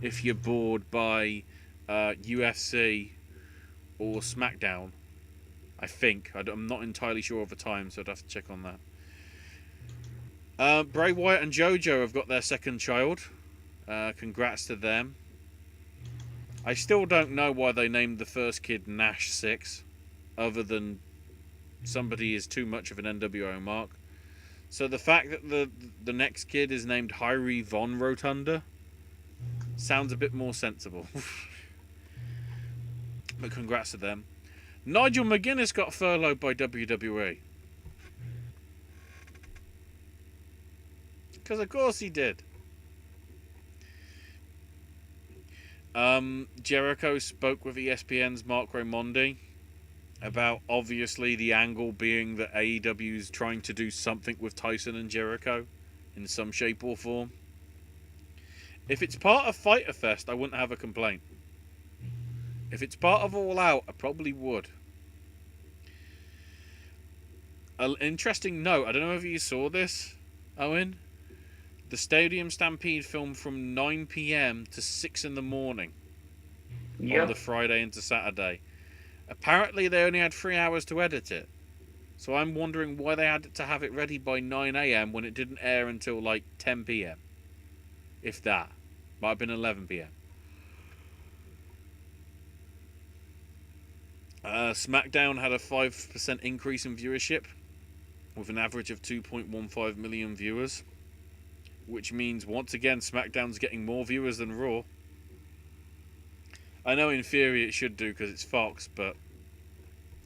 if you're bored by UFC or Smackdown. I think. I'm not entirely sure of the time, so I'd have to check on that. Bray Wyatt and JoJo have got their second child. Congrats to them. I still don't know why they named the first kid Nash 6, other than somebody is too much of an NWO mark. So the fact that the next kid is named Hyrie Von Rotunda sounds a bit more sensible. But congrats to them. Nigel McGuinness got furloughed by WWE. Because of course he did. Jericho spoke with ESPN's Mark Raimondi about obviously the angle being that AEW is trying to do something with Tyson and Jericho in some shape or form. If it's part of Fyter Fest, I wouldn't have a complaint. If it's part of All Out, I probably would. An interesting note, I don't know if you saw this, Owen. The Stadium Stampede filmed from 9 p.m. to 6 in the morning on the Friday into Saturday. Apparently they only had 3 hours to edit it. So I'm wondering why they had to have it ready by 9 a.m. when it didn't air until like 10 p.m. If that. Might have been 11 p.m. Smackdown had a 5% increase in viewership with an average of 2.15 million viewers, which means once again Smackdown's getting more viewers than Raw. I know in theory it should do because it's Fox, but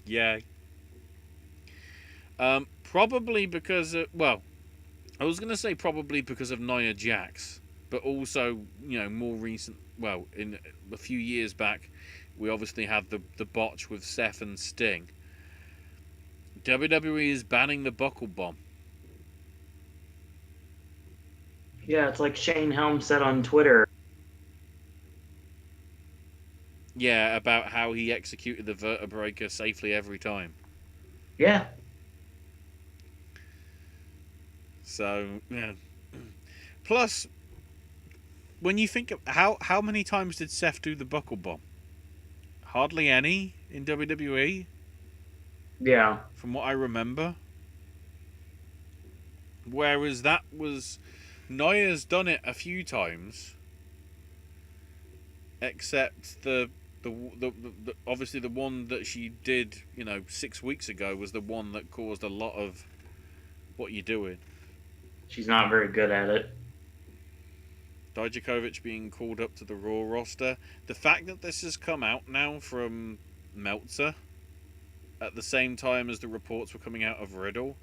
yay. Probably because of, well, I was going to say probably because of Nia Jax, but also, you know, more recent, well, in a few years back, we obviously had the botch with Seth and Sting. WWE is banning the buckle bomb. Yeah, it's like Shane Helm said on Twitter. Yeah, about how he executed the vertebreaker safely every time. Yeah. So, yeah. Plus, when you think of how many times did Seth do the buckle bomb? hardly any in WWE, Yeah. from what I remember. Whereas that was... Naya's done it a few times, except the obviously the one that she did, 6 weeks ago was the one that caused a lot of what you're doing. She's not very good at it. Dijakovic being called up to the Raw roster. The fact that this has come out now from Meltzer at the same time as the reports were coming out of Riddle,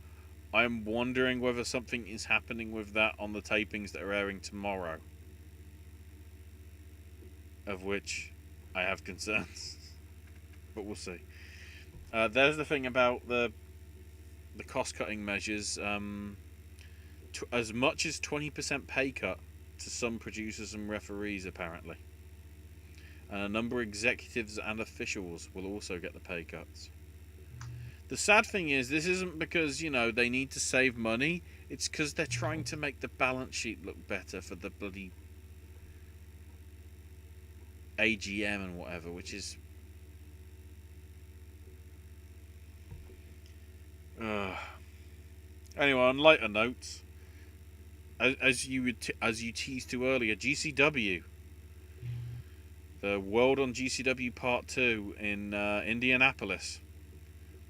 I'm wondering whether something is happening with that on the tapings that are airing tomorrow, of which I have concerns. But we'll see. There's the thing about the cost-cutting measures. As much as 20% pay cut to some producers and referees, apparently. And a number of executives and officials will also get the pay cuts. The sad thing is, this isn't because, they need to save money. It's because they're trying to make the balance sheet look better for the bloody AGM and whatever, which is... Anyway, on lighter notes, as you teased to earlier, GCW, the World on GCW Part 2 in Indianapolis,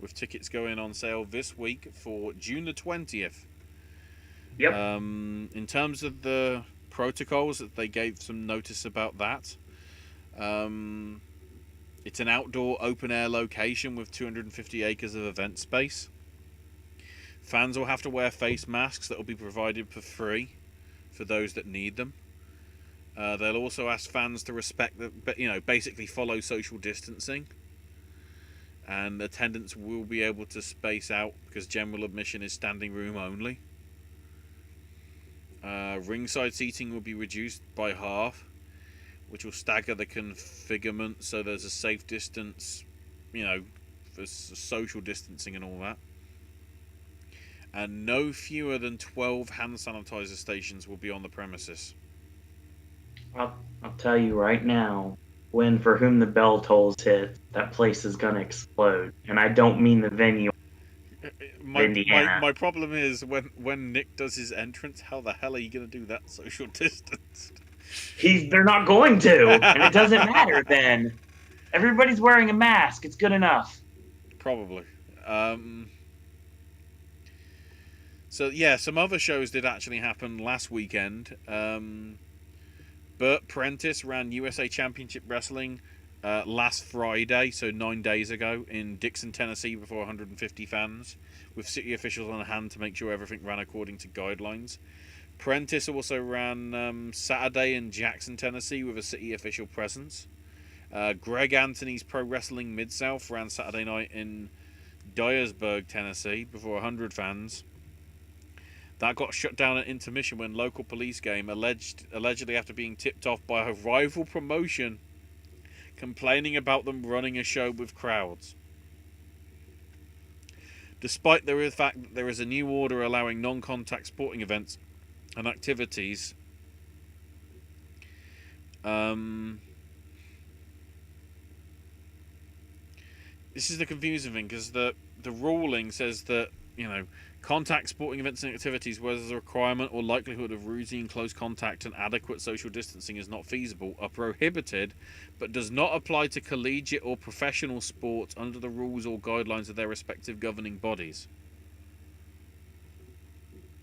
with tickets going on sale this week for June the 20th. Yep. In terms of the protocols, they gave some notice about that. It's an outdoor open-air location with 250 acres of event space. Fans will have to wear face masks that will be provided for free for those that need them. They'll also ask fans to respect basically follow social distancing. And attendance will be able to space out because general admission is standing room only. Ringside seating will be reduced by half, which will stagger the configurement so there's a safe distance, for social distancing and all that. And no fewer than 12 hand sanitizer stations will be on the premises. I'll tell you right now, when For Whom the Bell Tolls hit, that place is going to explode. And I don't mean the venue. My problem is when Nick does his entrance, how the hell are you going to do that social distance? They're not going to, and it doesn't matter then. Everybody's wearing a mask. It's good enough. Probably. So yeah, some other shows did actually happen last weekend. Burt Prentice ran USA Championship Wrestling last Friday, so 9 days ago, in Dixon, Tennessee, before 150 fans, with city officials on hand to make sure everything ran according to guidelines. Prentice also ran Saturday in Jackson, Tennessee, with a city official presence. Greg Anthony's Pro Wrestling Mid-South ran Saturday night in Dyersburg, Tennessee, before 100 fans. That got shut down at intermission when local police came, allegedly after being tipped off by a rival promotion complaining about them running a show with crowds. Despite the fact that there is a new order allowing non-contact sporting events and activities, this is the confusing thing, because the ruling says that, contact sporting events and activities where there's a requirement or likelihood of routine close contact and adequate social distancing is not feasible are prohibited, but does not apply to collegiate or professional sports under the rules or guidelines of their respective governing bodies.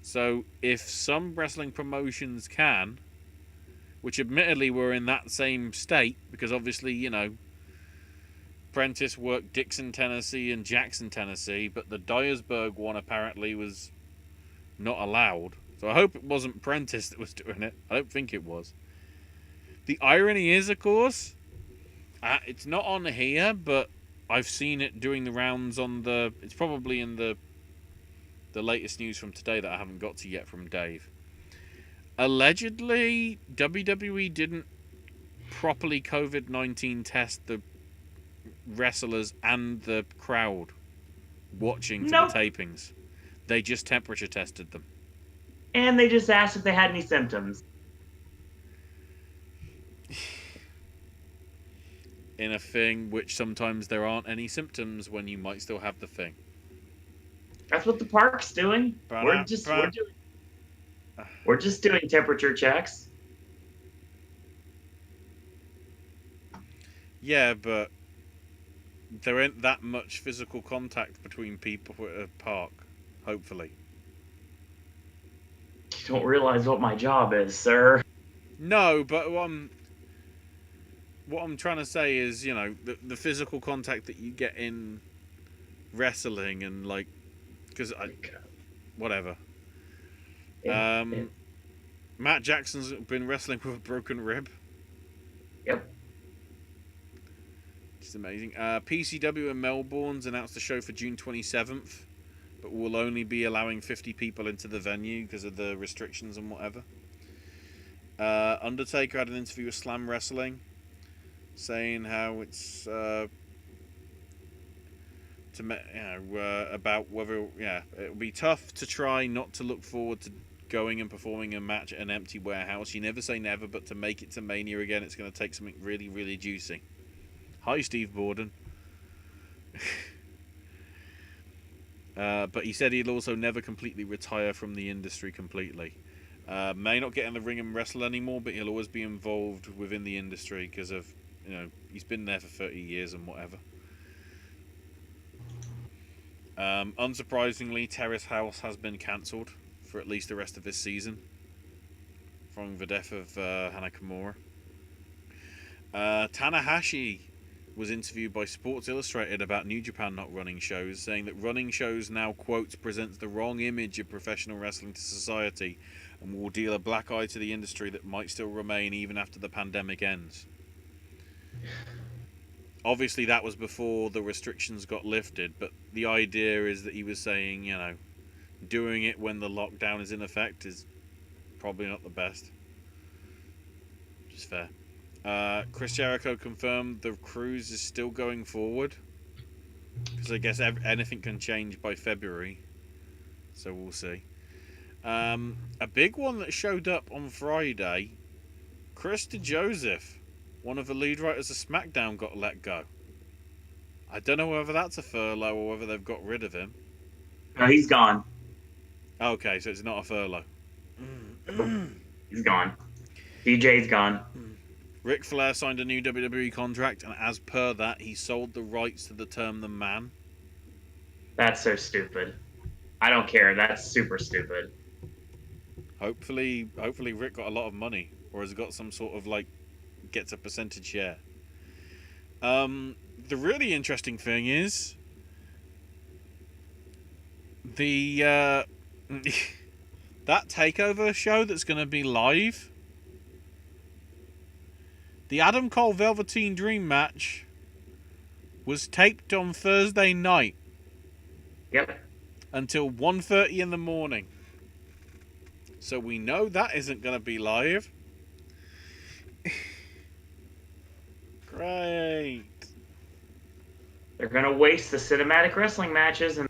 So if some wrestling promotions can, which admittedly were in that same state, because obviously, Prentice worked Dixon, Tennessee and Jackson, Tennessee, but the Dyersburg one apparently was not allowed. So I hope it wasn't Prentice that was doing it. I don't think it was. The irony is, of course, it's not on here, but I've seen it doing the rounds on the... It's probably in the latest news from today that I haven't got to yet from Dave. Allegedly, WWE didn't properly COVID-19 test the wrestlers and the crowd watching for the tapings. They just temperature tested them. And they just asked if they had any symptoms. in a thing which sometimes there aren't any symptoms when you might still have the thing. That's what the park's doing. We're just doing temperature checks. Yeah, but there ain't that much physical contact between people at a park, hopefully. You don't realize what my job is, sir. No, but what I'm trying to say is, you know, the physical contact that you get in wrestling and, like, because whatever. Matt Jackson's been wrestling with a broken rib. Yep. It's amazing. PCW in Melbourne's announced the show for June 27th, but will only be allowing 50 people into the venue because of the restrictions and whatever. Undertaker had an interview with Slam Wrestling, saying how it's about whether it'll be tough to try not to look forward to going and performing a match at an empty warehouse. You never say never, but to make it to Mania again, it's going to take something really, really juicy. Hi, Steve Borden. But he said he'll also never completely retire from the industry completely. May not get in the ring and wrestle anymore, but he'll always be involved within the industry because of, you know, he's been there for 30 years and whatever. Unsurprisingly, Terrace House has been cancelled for at least the rest of this season, following the death of Hana Kimura. Tanahashi was interviewed by Sports Illustrated about New Japan not running shows, saying that running shows now, quote, presents the wrong image of professional wrestling to society and will deal a black eye to the industry that might still remain even after the pandemic ends. Obviously, that was before the restrictions got lifted, but the idea is that he was saying, you know, doing it when the lockdown is in effect is probably not the best. Which is fair. Chris Jericho confirmed the cruise is still going forward, because I guess anything can change by February, so we'll see. A big one that showed up on Friday, Chris DeJoseph, one of the lead writers of Smackdown, got let go. I don't know whether that's a furlough or whether they've got rid of him. No, he's gone. Okay, so it's not a furlough. He's gone. DJ's gone. Ric Flair signed a new WWE contract, and as per that, he sold the rights to the term "the man." That's so stupid. I don't care. That's super stupid. Hopefully Rick got a lot of money, or has got some sort of, like, gets a percentage share. The really interesting thing is the that takeover show that's going to be live. The Adam Cole Velveteen Dream match was taped on Thursday night. Yep. Until 1:30 in the morning. So we know that isn't going to be live. Great. They're going to waste the cinematic wrestling matches. And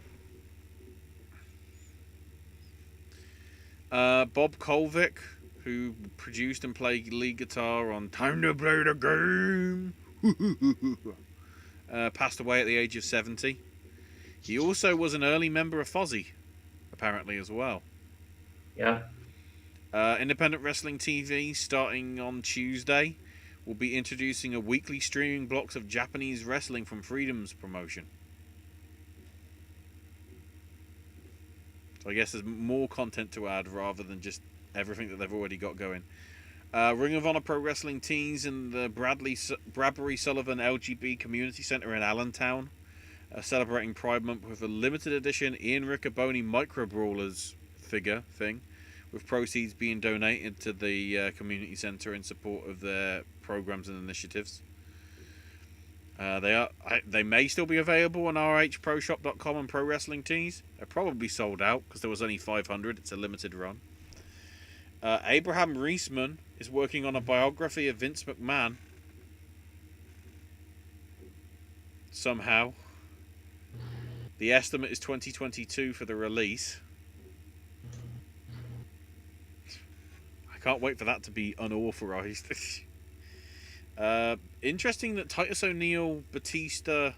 Bob Kolvik, who produced and played lead guitar on Time to Play the Game, passed away at the age of 70. He also was an early member of Fozzy, apparently, as well. Yeah. Independent Wrestling TV, starting on Tuesday, will be introducing a weekly streaming blocks of Japanese wrestling from Freedom's promotion. So I guess there's more content to add rather than just everything that they've already got going. Ring of Honor Pro Wrestling Tees in the Bradbury Sullivan LGB Community Center in Allentown, celebrating Pride Month with a limited edition Ian Riccoboni Micro Brawlers figure thing, with proceeds being donated to the community center in support of their programs and initiatives. They may still be available on rhproshop.com and Pro Wrestling Tees. They're probably sold out because there was only 500. It's a limited run. Abraham Reisman is working on a biography of Vince McMahon. Somehow. The estimate is 2022 for the release. I can't wait for that to be unauthorized. Interesting that Titus O'Neil, Batista,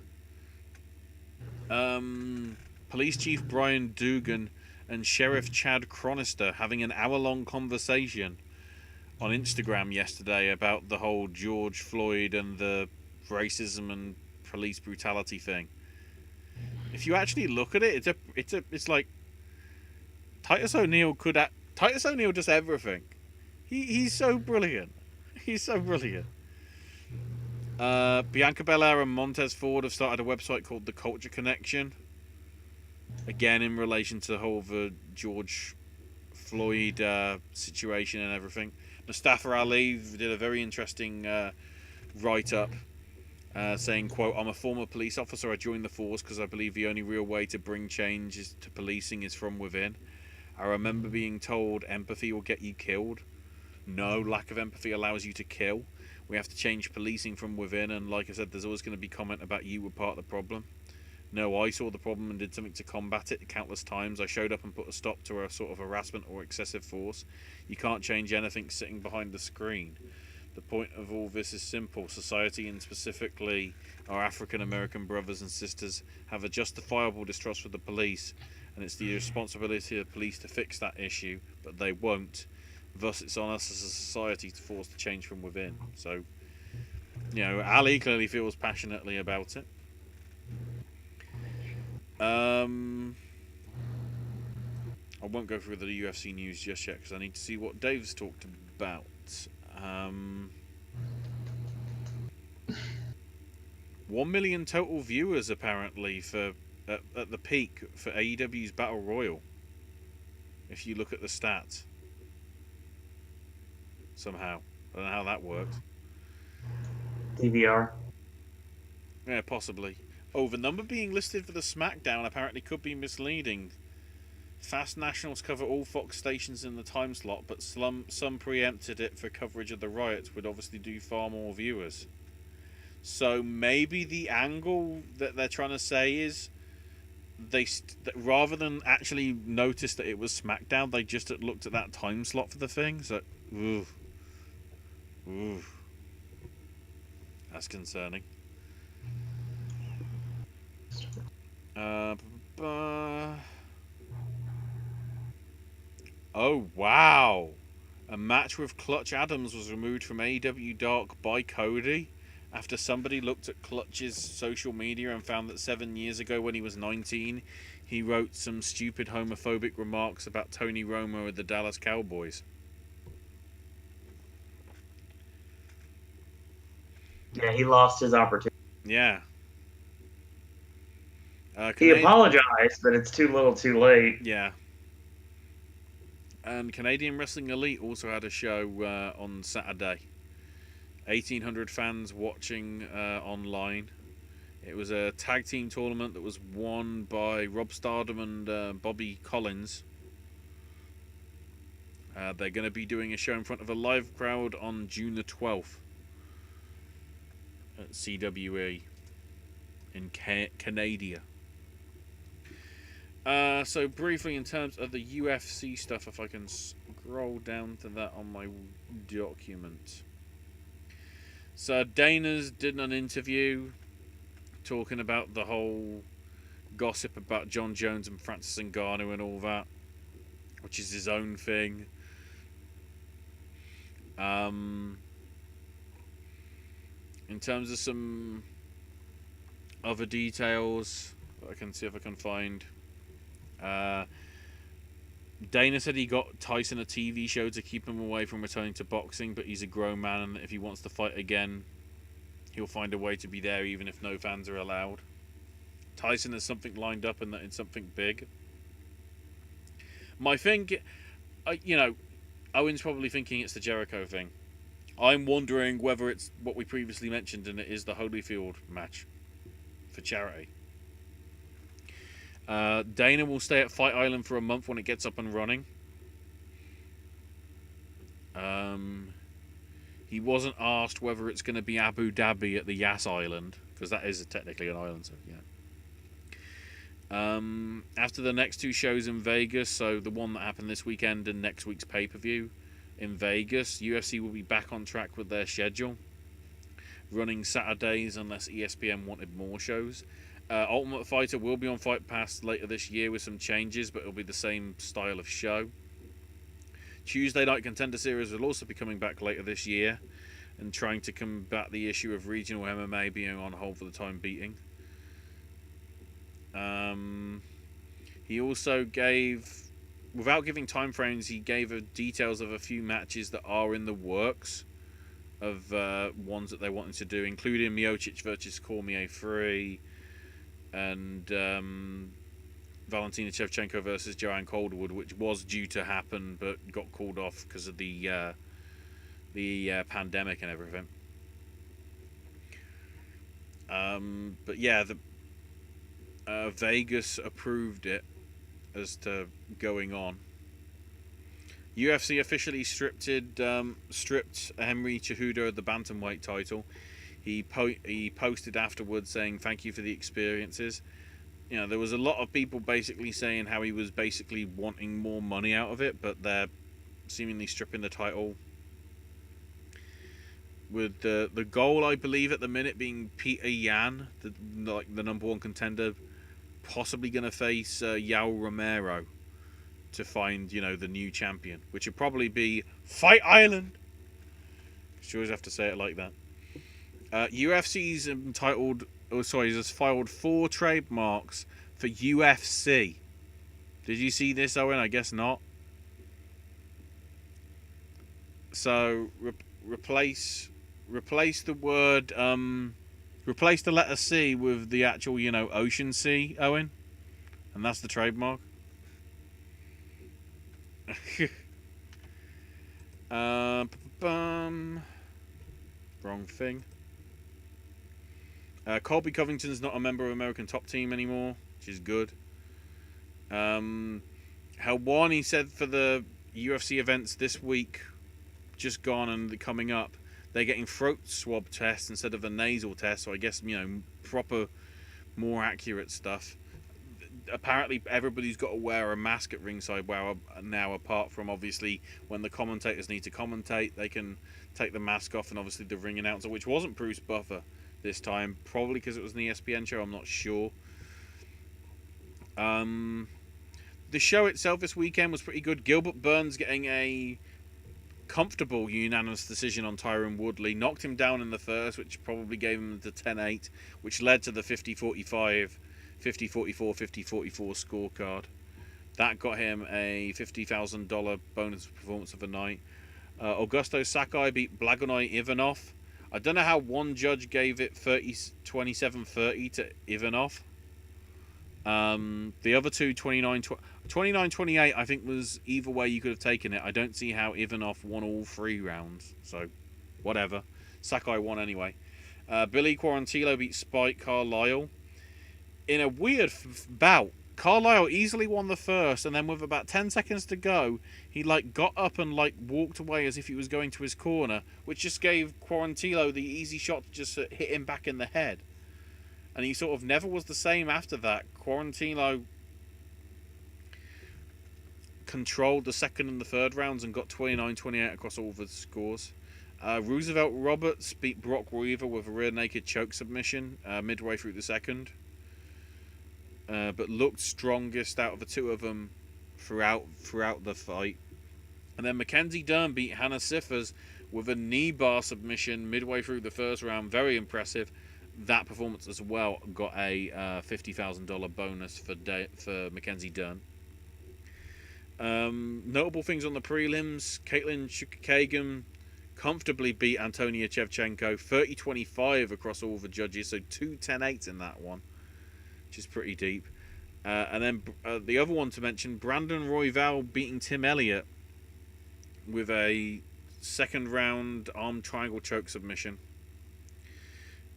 Police Chief Brian Dugan, and Sheriff Chad Chronister having an hour-long conversation on Instagram yesterday about the whole George Floyd and the racism and police brutality thing. If you actually look at it, it's like Titus O'Neil Titus O'Neil does everything. He's so brilliant. He's so brilliant. Bianca Belair and Montez Ford have started a website called The Culture Connection. Again, in relation to the whole George Floyd situation and everything. Mustafa Ali did a very interesting write-up saying, quote, "I'm a former police officer. I joined the force because I believe the only real way to bring change to policing is from within. I remember being told empathy will get you killed. No, lack of empathy allows you to kill. We have to change policing from within, and like I said, there's always going to be comment about you were part of the problem. No, I saw the problem and did something to combat it countless times. I showed up and put a stop to a sort of harassment or excessive force. You can't change anything sitting behind the screen. The point of all this is simple. Society, and specifically our African American brothers and sisters, have a justifiable distrust for the police, and it's the responsibility of the police to fix that issue, but they won't. Thus, it's on us as a society to force the change from within." So, you know, Ali clearly feels passionately about it. I won't go through the UFC news just yet because I need to see what Dave's talked about. 1 million total viewers apparently for at the peak for AEW's Battle Royal. If you look at the stats, somehow I don't know how that worked. DVR. Yeah, possibly. Oh, the number being listed for the Smackdown apparently could be misleading. Fast Nationals cover all Fox stations in the time slot, but some preempted it for coverage of the riots would obviously do far more viewers. So maybe the angle that they're trying to say is rather than actually notice that it was Smackdown, they just looked at that time slot for the thing. So, ooh, that's concerning. Oh, wow. A match with Clutch Adams was removed from AEW Dark by Cody after somebody looked at Clutch's social media and found that 7 years ago when he was 19, he wrote some stupid homophobic remarks about Tony Romo and the Dallas Cowboys. Yeah, he lost his opportunity. Yeah. He apologized, but it's too little too late. Yeah. And Canadian Wrestling Elite also had a show on Saturday. 1,800 fans watching online. It was a tag team tournament that was won by Rob Stardom and Bobby Collins. They're going to be doing a show in front of a live crowd on June the 12th at CWE in Canada. So briefly, in terms of the UFC stuff, if I can scroll down to that on my document. So Dana's did an interview talking about the whole gossip about John Jones and Francis Ngannou and all that, which is his own thing. In terms of some other details, I can see if I can find. Dana said he got Tyson a TV show to keep him away from returning to boxing, but he's a grown man, and if he wants to fight again, he'll find a way to be there even if no fans are allowed. Tyson has something lined up and in something big. My thing, Owen's probably thinking it's the Jericho thing. I'm wondering whether it's what we previously mentioned and it is the Holyfield match for charity. Dana will stay at Fight Island for a month when it gets up and running. He wasn't asked whether it's going to be Abu Dhabi at the Yas Island, because that is technically an island, so yeah. After the next two shows in Vegas, so the one that happened this weekend and next week's pay-per-view in Vegas, UFC will be back on track with their schedule. running Saturdays unless ESPN wanted more shows. Ultimate Fighter will be on Fight Pass later this year with some changes, but it'll be the same style of show. Tuesday Night Contender Series will also be coming back later this year and trying to combat the issue of regional MMA being on hold for the time being. He also gave, without giving time frames, he gave details of a few matches that are in the works of ones that they wanted to do, including Miocic versus Cormier 3 and Valentina Shevchenko versus Joanne Calderwood, which was due to happen but got called off because of the pandemic and everything. But yeah, Vegas approved it as to going on. UFC officially stripped Henry Cejudo of the bantamweight title. He posted afterwards saying thank you for the experiences. You know, there was a lot of people basically saying how he was basically wanting more money out of it, but they're seemingly stripping the title with the goal, I believe, at the minute being Peter Yan, the number one contender, possibly going to face Yoel Romero to find, you know, the new champion, which would probably be Fight Island. You always have to say it like that. UFC's has filed 4 trademarks for UFC. Did you see this, Owen? I guess not. So replace the word replace the letter C with the actual, you know, Ocean Sea, Owen, and that's the trademark. Wrong thing. Colby Covington's not a member of American Top Team anymore, which is good. Helwani said for the UFC events this week, just gone and coming up, they're getting throat swab tests instead of a nasal test, so I guess, you know, proper, more accurate stuff. Apparently everybody's got to wear a mask at ringside now, apart from obviously when the commentators need to commentate, they can take the mask off, and obviously the ring announcer, which wasn't Bruce Buffer this time, probably because it was an ESPN show, I'm not sure. The show itself this weekend was pretty good. Gilbert Burns getting a comfortable unanimous decision on Tyron Woodley, knocked him down in the first, which probably gave him the 10-8, which led to the 50-45, 50-44, 50-44 scorecard. That got him a $50,000 bonus performance of the night. Augusto Sakai beat Blagonai Ivanov. I don't know how one judge gave it 27-30 to Ivanov. The other two, 29-28, I think was either way you could have taken it. I don't see how Ivanov won all 3 rounds. So, whatever. Sakai won anyway. Billy Quarantillo beat Spike Carlisle. In a weird bout, Carlisle easily won the first, and then with about 10 seconds to go, he got up and walked away as if he was going to his corner, which just gave Quarantillo the easy shot to just hit him back in the head. And he sort of never was the same after that. Quarantillo controlled the second and the third rounds and got 29-28 across all the scores. Roosevelt Roberts beat Brock Weaver with a rear naked choke submission midway through the second. But looked strongest out of the two of them throughout the fight. And then Mackenzie Dern beat Hannah Siffers with a knee bar submission midway through the first round. Very impressive. That performance as well got a $50,000 bonus for Mackenzie Dern. Notable things on the prelims: Caitlin Chukagan comfortably beat Antonia Shevchenko 30-25 across all the judges, so 2 10-8s in that one, which is pretty deep. And then the other one to mention, Brandon Royval beating Tim Elliott with a second round arm triangle choke submission,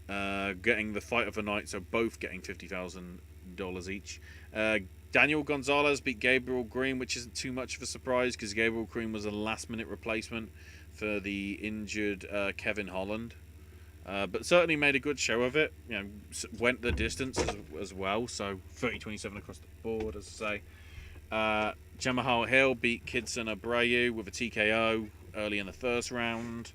getting the fight of the night, so both getting $50,000 each. Daniel Gonzalez beat Gabriel Green, which isn't too much of a surprise because Gabriel Green was a last minute replacement for the injured Kevin Holland. But certainly made a good show of it. You know, went the distance as well. So 30-27 across the board, as I say. Jamahal Hill beat Kidson Abreu with a TKO early in the first round.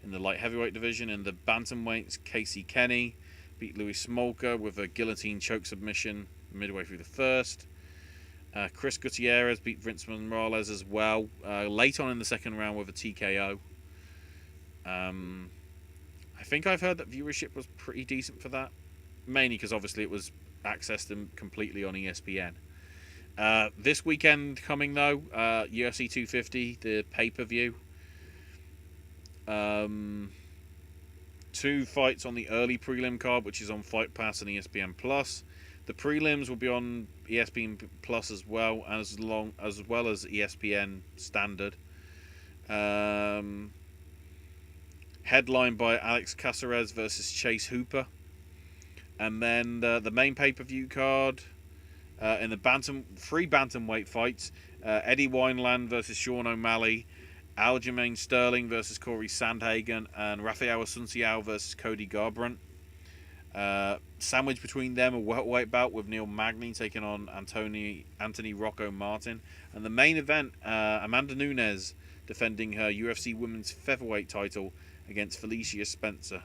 In the light heavyweight division, in the bantamweights, Casey Kenny beat Louis Smolka with a guillotine choke submission midway through the first. Chris Gutierrez beat Vince Morales as well, late on in the second round with a TKO. I think I've heard that viewership was pretty decent for that, mainly because obviously it was accessed completely on ESPN. This weekend coming though, UFC 250, the pay-per-view. 2 fights on the early prelim card, which is on Fight Pass and ESPN Plus. The prelims will be on ESPN Plus as well as ESPN Standard. Headlined by Alex Caceres versus Chase Hooper. And then the main pay-per-view card in the three bantamweight fights, Eddie Wineland versus Sean O'Malley, Aljamain Sterling versus Corey Sandhagen, and Rafael Asunciao versus Cody Garbrandt. Sandwiched between them a welterweight bout with Neil Magny taking on Anthony Rocco Martin. And the main event, Amanda Nunes defending her UFC Women's Featherweight title against Felicia Spencer.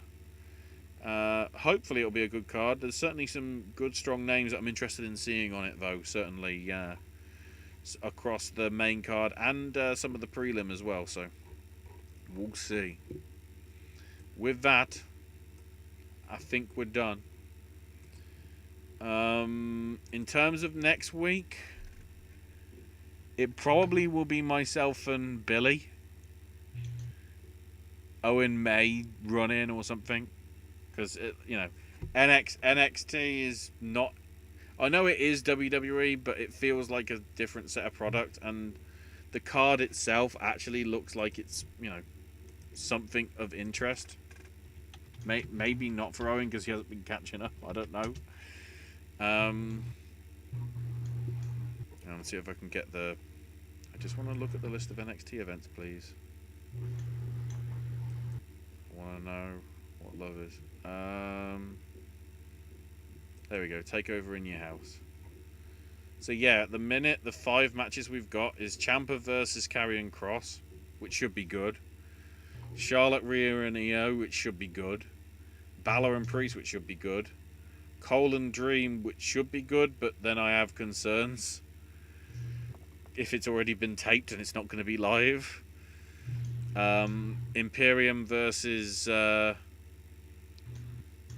Hopefully it'll be a good card. There's certainly some good strong names that I'm interested in seeing on it though, certainly across the main card and some of the prelim as well, so we'll see. With that, I think we're done. In terms of next week, it probably will be myself and Billy. Owen may run in or something, because NXT is not. I know it is WWE, but it feels like a different set of product, and the card itself actually looks like it's something of interest. Maybe not for Owen because he hasn't been catching up. I don't know. Let's see if I can get the. I just want to look at the list of NXT events, please. I want to know what love is. There we go. Takeover in your house. So yeah, at the minute, the 5 matches we've got is Ciampa versus Karrion Kross, which should be good. Charlotte, Rhea, and Io, which should be good. Balor and Priest, which should be good. Cole and Dream, which should be good, but then I have concerns. If it's already been taped and it's not going to be live. Imperium versus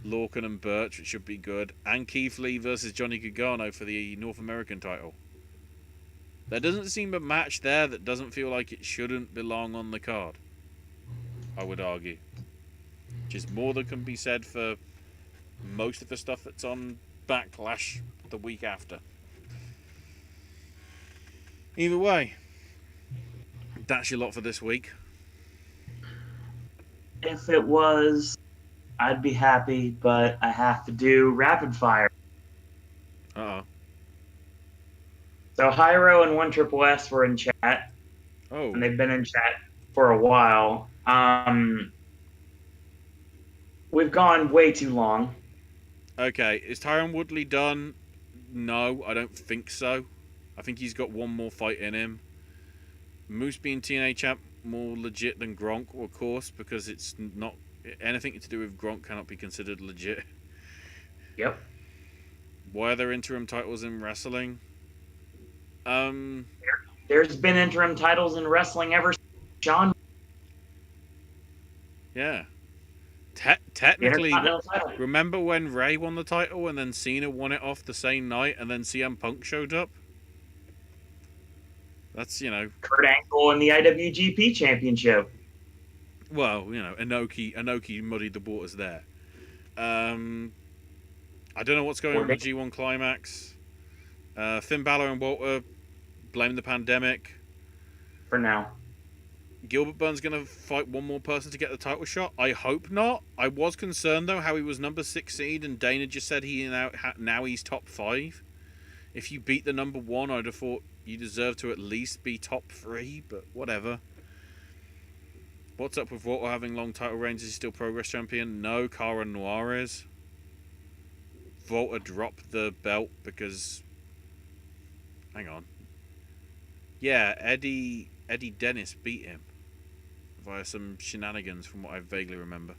Lorcan and Birch, which should be good. And Keith Lee versus Johnny Gargano for the North American title. There doesn't seem a match there that doesn't feel like it shouldn't belong on the card, I would argue. Which is more than can be said for most of the stuff that's on Backlash the week after. Either way, that's your lot for this week. If it was, I'd be happy, but I have to do rapid fire. Uh-oh. So Hyro and 1SSS were in chat. Oh. And they've been in chat for a while. We've gone way too long. Okay, is Tyron Woodley done? No, I don't think so. I think he's got one more fight in him. Moose being TNA champ more legit than Gronk, of course, because it's not anything to do with Gronk cannot be considered legit. Yep. Why are there interim titles in wrestling? There's been interim titles in wrestling ever since John. Yeah. Technically, remember when Ray won the title and then Cena won it off the same night and then CM Punk showed up? That's, Kurt Angle in the IWGP Championship. Well, Inoki muddied the waters there. I don't know what's going on with G1 Climax. Finn Balor and Walter blame the pandemic. For now. Gilbert Burns going to fight one more person to get the title shot? I hope not. I was concerned, though, how he was number 6 seed, and Dana just said now he's top 5. If you beat the number 1, I'd have thought you deserve to at least be top 3, but whatever. What's up with Walter having long title reigns? Is he still Progress Champion? No, Cara Noir is. Walter dropped the belt because... Hang on. Yeah, Eddie Dennis beat him. via some shenanigans, from what I vaguely remember.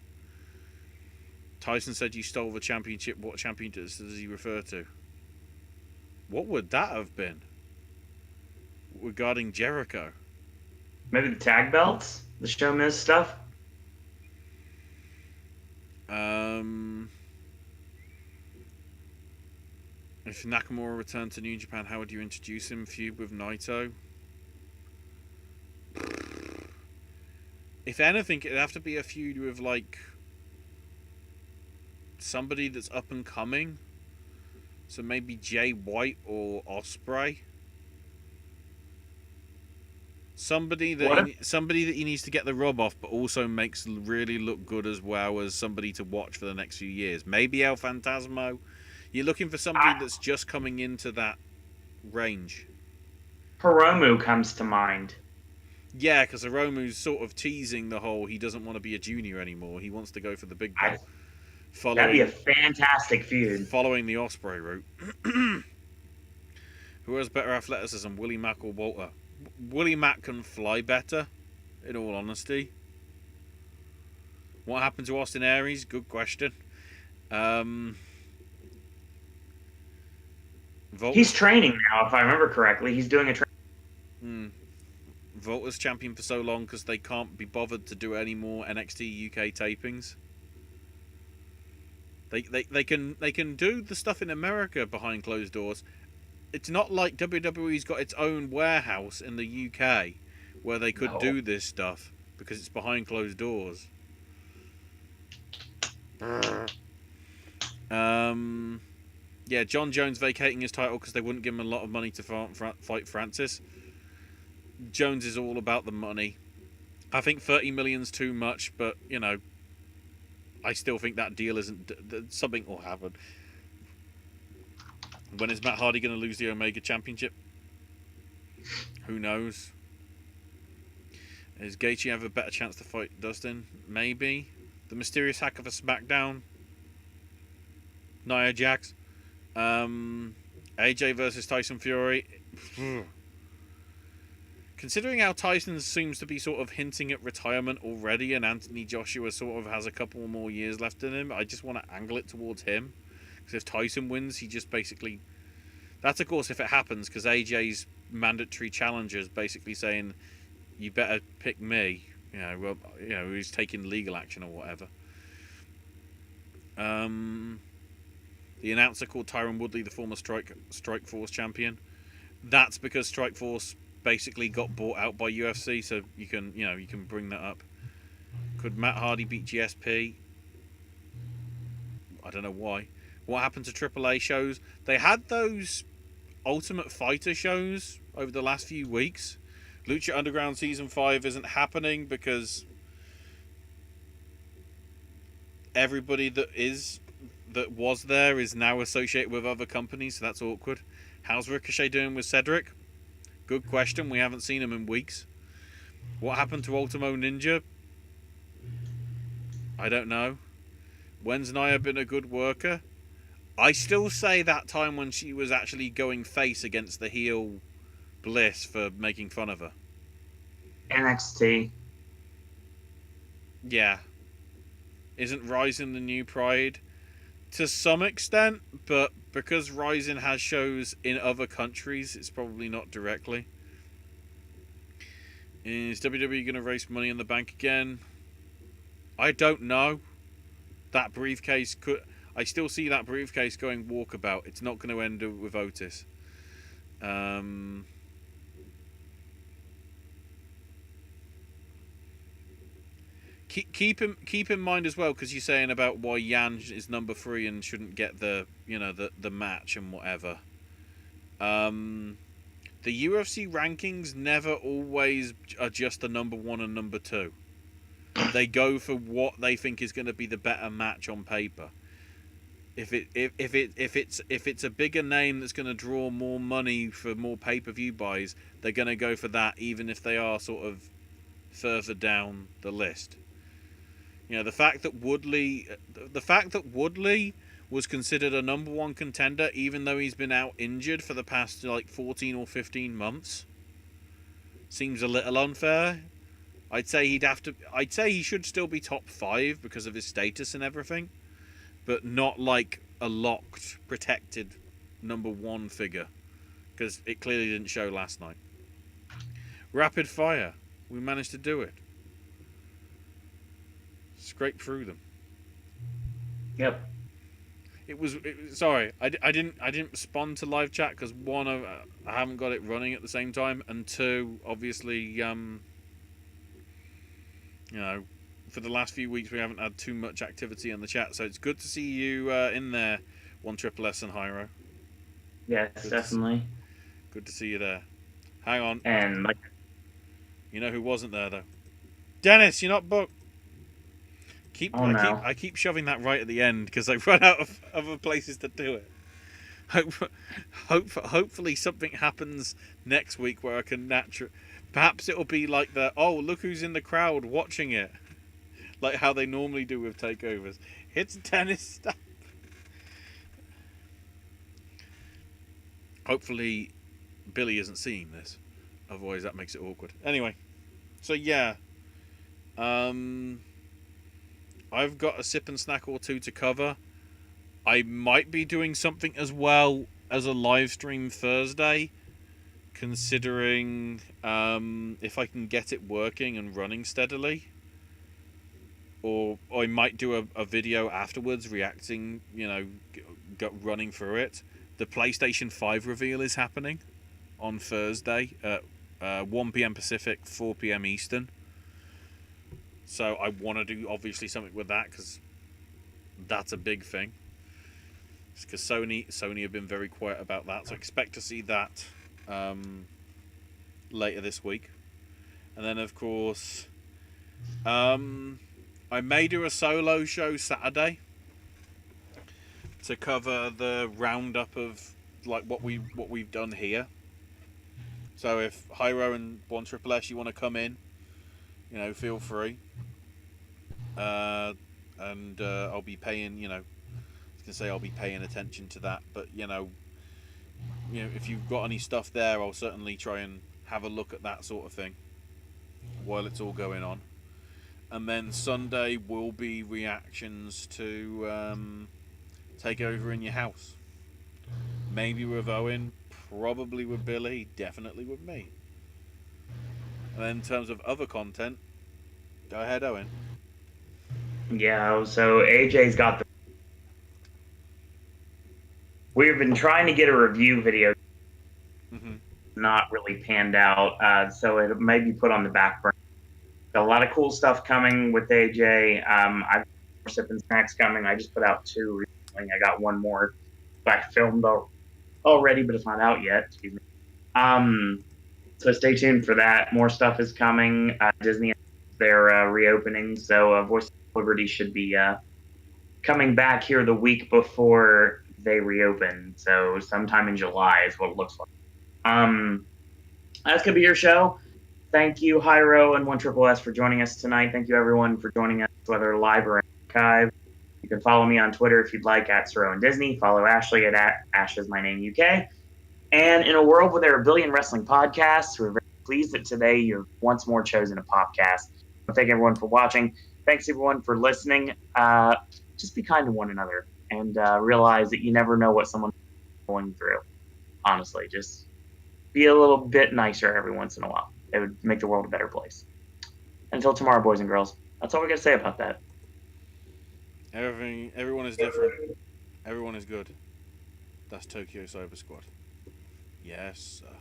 Tyson said you stole the championship. What championship does he refer to? What would that have been? Regarding Jericho? Maybe the tag belts? The Show Miz stuff? If Nakamura returned to New Japan, how would you introduce him? Feud with Naito? If anything, it'd have to be a feud with, like, somebody that's up and coming. So maybe Jay White or Ospreay. Somebody that he needs to get the rub off, but also makes really look good as well as somebody to watch for the next few years. Maybe El Phantasmo. You're looking for somebody that's just coming into that range. Hiromu comes to mind. Yeah, because Hiromu's sort of teasing the whole he doesn't want to be a junior anymore. He wants to go for the big belt. That'd be a fantastic feud. Following the Ospreay route. Who has better athleticism, Willie Mack or Walter? Willie Mack can fly better, in all honesty. What happened to Austin Aries? Good question. He's training now, if I remember correctly. He's doing a training. Volta's champion for so long because they can't be bothered to do any more NXT UK tapings. They can do the stuff in America behind closed doors. It's not like WWE's got its own warehouse in the UK where they could do this stuff because it's behind closed doors. Yeah, John Jones vacating his title because they wouldn't give him a lot of money to fight Francis. Jones is all about the money. I think 30 million's too much, but, you know, I still think that deal isn't... Something will happen. When is Matt Hardy going to lose the Omega Championship? Who knows? Does Gaethje have a better chance to fight Dustin? Maybe. The mysterious hacker for Smackdown? Nia Jax? AJ versus Tyson Fury? Considering how Tyson seems to be sort of hinting at retirement already and Anthony Joshua sort of has a couple more years left in him, I just want to angle it towards him. Because if Tyson wins, he just basically... That's, of course, if it happens, because AJ's mandatory challenger is basically saying, you better pick me. You know, well, you know, he's taking legal action or whatever. The announcer called Tyron Woodley the former Strike Force champion. That's because Strike Force basically got bought out by UFC, so you can bring that up. Could Matt Hardy beat GSP? I don't know why. What happened to AAA shows? They had those Ultimate Fighter shows over the last few weeks. Lucha Underground Season 5 isn't happening because everybody that was there is now associated with other companies, so that's awkward. How's Ricochet doing with Cedric? Good question. We haven't seen him in weeks. What happened to Ultimo Ninja? I don't know. When's Nia been a good worker? I still say that time when she was actually going face against the heel Bliss for making fun of her. NXT. Yeah. Isn't Ryzen the new Pride? To some extent, but because Ryzen has shows in other countries, it's probably not directly. Is WWE going to raise money in the bank again? I don't know. That briefcase could... I still see that briefcase going walkabout. It's not going to end with Otis. Keep in mind as well, because you're saying about why Yan is number 3 and shouldn't get the the match and whatever. The UFC rankings never always are just the number 1 and number 2. They go for what they think is going to be the better match on paper. If it's a bigger name that's going to draw more money for more pay-per-view buys, they're going to go for that, even if they are sort of further down the list. You know, the fact that Woodley was considered a number 1 contender, even though he's been out injured for the past like 14 or 15 months, seems a little unfair. I'd say he should still be top 5 because of his status and everything, but not like a locked, protected number 1 figure, because it clearly didn't show last night. Rapid fire. We managed to do it. Scrape through them. Yep. Sorry, I didn't respond to live chat because one, I haven't got it running at the same time, and two, obviously, you know, for the last few weeks we haven't had too much activity in the chat, so it's good to see you in there, One Triple S and Hyro. Yes, definitely. Good to see you there. Hang on. And like, you know who wasn't there though? Dennis, you're not booked. I keep shoving that right at the end because I run out of other places to do it. Hopefully something happens next week where I can perhaps it'll be like look who's in the crowd watching it, like how they normally do with takeovers. It's Dennis stuff. Hopefully Billy isn't seeing this, otherwise that makes it awkward. Anyway, so yeah, I've got a sip and snack or two to cover. I might be doing something as well as a live stream Thursday, considering if I can get it working and running steadily. Or I might do a video afterwards reacting, running through it. The PlayStation 5 reveal is happening on Thursday at 1 p.m. Pacific, 4 p.m. Eastern. So I want to do obviously something with that because that's a big thing. Because Sony have been very quiet about that, so I expect to see that later this week. And then of course, I may do a solo show Saturday to cover the roundup of like what we've done here. So if Hyro and One Triple S you want to come in, feel free. And I'll be paying, I'll be paying attention to that. But if you've got any stuff there, I'll certainly try and have a look at that sort of thing while it's all going on. And then Sunday will be reactions to Takeover in Your House. Maybe with Owen, probably with Billy, definitely with me. And then in terms of other content, go ahead, Owen. Yeah, so AJ's got the... We've been trying to get a review video, not really panned out, so it may be put on the back burner. Got a lot of cool stuff coming with AJ. I've got Sip and Snacks coming. I just put out 2 recently. I got one more I filmed already, but it's not out yet. Excuse me. So stay tuned for that. More stuff is coming. Disney, they're reopening, so Voice of Liberty should be coming back here the week before they reopen. So sometime in July is what it looks like. That's gonna be your show. Thank you, Hyro and One Triple S, for joining us tonight. Thank you, everyone, for joining us, whether live or archive. You can follow me on Twitter if you'd like, at Sir Owen Disney. Follow Ashley at Ash is my name UK. And in a world where there are a billion wrestling podcasts, we're very pleased that today you've once more chosen a Popcast. Thank everyone for watching. Thanks everyone for listening. Just be kind to one another and realize that you never know what someone's going through. Honestly, just be a little bit nicer every once in a while. It would make the world a better place. Until tomorrow, boys and girls. That's all we got to say about that. Everyone is different. Everyone is good. That's Tokyo Cyber Squad. Yes, sir.